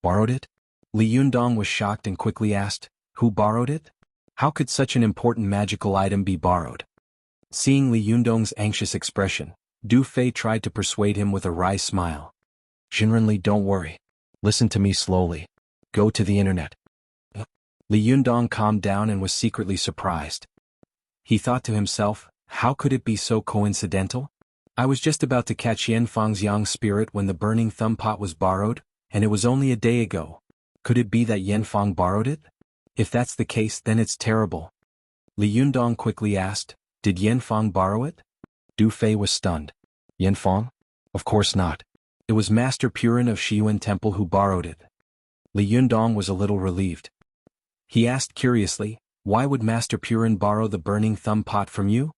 Borrowed it? Li Yundong was shocked and quickly asked, Who borrowed it? How could such an important magical item be borrowed? Seeing Li Yundong's anxious expression, Du Fei tried to persuade him with a wry smile. Jinren Li, don't worry. Listen to me slowly. Go to the internet. Li Yundong calmed down and was secretly surprised. He thought to himself, how could it be so coincidental? I was just about to catch Yanfang's yang spirit when the burning thumb pot was borrowed, and it was only a day ago. Could it be that Yanfang borrowed it? If that's the case, then it's terrible. Li Yundong quickly asked, Did Yanfang borrow it? Du Fei was stunned. Yanfang? Of course not. It was Master Purin of Shiyuan Temple who borrowed it. Li Yundong was a little relieved. He asked curiously, Why would Master Purin borrow the burning thumb pot from you?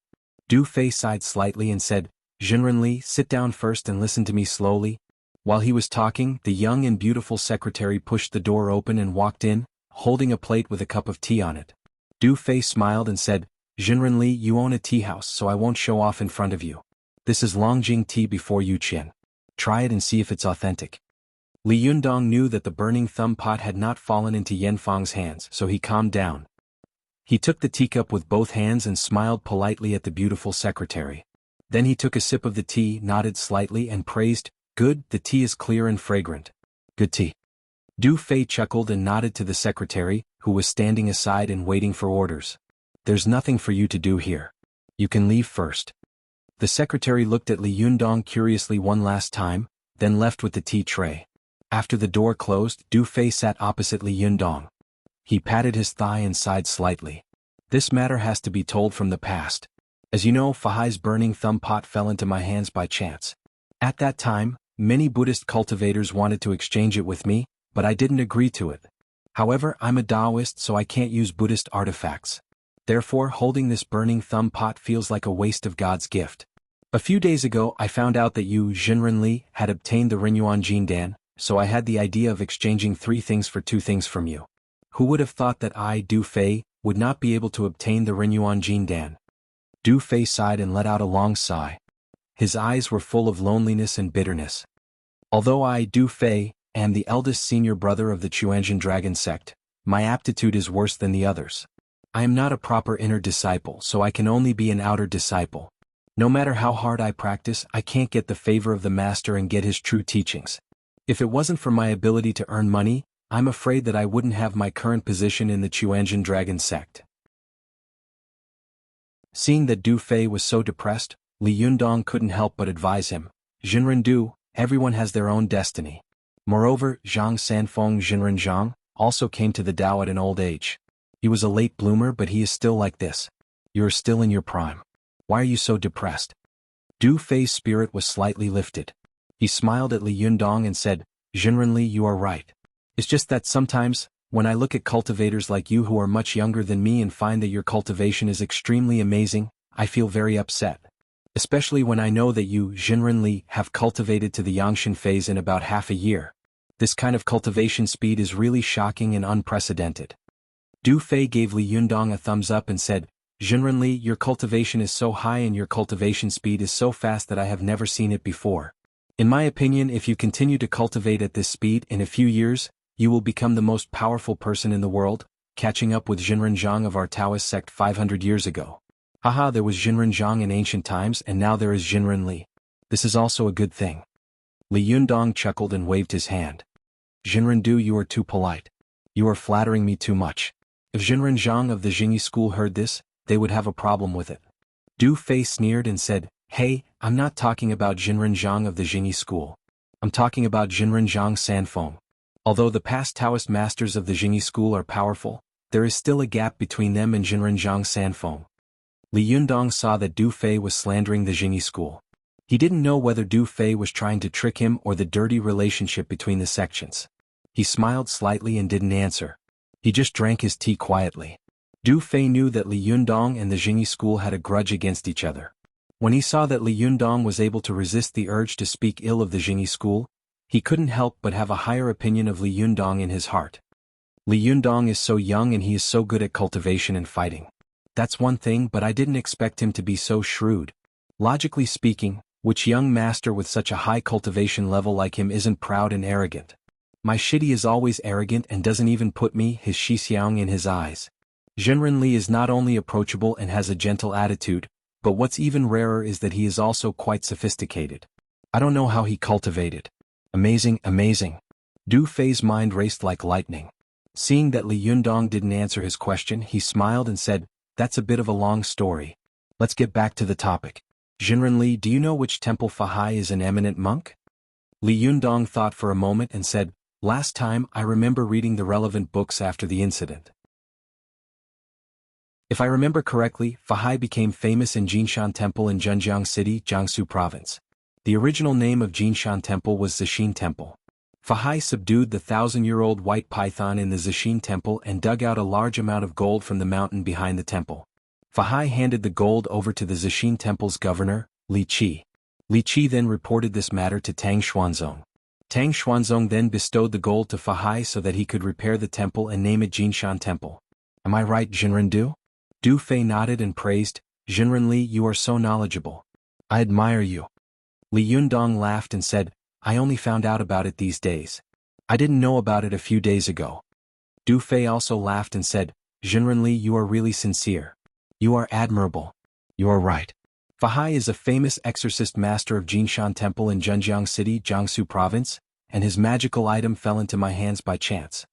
Du Fei sighed slightly and said, Jinren Li, sit down first and listen to me slowly. While he was talking, the young and beautiful secretary pushed the door open and walked in, holding a plate with a cup of tea on it. Du Fei smiled and said, Jinren Li, you own a tea house, so I won't show off in front of you. This is Longjing tea before Yu Qian. Try it and see if it's authentic. Li Yundong knew that the burning thumb pot had not fallen into Yanfang's hands, so he calmed down. He took the teacup with both hands and smiled politely at the beautiful secretary. Then he took a sip of the tea, nodded slightly and praised, Good, the tea is clear and fragrant. Good tea. Du Fei chuckled and nodded to the secretary, who was standing aside and waiting for orders. There's nothing for you to do here. You can leave first. The secretary looked at Li Yundong curiously one last time, then left with the tea tray. After the door closed, Du Fei sat opposite Li Yundong. He patted his thigh and sighed slightly. This matter has to be told from the past. As you know, Fahai's burning thumb pot fell into my hands by chance. At that time, many Buddhist cultivators wanted to exchange it with me, but I didn't agree to it. However, I'm a Taoist, so I can't use Buddhist artifacts. Therefore, holding this burning thumb pot feels like a waste of God's gift. A few days ago, I found out that you, Jinren Li, had obtained the Renyuan Jindan, so I had the idea of exchanging 3 things for 2 things from you. Who would have thought that I, Du Fei, would not be able to obtain the Renyuan Jindan? Du Fei sighed and let out a long sigh. His eyes were full of loneliness and bitterness. Although I, Du Fei, am the eldest senior brother of the Chuanjin Dragon sect, my aptitude is worse than the others. I am not a proper inner disciple, so I can only be an outer disciple. No matter how hard I practice, I can't get the favor of the master and get his true teachings. If it wasn't for my ability to earn money, I'm afraid that I wouldn't have my current position in the Chuanjin Dragon sect. Seeing that Du Fei was so depressed, Li Yundong couldn't help but advise him, Jinren Du, everyone has their own destiny. Moreover, Zhang Sanfeng Jinren Zhang also came to the Tao at an old age. He was a late bloomer, but he is still like this. You're still in your prime. Why are you so depressed? Du Fei's spirit was slightly lifted. He smiled at Li Yundong and said, Jinren Li, you are right. It's just that sometimes, when I look at cultivators like you who are much younger than me and find that your cultivation is extremely amazing, I feel very upset. Especially when I know that you, Jinren Li, have cultivated to the Yangshan phase in about half a year. This kind of cultivation speed is really shocking and unprecedented. Du Fei gave Li Yundong a thumbs up and said, Jinren Li, your cultivation is so high and your cultivation speed is so fast that I have never seen it before. In my opinion, if you continue to cultivate at this speed, in a few years, you will become the most powerful person in the world, catching up with Jinren Zhang of our Taoist sect 500 years ago. Haha, there was Jinren Zhang in ancient times and now there is Jinren Li. This is also a good thing. Li Yundong chuckled and waved his hand. Jinren Du, you are too polite. You are flattering me too much. If Jinren Zhang of the Jingyi school heard this, they would have a problem with it. Du Fei sneered and said, Hey, I'm not talking about Jinren Zhang of the Jingyi school. I'm talking about Jinren Zhang Sanfeng. Although the past Taoist masters of the Jingyi school are powerful, there is still a gap between them and Jinrenzhang Sanfeng. Li Yundong saw that Du Fei was slandering the Jingyi school. He didn't know whether Du Fei was trying to trick him or the dirty relationship between the sections. He smiled slightly and didn't answer. He just drank his tea quietly. Du Fei knew that Li Yundong and the Jingyi school had a grudge against each other. When he saw that Li Yundong was able to resist the urge to speak ill of the Jingyi school, he couldn't help but have a higher opinion of Li Yundong in his heart. Li Yundong is so young and he is so good at cultivation and fighting. That's one thing, but I didn't expect him to be so shrewd. Logically speaking, which young master with such a high cultivation level like him isn't proud and arrogant? My shitty is always arrogant and doesn't even put me, his Shixiang, in his eyes. Jinren Li is not only approachable and has a gentle attitude, but what's even rarer is that he is also quite sophisticated. I don't know how he cultivated. Amazing, amazing. Du Fei's mind raced like lightning. Seeing that Li Yundong didn't answer his question, he smiled and said, "That's a bit of a long story. Let's get back to the topic. Jinren Li, do you know which temple Fahai is an eminent monk?" Li Yundong thought for a moment and said, "Last time I remember reading the relevant books after the incident. If I remember correctly, Fahai became famous in Jinshan Temple in Zhenjiang City, Jiangsu Province. The original name of Jinshan Temple was Zixin Temple. Fahai subdued the 1,000-year-old white python in the Zixin Temple and dug out a large amount of gold from the mountain behind the temple. Fahai handed the gold over to the Zixin Temple's governor, Li Qi. Li Qi then reported this matter to Tang Xuanzong. Tang Xuanzong then bestowed the gold to Fahai so that he could repair the temple and name it Jinshan Temple. Am I right, Jinrendu? Du Fei nodded and praised, "Jinren Li, you are so knowledgeable. I admire you." Li Yundong laughed and said, "I only found out about it these days. I didn't know about it a few days ago." Du Fei also laughed and said, "Jinren Li, you are really sincere. You are admirable. You are right. Fahai is a famous exorcist master of Jinshan Temple in Zhenjiang City, Jiangsu Province, and his magical item fell into my hands by chance.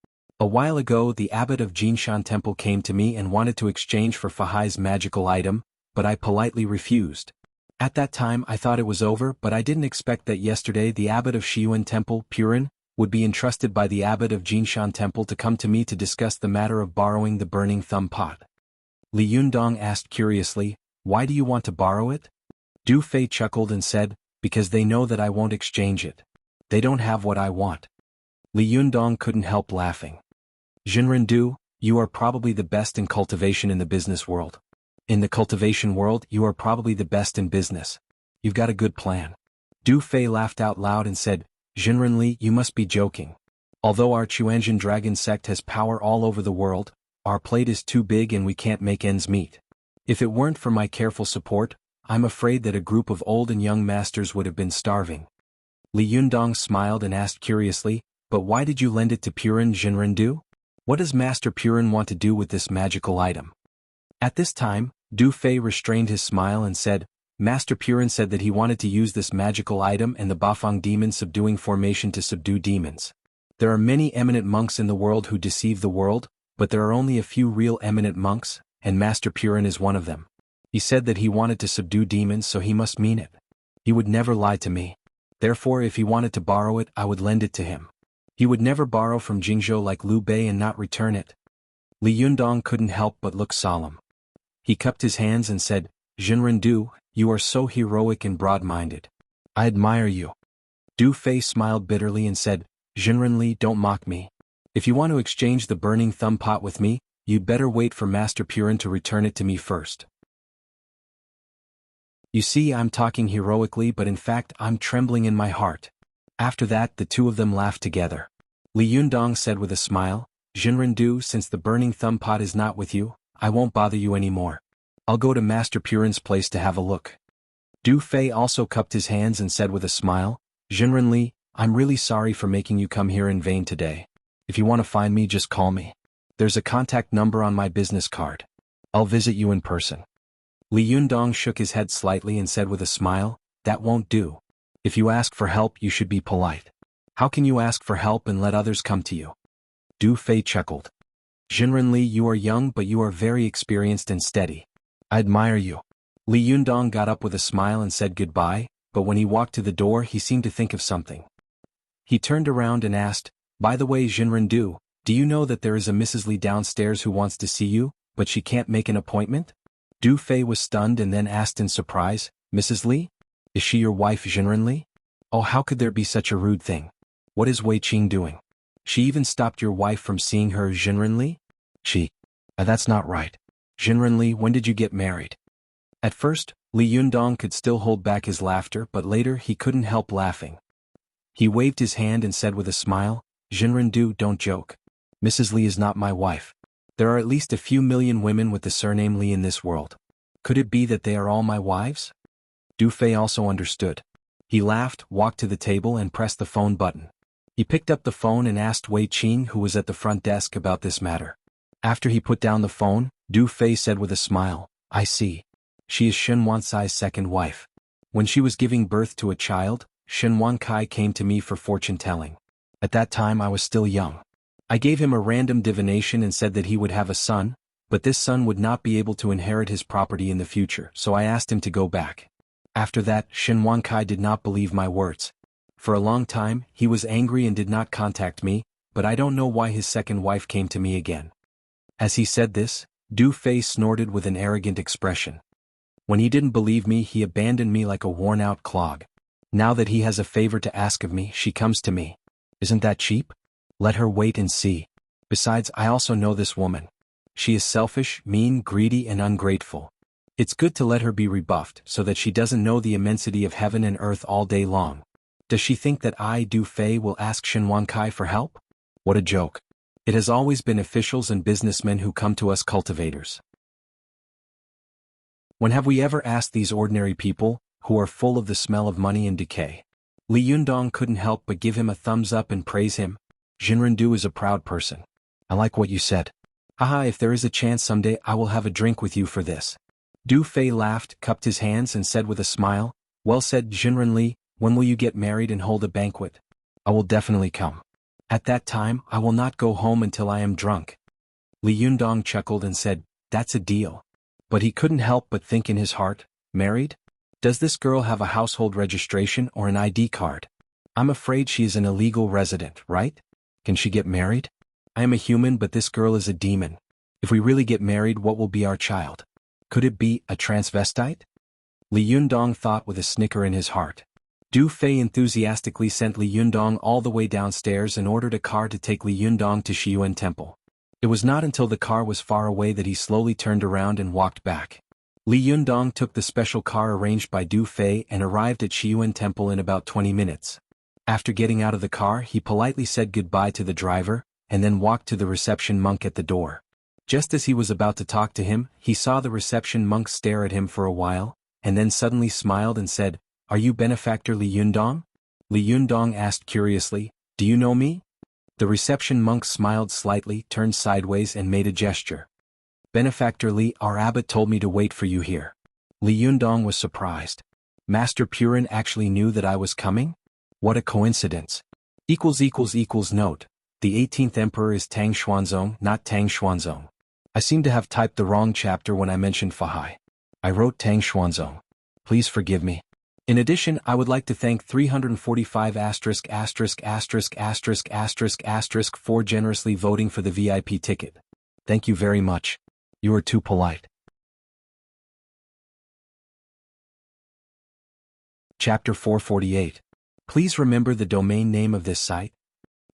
A while ago the abbot of Jinshan Temple came to me and wanted to exchange for Fahai's magical item, but I politely refused. At that time I thought it was over, but I didn't expect that yesterday the abbot of Shiyuan Temple, Purin, would be entrusted by the abbot of Jinshan Temple to come to me to discuss the matter of borrowing the burning thumb pot." Li Yundong asked curiously, "Why do you want to borrow it?" Du Fei chuckled and said, "Because they know that I won't exchange it. They don't have what I want." Li Yundong couldn't help laughing. "Jinrendu, you are probably the best in cultivation in the business world. In the cultivation world, you are probably the best in business. You've got a good plan." Du Fei laughed out loud and said, "Jinren Li, you must be joking. Although our Chuanjin dragon sect has power all over the world, our plate is too big and we can't make ends meet. If it weren't for my careful support, I'm afraid that a group of old and young masters would have been starving." Li Yundong smiled and asked curiously, "But why did you lend it to Purin, Jinrendu? What does Master Purin want to do with this magical item?" At this time, Du Fei restrained his smile and said, "Master Purin said that he wanted to use this magical item and the Bafang demon subduing formation to subdue demons. There are many eminent monks in the world who deceive the world, but there are only a few real eminent monks, and Master Purin is one of them. He said that he wanted to subdue demons, so he must mean it. He would never lie to me. Therefore if he wanted to borrow it, I would lend it to him. He would never borrow from Jingzhou like Liu Bei and not return it." Li Yundong couldn't help but look solemn. He cupped his hands and said, "Jinrendu, you are so heroic and broad-minded. I admire you." Du Fei smiled bitterly and said, "Jinren Li, don't mock me. If you want to exchange the burning thumb pot with me, you'd better wait for Master Purin to return it to me first." You see, I'm talking heroically, but in fact I'm trembling in my heart. After that the two of them laughed together. Li Yundong said with a smile, "Jinrendu, since the burning thumb pot is not with you, I won't bother you anymore. I'll go to Master Purin's place to have a look." Du Fei also cupped his hands and said with a smile, "Jinren Li, I'm really sorry for making you come here in vain today. If you want to find me, just call me. There's a contact number on my business card. I'll visit you in person." Li Yundong shook his head slightly and said with a smile, "That won't do. If you ask for help, you should be polite. How can you ask for help and let others come to you?" Du Fei chuckled. "Jinren Li, you are young but you are very experienced and steady. I admire you." Li Yundong got up with a smile and said goodbye, but when he walked to the door he seemed to think of something. He turned around and asked, "By the way, Jinrendu, Do you know that there is a Mrs. Li downstairs who wants to see you, but she can't make an appointment? Du Fei was stunned and then asked in surprise, Mrs. Li? Is she your wife Jinren Li? Oh, how could there be such a rude thing? What is Wei Qing doing? She even stopped your wife from seeing her Jinren Li? That's not right. Jinren Li, when did you get married? At first, Li Yundong could still hold back his laughter, but later he couldn't help laughing. He waved his hand and said with a smile, Jinren Du, don't joke. Mrs. Li is not my wife. There are at least a few million women with the surname Li in this world. Could it be that they are all my wives? Du Fei also understood. He laughed, walked to the table and pressed the phone button. He picked up the phone and asked Wei Qing, who was at the front desk, about this matter. After he put down the phone, Du Fei said with a smile, I see. She is Shen Wancai's second wife. When she was giving birth to a child, Shen Wancai came to me for fortune-telling. At that time I was still young. I gave him a random divination and said that he would have a son, but this son would not be able to inherit his property in the future, so I asked him to go back. After that, Shen Wancai did not believe my words. For a long time, he was angry and did not contact me, but I don't know why his second wife came to me again. As he said this, Du Fei snorted with an arrogant expression. When he didn't believe me, he abandoned me like a worn-out clog. Now that he has a favor to ask of me, she comes to me. Isn't that cheap? Let her wait and see. Besides, I also know this woman. She is selfish, mean, greedy, and ungrateful. It's good to let her be rebuffed so that she doesn't know the immensity of heaven and earth all day long. Does she think that I, Du Fei, will ask Shen Wancai for help? What a joke. It has always been officials and businessmen who come to us cultivators. When have we ever asked these ordinary people, who are full of the smell of money and decay? Li Yundong couldn't help but give him a thumbs up and praise him. Jinren Du is a proud person. I like what you said. Haha, if there is a chance someday I will have a drink with you for this. Du Fei laughed, cupped his hands and said with a smile, Well said, Jinren Li, when will you get married and hold a banquet? I will definitely come. At that time, I will not go home until I am drunk. Li Yundong chuckled and said, That's a deal. But he couldn't help but think in his heart, married? Does this girl have a household registration or an ID card? I'm afraid she is an illegal resident, right? Can she get married? I am a human, but this girl is a demon. If we really get married, what will be our child? Could it be a transvestite? Li Yundong thought with a snicker in his heart. Du Fei enthusiastically sent Li Yundong all the way downstairs and ordered a car to take Li Yundong to Shiyuan Temple. It was not until the car was far away that he slowly turned around and walked back. Li Yundong took the special car arranged by Du Fei and arrived at Shiyuan Temple in about 20 minutes. After getting out of the car, he politely said goodbye to the driver, and then walked to the reception monk at the door. Just as he was about to talk to him, he saw the reception monk stare at him for a while, and then suddenly smiled and said, Are you benefactor Li Yundong? Li Yundong asked curiously, Do you know me? The reception monk smiled slightly, turned sideways and made a gesture. Benefactor Li, our abbot told me to wait for you here. Li Yundong was surprised. Master Purin actually knew that I was coming? What a coincidence. Note. The 18th emperor is Tang Xuanzong, not Tang Xuanzong. I seem to have typed the wrong chapter when I mentioned Fahai. I wrote Tang Xuanzong. Please forgive me. In addition, I would like to thank 345 for generously voting for the VIP ticket. Thank you very much. You are too polite. Chapter 448. Please remember the domain name of this site,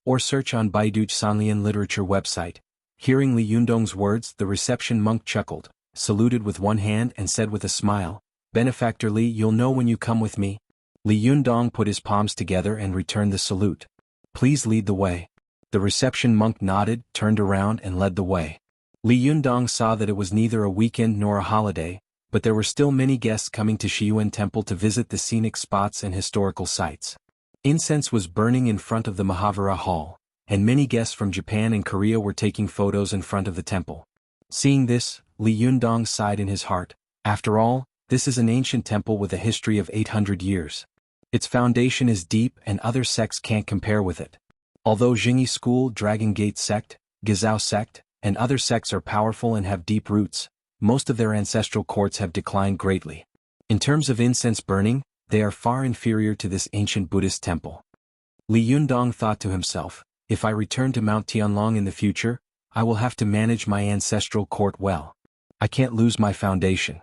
or search on Baidu Sanlian Literature website. Hearing Li Yundong's words, the reception monk chuckled, saluted with one hand and said with a smile, Benefactor Li, you'll know when you come with me. Li Yundong put his palms together and returned the salute. Please lead the way. The reception monk nodded, turned around and led the way. Li Yundong saw that it was neither a weekend nor a holiday, but there were still many guests coming to Shiyuan Temple to visit the scenic spots and historical sites. Incense was burning in front of the Mahavira Hall, and many guests from Japan and Korea were taking photos in front of the temple. Seeing this, Li Yundong sighed in his heart. After all, this is an ancient temple with a history of 800 years. Its foundation is deep and other sects can't compare with it. Although Jingyi school, Dragon Gate sect, Gizao sect, and other sects are powerful and have deep roots, most of their ancestral courts have declined greatly. In terms of incense burning, they are far inferior to this ancient Buddhist temple. Li Yundong thought to himself, if I return to Mount Tianlong in the future, I will have to manage my ancestral court well. I can't lose my foundation.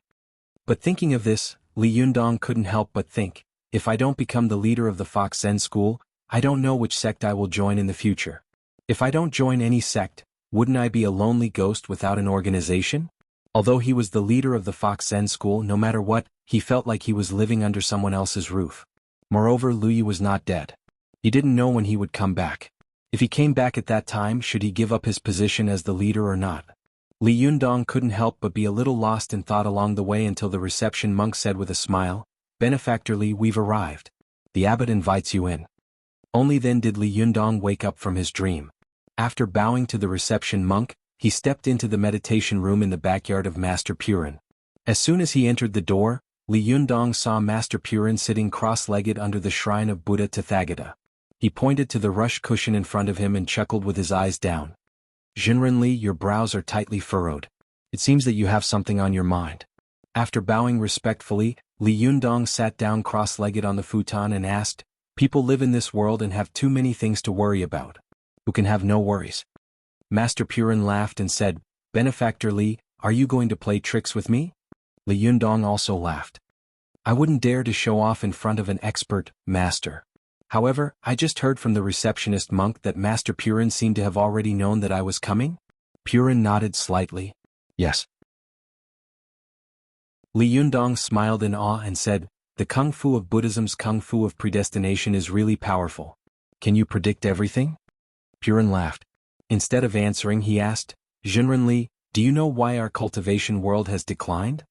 But thinking of this, Li Yundong couldn't help but think, if I don't become the leader of the Fox Zen school, I don't know which sect I will join in the future. If I don't join any sect, wouldn't I be a lonely ghost without an organization? Although he was the leader of the Fox Zen school, no matter what, he felt like he was living under someone else's roof. Moreover, Lu Yi was not dead. He didn't know when he would come back. If he came back at that time, should he give up his position as the leader or not? Li Yundong couldn't help but be a little lost in thought along the way until the reception monk said with a smile, "Benefactor Li, we've arrived. The abbot invites you in." Only then did Li Yundong wake up from his dream. After bowing to the reception monk, he stepped into the meditation room in the backyard of Master Purin. As soon as he entered the door, Li Yundong saw Master Purin sitting cross-legged under the shrine of Buddha Tathagata. He pointed to the rush cushion in front of him and chuckled with his eyes down. "Jinren Li, your brows are tightly furrowed. It seems that you have something on your mind." After bowing respectfully, Li Yundong sat down cross-legged on the futon and asked, "People live in this world and have too many things to worry about. Who can have no worries?" Master Purin laughed and said, "Benefactor Li, are you going to play tricks with me?" Li Yundong also laughed. "I wouldn't dare to show off in front of an expert, master. However, I just heard from the receptionist monk that Master Purin seemed to have already known that I was coming?" Purin nodded slightly. "Yes." Li Yundong smiled in awe and said, "The Kung Fu of Buddhism's Kung Fu of predestination is really powerful. Can you predict everything?" Purin laughed. Instead of answering, he asked, "Jinren Li, do you know why our cultivation world has declined?"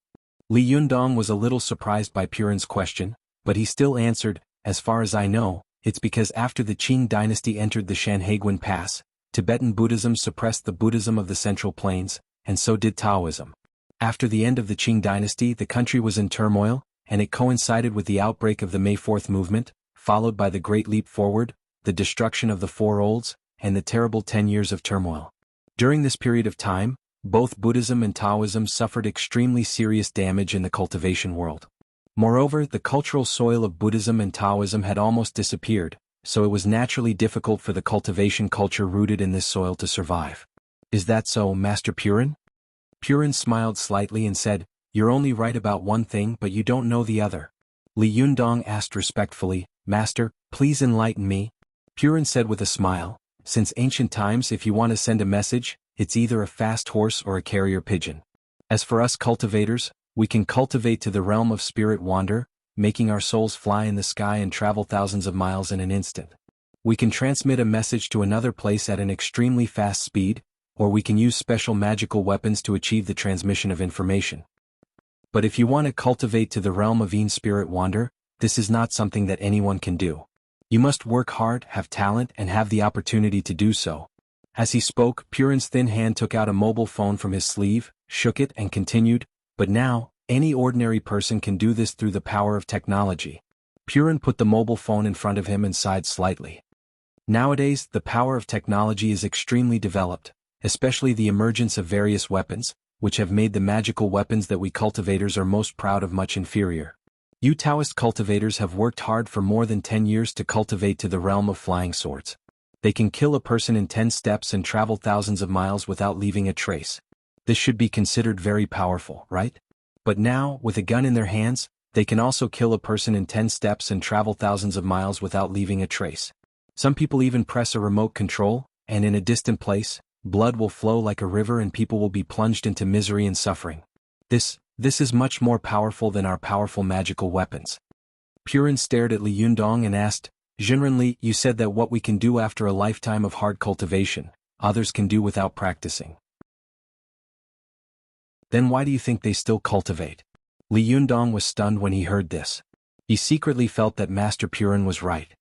Li Yundong was a little surprised by Purin's question, but he still answered, "As far as I know, it's because after the Qing dynasty entered the Shanhaiguan Pass, Tibetan Buddhism suppressed the Buddhism of the Central Plains, and so did Taoism. After the end of the Qing dynasty, the country was in turmoil, and it coincided with the outbreak of the May 4th movement, followed by the Great Leap Forward, the destruction of the Four Olds, and the terrible 10 years of turmoil. During this period of time, both Buddhism and Taoism suffered extremely serious damage in the cultivation world. Moreover, the cultural soil of Buddhism and Taoism had almost disappeared, so it was naturally difficult for the cultivation culture rooted in this soil to survive. Is that so, Master Purin? Purin smiled slightly and said, "You're only right about one thing, but you don't know the other." Li Yundong asked respectfully, "Master, please enlighten me." Purin said with a smile, "Since ancient times, if you want to send a message, it's either a fast horse or a carrier pigeon. As for us cultivators, we can cultivate to the realm of spirit wander, making our souls fly in the sky and travel thousands of miles in an instant. We can transmit a message to another place at an extremely fast speed, or we can use special magical weapons to achieve the transmission of information. But if you want to cultivate to the realm of spirit wander, this is not something that anyone can do. You must work hard, have talent, and have the opportunity to do so." As he spoke, Purin's thin hand took out a mobile phone from his sleeve, shook it, and continued, "But now, any ordinary person can do this through the power of technology." Purin put the mobile phone in front of him and sighed slightly. Nowadays, the power of technology is extremely developed, especially the emergence of various weapons, which have made the magical weapons that we cultivators are most proud of much inferior. You Taoist cultivators have worked hard for more than 10 years to cultivate to the realm of flying swords. They can kill a person in 10 steps and travel thousands of miles without leaving a trace. This should be considered very powerful, right? But now, with a gun in their hands, they can also kill a person in 10 steps and travel thousands of miles without leaving a trace. Some people even press a remote control, and in a distant place, blood will flow like a river and people will be plunged into misery and suffering. This is much more powerful than our powerful magical weapons." Purin stared at Li Yundong and asked, "Jinren Li, you said that what we can do after a lifetime of hard cultivation, others can do without practicing. Then why do you think they still cultivate?" Li Yundong was stunned when he heard this. He secretly felt that Master Purin was right.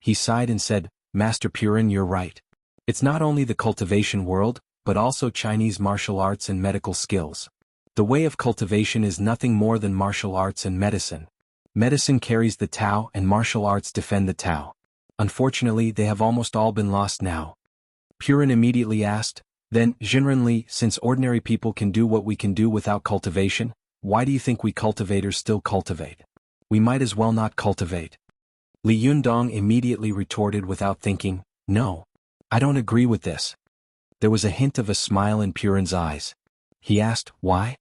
He sighed and said, "Master Purin, you're right. It's not only the cultivation world, but also Chinese martial arts and medical skills. The way of cultivation is nothing more than martial arts and medicine. Medicine carries the Tao and martial arts defend the Tao. Unfortunately, they have almost all been lost now." Purin immediately asked, "Then, Jinren Li, since ordinary people can do what we can do without cultivation, why do you think we cultivators still cultivate? We might as well not cultivate." Li Yundong immediately retorted without thinking, "No. I don't agree with this. There was a hint of a smile in Purin's eyes. He asked, why?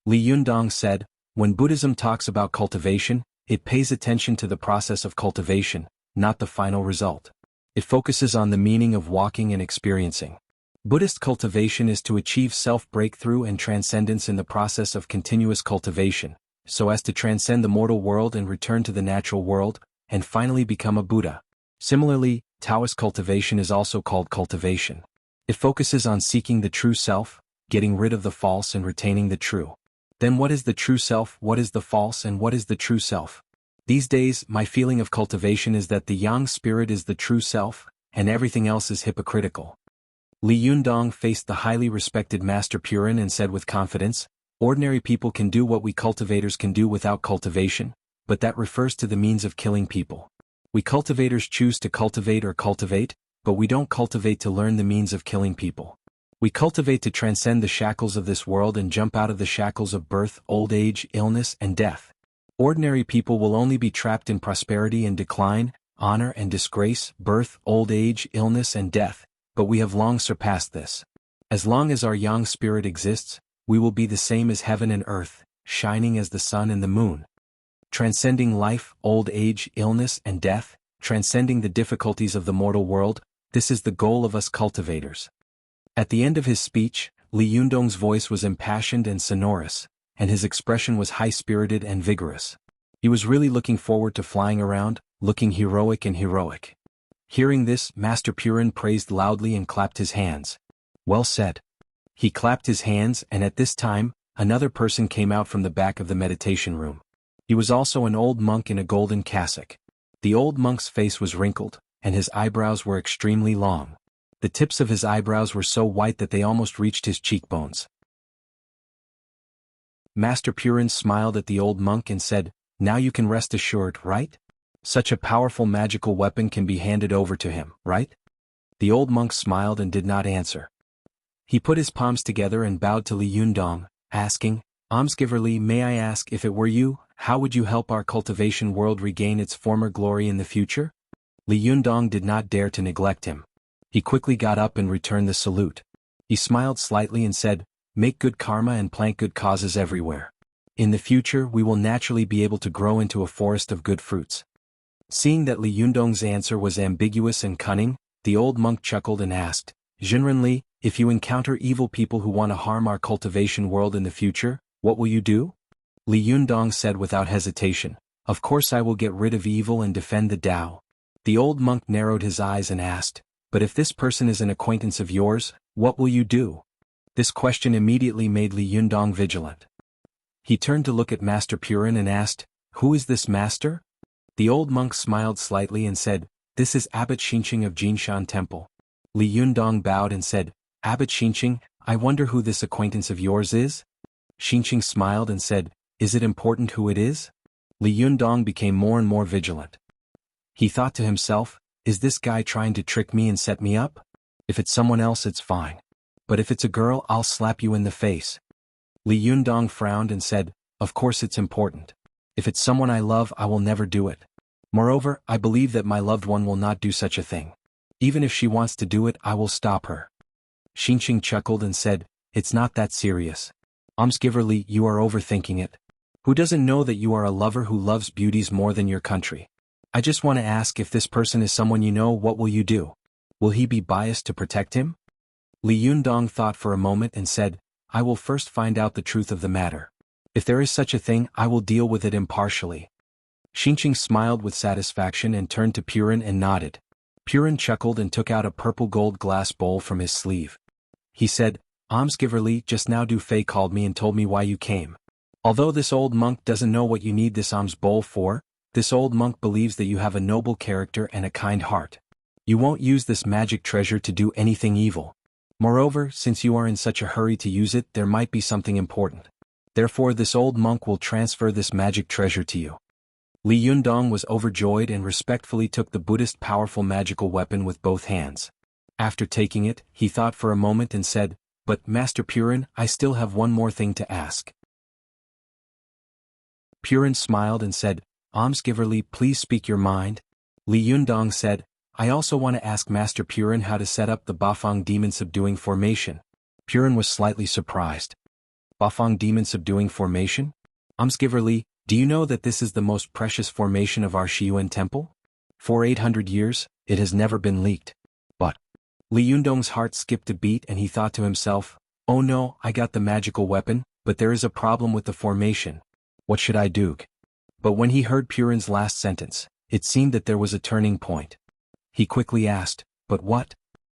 Li Yundong said, when Buddhism talks about cultivation, it pays attention to the process of cultivation, not the final result. It focuses on the meaning of walking and experiencing. Buddhist cultivation is to achieve self-breakthrough and transcendence in the process of continuous cultivation, so as to transcend the mortal world and return to the natural world, and finally become a Buddha. Similarly, Taoist cultivation is also called cultivation. It focuses on seeking the true self, getting rid of the false and retaining the true. Then what is the true self, what is the false, and what is the true self? These days, my feeling of cultivation is that the yang spirit is the true self, and everything else is hypocritical. Li Yundong faced the highly respected Master Purin and said with confidence, ordinary people can do what we cultivators can do without cultivation, but that refers to the means of killing people. We cultivators choose to cultivate or cultivate, but we don't cultivate to learn the means of killing people. We cultivate to transcend the shackles of this world and jump out of the shackles of birth, old age, illness, and death. Ordinary people will only be trapped in prosperity and decline, honor and disgrace, birth, old age, illness, and death, but we have long surpassed this. As long as our yang spirit exists, we will be the same as heaven and earth, shining as the sun and the moon. Transcending life, old age, illness, and death, transcending the difficulties of the mortal world, this is the goal of us cultivators. At the end of his speech, Li Yundong's voice was impassioned and sonorous, and his expression was high-spirited and vigorous. He was really looking forward to flying around, looking heroic and heroic. Hearing this, Master Purin praised loudly and clapped his hands. Well said. He clapped his hands, and at this time, another person came out from the back of the meditation room. He was also an old monk in a golden cassock. The old monk's face was wrinkled, and his eyebrows were extremely long. The tips of his eyebrows were so white that they almost reached his cheekbones. Master Purin smiled at the old monk and said, now you can rest assured, right? Such a powerful magical weapon can be handed over to him, right? The old monk smiled and did not answer. He put his palms together and bowed to Li Yundong, asking, Almsgiver Li, may I ask, if it were you, how would you help our cultivation world regain its former glory in the future? Li Yundong did not dare to neglect him. He quickly got up and returned the salute. He smiled slightly and said, make good karma and plant good causes everywhere. In the future we will naturally be able to grow into a forest of good fruits. Seeing that Li Yundong's answer was ambiguous and cunning, the old monk chuckled and asked, Jinren Li, if you encounter evil people who want to harm our cultivation world in the future, what will you do? Li Yundong said without hesitation, of course I will get rid of evil and defend the Tao. The old monk narrowed his eyes and asked, but if this person is an acquaintance of yours, what will you do? This question immediately made Li Yundong vigilant. He turned to look at Master Purin and asked, who is this master? The old monk smiled slightly and said, this is Abbot Xinqing of Jinshan Temple. Li Yundong bowed and said, Abbot Xinqing, I wonder who this acquaintance of yours is? Xinqing smiled and said, is it important who it is? Li Yundong became more and more vigilant. He thought to himself, is this guy trying to trick me and set me up? If it's someone else it's fine. But if it's a girl I'll slap you in the face. Li Yundong frowned and said, of course it's important. If it's someone I love I will never do it. Moreover, I believe that my loved one will not do such a thing. Even if she wants to do it I will stop her. Xinqing chuckled and said, it's not that serious. Almsgiver Li, you are overthinking it. Who doesn't know that you are a lover who loves beauties more than your country? I just want to ask, if this person is someone you know, what will you do? Will he be biased to protect him? Li Yundong thought for a moment and said, I will first find out the truth of the matter. If there is such a thing, I will deal with it impartially. Xinqing smiled with satisfaction and turned to Purin and nodded. Purin chuckled and took out a purple gold glass bowl from his sleeve. He said, Almsgiver Li, just now Du Fei called me and told me why you came. Although this old monk doesn't know what you need this alms bowl for, this old monk believes that you have a noble character and a kind heart. You won't use this magic treasure to do anything evil. Moreover, since you are in such a hurry to use it, there might be something important. Therefore this old monk will transfer this magic treasure to you. Li Yundong was overjoyed and respectfully took the Buddhist powerful magical weapon with both hands. After taking it, he thought for a moment and said, but, Master Purin, I still have one more thing to ask. Purin smiled and said, Almsgiver Li, please speak your mind. Li Yundong said, I also want to ask Master Purin how to set up the Bafang Demon Subduing Formation. Purin was slightly surprised. Bafang Demon Subduing Formation? Umskiverly, do you know that this is the most precious formation of our Shiyuan temple? For 800 years, it has never been leaked. But Li Yundong's heart skipped a beat and he thought to himself, oh no, I got the magical weapon, but there is a problem with the formation. What should I do? But when he heard Purin's last sentence, it seemed that there was a turning point. He quickly asked, but what?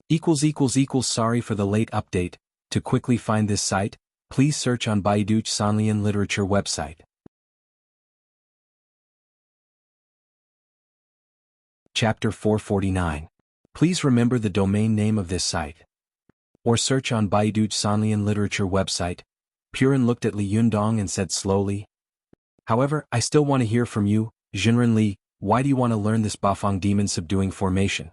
Sorry for the late update. To quickly find this site, please search on Baidu Sanlian Literature website. Chapter 449. Please remember the domain name of this site. Or search on Baidu Sanlian Literature website. Purin looked at Li Yundong and said slowly. However, I still want to hear from you, Jinren Li. Why do you want to learn this Bafang Demon Subduing Formation?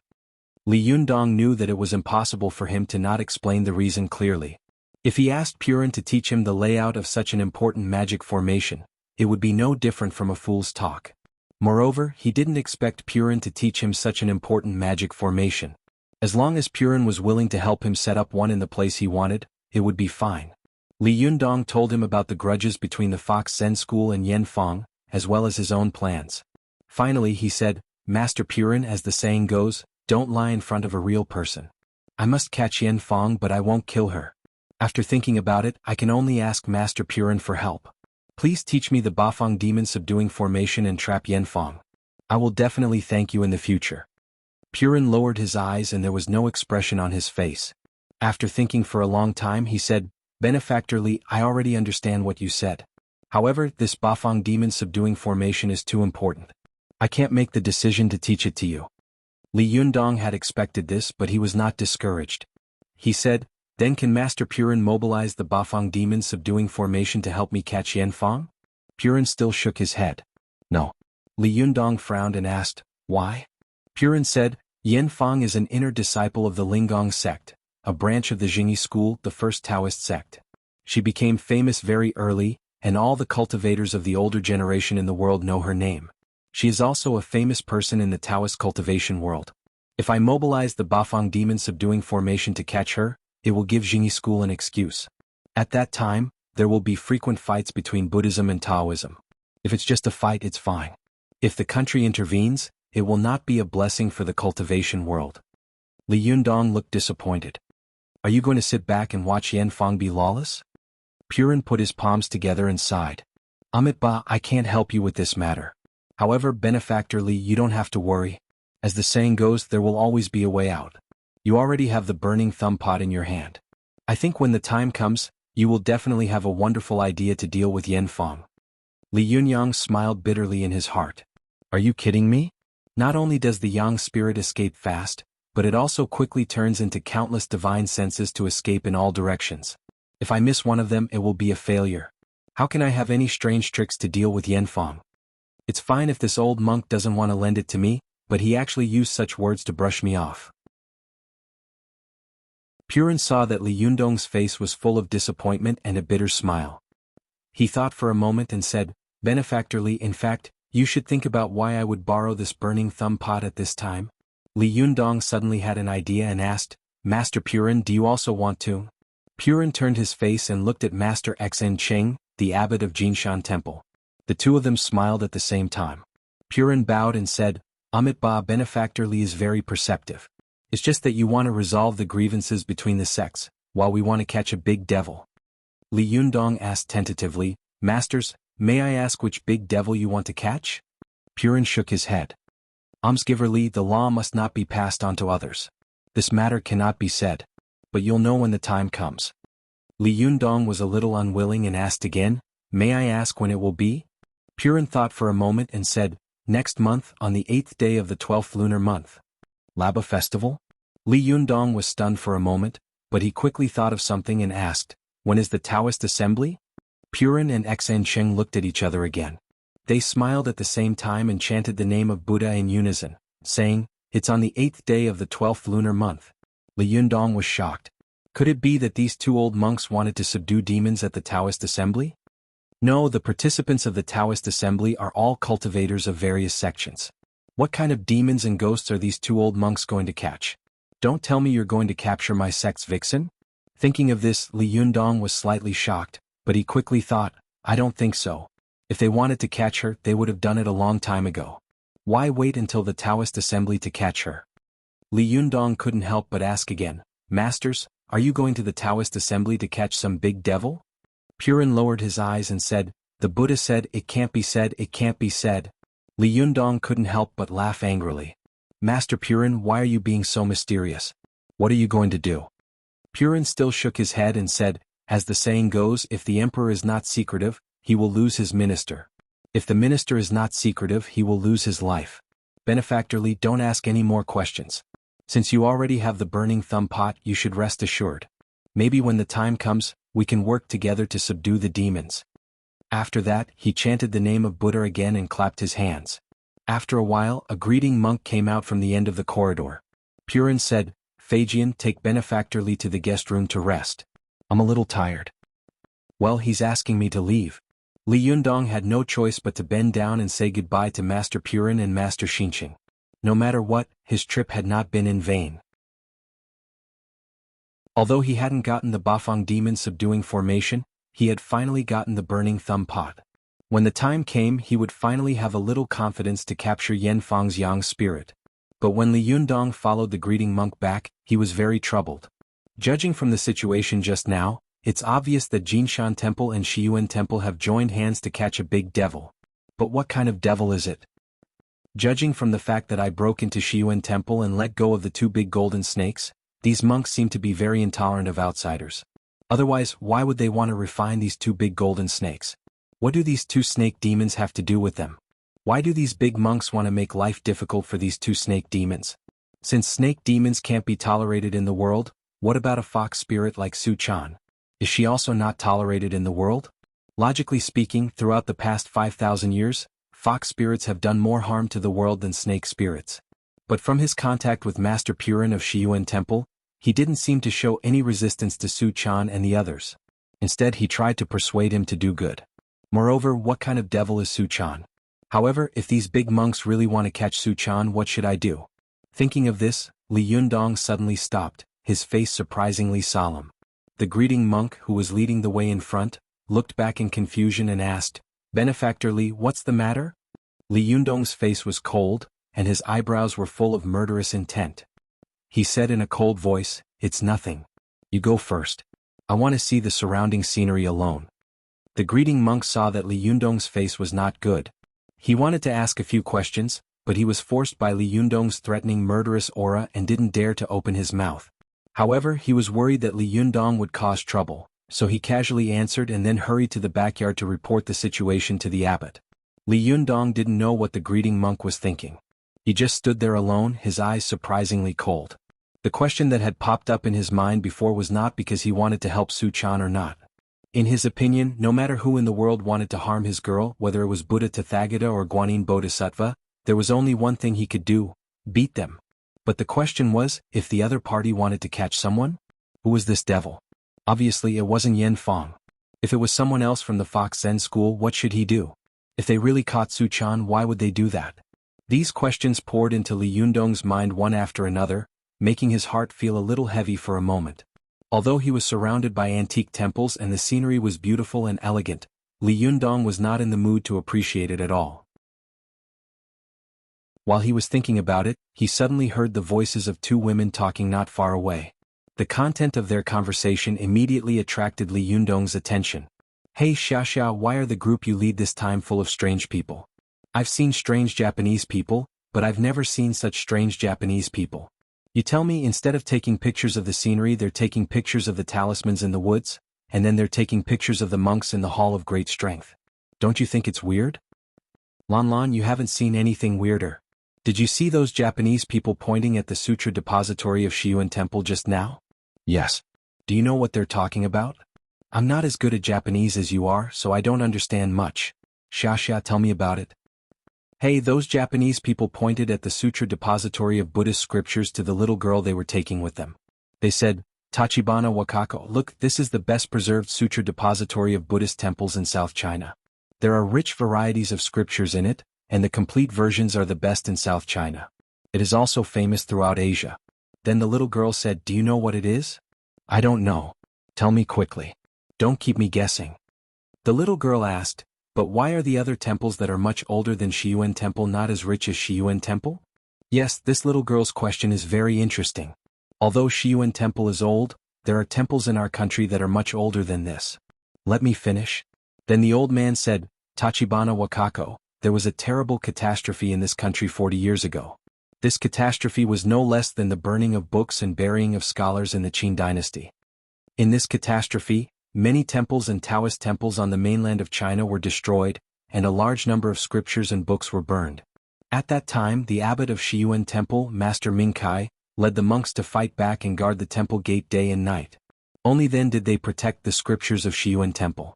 Li Yundong knew that it was impossible for him to not explain the reason clearly. If he asked Purin to teach him the layout of such an important magic formation, it would be no different from a fool's talk. Moreover, he didn't expect Purin to teach him such an important magic formation. As long as Purin was willing to help him set up one in the place he wanted, it would be fine. Li Yundong told him about the grudges between the Fox Zen School and Yanfang, as well as his own plans. Finally he said, Master Purin, as the saying goes, don't lie in front of a real person. I must catch Yanfang but I won't kill her. After thinking about it, I can only ask Master Purin for help. Please teach me the Bafang Demon Subduing Formation and trap Yanfang. I will definitely thank you in the future. Purin lowered his eyes and there was no expression on his face. After thinking for a long time he said, Benefactor Li, I already understand what you said. However, this Bafang Demon Subduing Formation is too important. I can't make the decision to teach it to you. Li Yundong had expected this but he was not discouraged. He said, then can Master Purin mobilize the Bafang Demon Subduing Formation to help me catch Yanfang? Purin still shook his head. No. Li Yundong frowned and asked, why? Purin said, Yanfang is an inner disciple of the Linggong sect, a branch of the Jingyi school, the first Taoist sect. She became famous very early, and all the cultivators of the older generation in the world know her name. She is also a famous person in the Taoist cultivation world. If I mobilize the Bafang Demon Subduing Formation to catch her, it will give Jingyi school an excuse. At that time, there will be frequent fights between Buddhism and Taoism. If it's just a fight, it's fine. If the country intervenes, it will not be a blessing for the cultivation world. Li Yundong looked disappointed. Are you going to sit back and watch Yanfang be lawless? Purin put his palms together and sighed. Ba, I can't help you with this matter. However, Benefactor Li, you don't have to worry. As the saying goes, there will always be a way out. You already have the burning thumb pot in your hand. I think when the time comes, you will definitely have a wonderful idea to deal with Yanfang. Li Yunyang smiled bitterly in his heart. Are you kidding me? Not only does the yang spirit escape fast, but it also quickly turns into countless divine senses to escape in all directions. If I miss one of them, it will be a failure. How can I have any strange tricks to deal with Yanfang? It's fine if this old monk doesn't want to lend it to me, but he actually used such words to brush me off. Purin saw that Li Yundong's face was full of disappointment and a bitter smile. He thought for a moment and said, Benefactor Li, in fact, you should think about why I would borrow this burning thumb pot at this time. Li Yundong suddenly had an idea and asked, Master Purin, do you also want to? Purin turned his face and looked at Master Xen Cheng, the abbot of Jinshan Temple. The two of them smiled at the same time. Purin bowed and said, Ba, Benefactor Li is very perceptive. It's just that you want to resolve the grievances between the sects, while we want to catch a big devil. Li Yundong asked tentatively, Masters, may I ask which big devil you want to catch? Purin shook his head. Giver Li, the law must not be passed on to others. This matter cannot be said. But you'll know when the time comes. Li Yundong was a little unwilling and asked again, May I ask when it will be? Purin thought for a moment and said, Next month, on the 8th day of the 12th lunar month. Laba Festival? Li Yundong was stunned for a moment, but he quickly thought of something and asked, When is the Taoist assembly? Purin and Xen Cheng looked at each other again. They smiled at the same time and chanted the name of Buddha in unison, saying, It's on the 8th day of the 12th lunar month. Li Yundong was shocked. Could it be that these two old monks wanted to subdue demons at the Taoist assembly? No, the participants of the Taoist assembly are all cultivators of various sections. What kind of demons and ghosts are these two old monks going to catch? Don't tell me you're going to capture my sect's vixen? Thinking of this, Li Yundong was slightly shocked, but he quickly thought, I don't think so. If they wanted to catch her, they would have done it a long time ago. Why wait until the Taoist assembly to catch her? Li Yundong couldn't help but ask again, Masters, are you going to the Taoist assembly to catch some big devil? Purin lowered his eyes and said, the Buddha said, it can't be said, it can't be said. Li Yundong couldn't help but laugh angrily. Master Purin, why are you being so mysterious? What are you going to do? Purin still shook his head and said, as the saying goes, if the emperor is not secretive, he will lose his minister. If the minister is not secretive, he will lose his life. Benefactorly, don't ask any more questions. Since you already have the burning thumb pot, you should rest assured. Maybe when the time comes, we can work together to subdue the demons. After that, he chanted the name of Buddha again and clapped his hands. After a while, a greeting monk came out from the end of the corridor. Purin said, Fagian, take Benefactorly to the guest room to rest. I'm a little tired. Well, he's asking me to leave. Li Yundong had no choice but to bend down and say goodbye to Master Purin and Master Xinqing. No matter what, his trip had not been in vain. Although he hadn't gotten the Bafang demon subduing formation, he had finally gotten the burning thumb pot. When the time came, he would finally have a little confidence to capture Yan Fang's yang spirit. But when Li Yundong followed the greeting monk back, he was very troubled. Judging from the situation just now, it's obvious that Jinshan Temple and Shiyuan Temple have joined hands to catch a big devil. But what kind of devil is it? Judging from the fact that I broke into Shiyuan Temple and let go of the two big golden snakes, these monks seem to be very intolerant of outsiders. Otherwise, why would they want to refine these two big golden snakes? What do these two snake demons have to do with them? Why do these big monks want to make life difficult for these two snake demons? Since snake demons can't be tolerated in the world, what about a fox spirit like Su Chan? Is she also not tolerated in the world? Logically speaking, throughout the past 5,000 years, fox spirits have done more harm to the world than snake spirits. But from his contact with Master Purin of Shiyuan Temple, he didn't seem to show any resistance to Su Chan and the others. Instead, he tried to persuade him to do good. Moreover, what kind of devil is Su Chan? However, if these big monks really want to catch Su Chan, what should I do? Thinking of this, Li Yundong suddenly stopped, his face surprisingly solemn. The greeting monk, who was leading the way in front, looked back in confusion and asked, Benefactorly, what's the matter? Li Yundong's face was cold, and his eyebrows were full of murderous intent. He said in a cold voice, It's nothing. You go first. I want to see the surrounding scenery alone. The greeting monk saw that Li Yundong's face was not good. He wanted to ask a few questions, but he was forced by Li Yundong's threatening murderous aura and didn't dare to open his mouth. However, he was worried that Li Yundong would cause trouble, so he casually answered and then hurried to the backyard to report the situation to the abbot. Li Yundong didn't know what the greeting monk was thinking. He just stood there alone, his eyes surprisingly cold. The question that had popped up in his mind before was not because he wanted to help Su Chan or not. In his opinion, no matter who in the world wanted to harm his girl, whether it was Buddha Tathagata or Guanyin Bodhisattva, there was only one thing he could do: beat them. But the question was, if the other party wanted to catch someone? Who was this devil? Obviously it wasn't Yan Fang. If it was someone else from the Fox Zen school, what should he do? If they really caught Su Chan, why would they do that? These questions poured into Li Yundong's mind one after another, making his heart feel a little heavy for a moment. Although he was surrounded by antique temples and the scenery was beautiful and elegant, Li Yundong was not in the mood to appreciate it at all. While he was thinking about it, he suddenly heard the voices of two women talking not far away. The content of their conversation immediately attracted Li Yundong's attention. Hey Xia, why are the group you lead this time full of strange people? I've seen strange Japanese people, but I've never seen such strange Japanese people. You tell me instead of taking pictures of the scenery, they're taking pictures of the talismans in the woods, and then they're taking pictures of the monks in the Hall of Great Strength. Don't you think it's weird? Lan, you haven't seen anything weirder. Did you see those Japanese people pointing at the Sutra Depository of Shiyuan Temple just now? Yes. Do you know what they're talking about? I'm not as good at Japanese as you are, so I don't understand much. Xia, tell me about it. Hey, those Japanese people pointed at the Sutra Depository of Buddhist scriptures to the little girl they were taking with them. They said, Tachibana Wakako, look, this is the best preserved Sutra Depository of Buddhist temples in South China. There are rich varieties of scriptures in it, and the complete versions are the best in South China. It is also famous throughout Asia. Then the little girl said, "Do you know what it is?" "I don't know. Tell me quickly. Don't keep me guessing." The little girl asked, "But why are the other temples that are much older than Shiyuan Temple not as rich as Shiyuan Temple?" Yes, this little girl's question is very interesting. Although Shiyuan Temple is old, there are temples in our country that are much older than this. Let me finish. Then the old man said, "Tachibana Wakako, there was a terrible catastrophe in this country 40 years ago. This catastrophe was no less than the burning of books and burying of scholars in the Qin dynasty. In this catastrophe, many temples and Taoist temples on the mainland of China were destroyed, and a large number of scriptures and books were burned. At that time, the abbot of Shiyuan Temple, Master Mingkai, led the monks to fight back and guard the temple gate day and night. Only then did they protect the scriptures of Shiyuan Temple."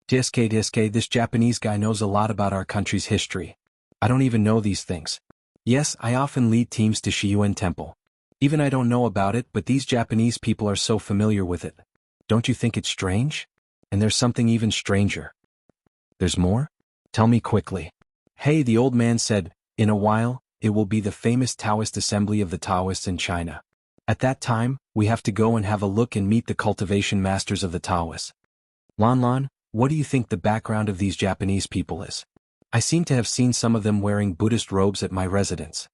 Diske, this Japanese guy knows a lot about our country's history. I don't even know these things. Yes, I often lead teams to Shiyuan Temple. Even I don't know about it, but these Japanese people are so familiar with it. Don't you think it's strange? And there's something even stranger. There's more? Tell me quickly. Hey, the old man said, "In a while, it will be the famous Taoist assembly of the Taoists in China. At that time, we have to go and have a look and meet the cultivation masters of the Taoists. Lan, what do you think the background of these Japanese people is? I seem to have seen some of them wearing Buddhist robes at my residence."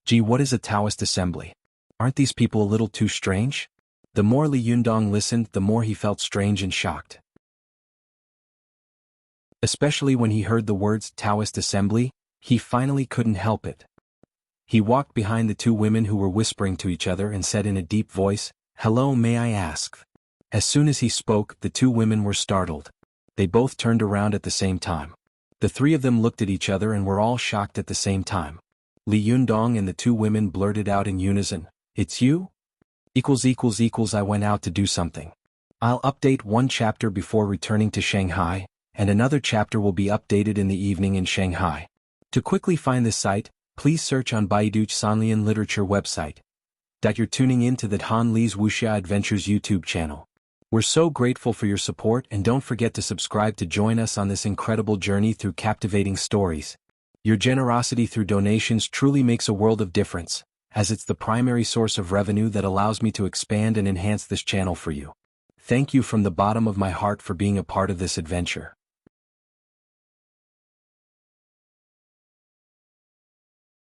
"Gee, what is a Taoist assembly? Aren't these people a little too strange?" The more Li Yundong listened, the more he felt strange and shocked. Especially when he heard the words Taoist assembly, he finally couldn't help it. He walked behind the two women who were whispering to each other and said in a deep voice, "Hello, may I ask?" As soon as he spoke, the two women were startled. They both turned around at the same time. The three of them looked at each other and were all shocked at the same time. Li Yundong and the two women blurted out in unison, "It's you?" I went out to do something. I'll update one chapter before returning to Shanghai, and another chapter will be updated in the evening in Shanghai. To quickly find this site, please search on Baidu Sanlian Literature website. You're tuning in to the Han Li's Wuxia Adventures YouTube channel. We're so grateful for your support, and don't forget to subscribe to join us on this incredible journey through captivating stories. Your generosity through donations truly makes a world of difference, as it's the primary source of revenue that allows me to expand and enhance this channel for you. Thank you from the bottom of my heart for being a part of this adventure.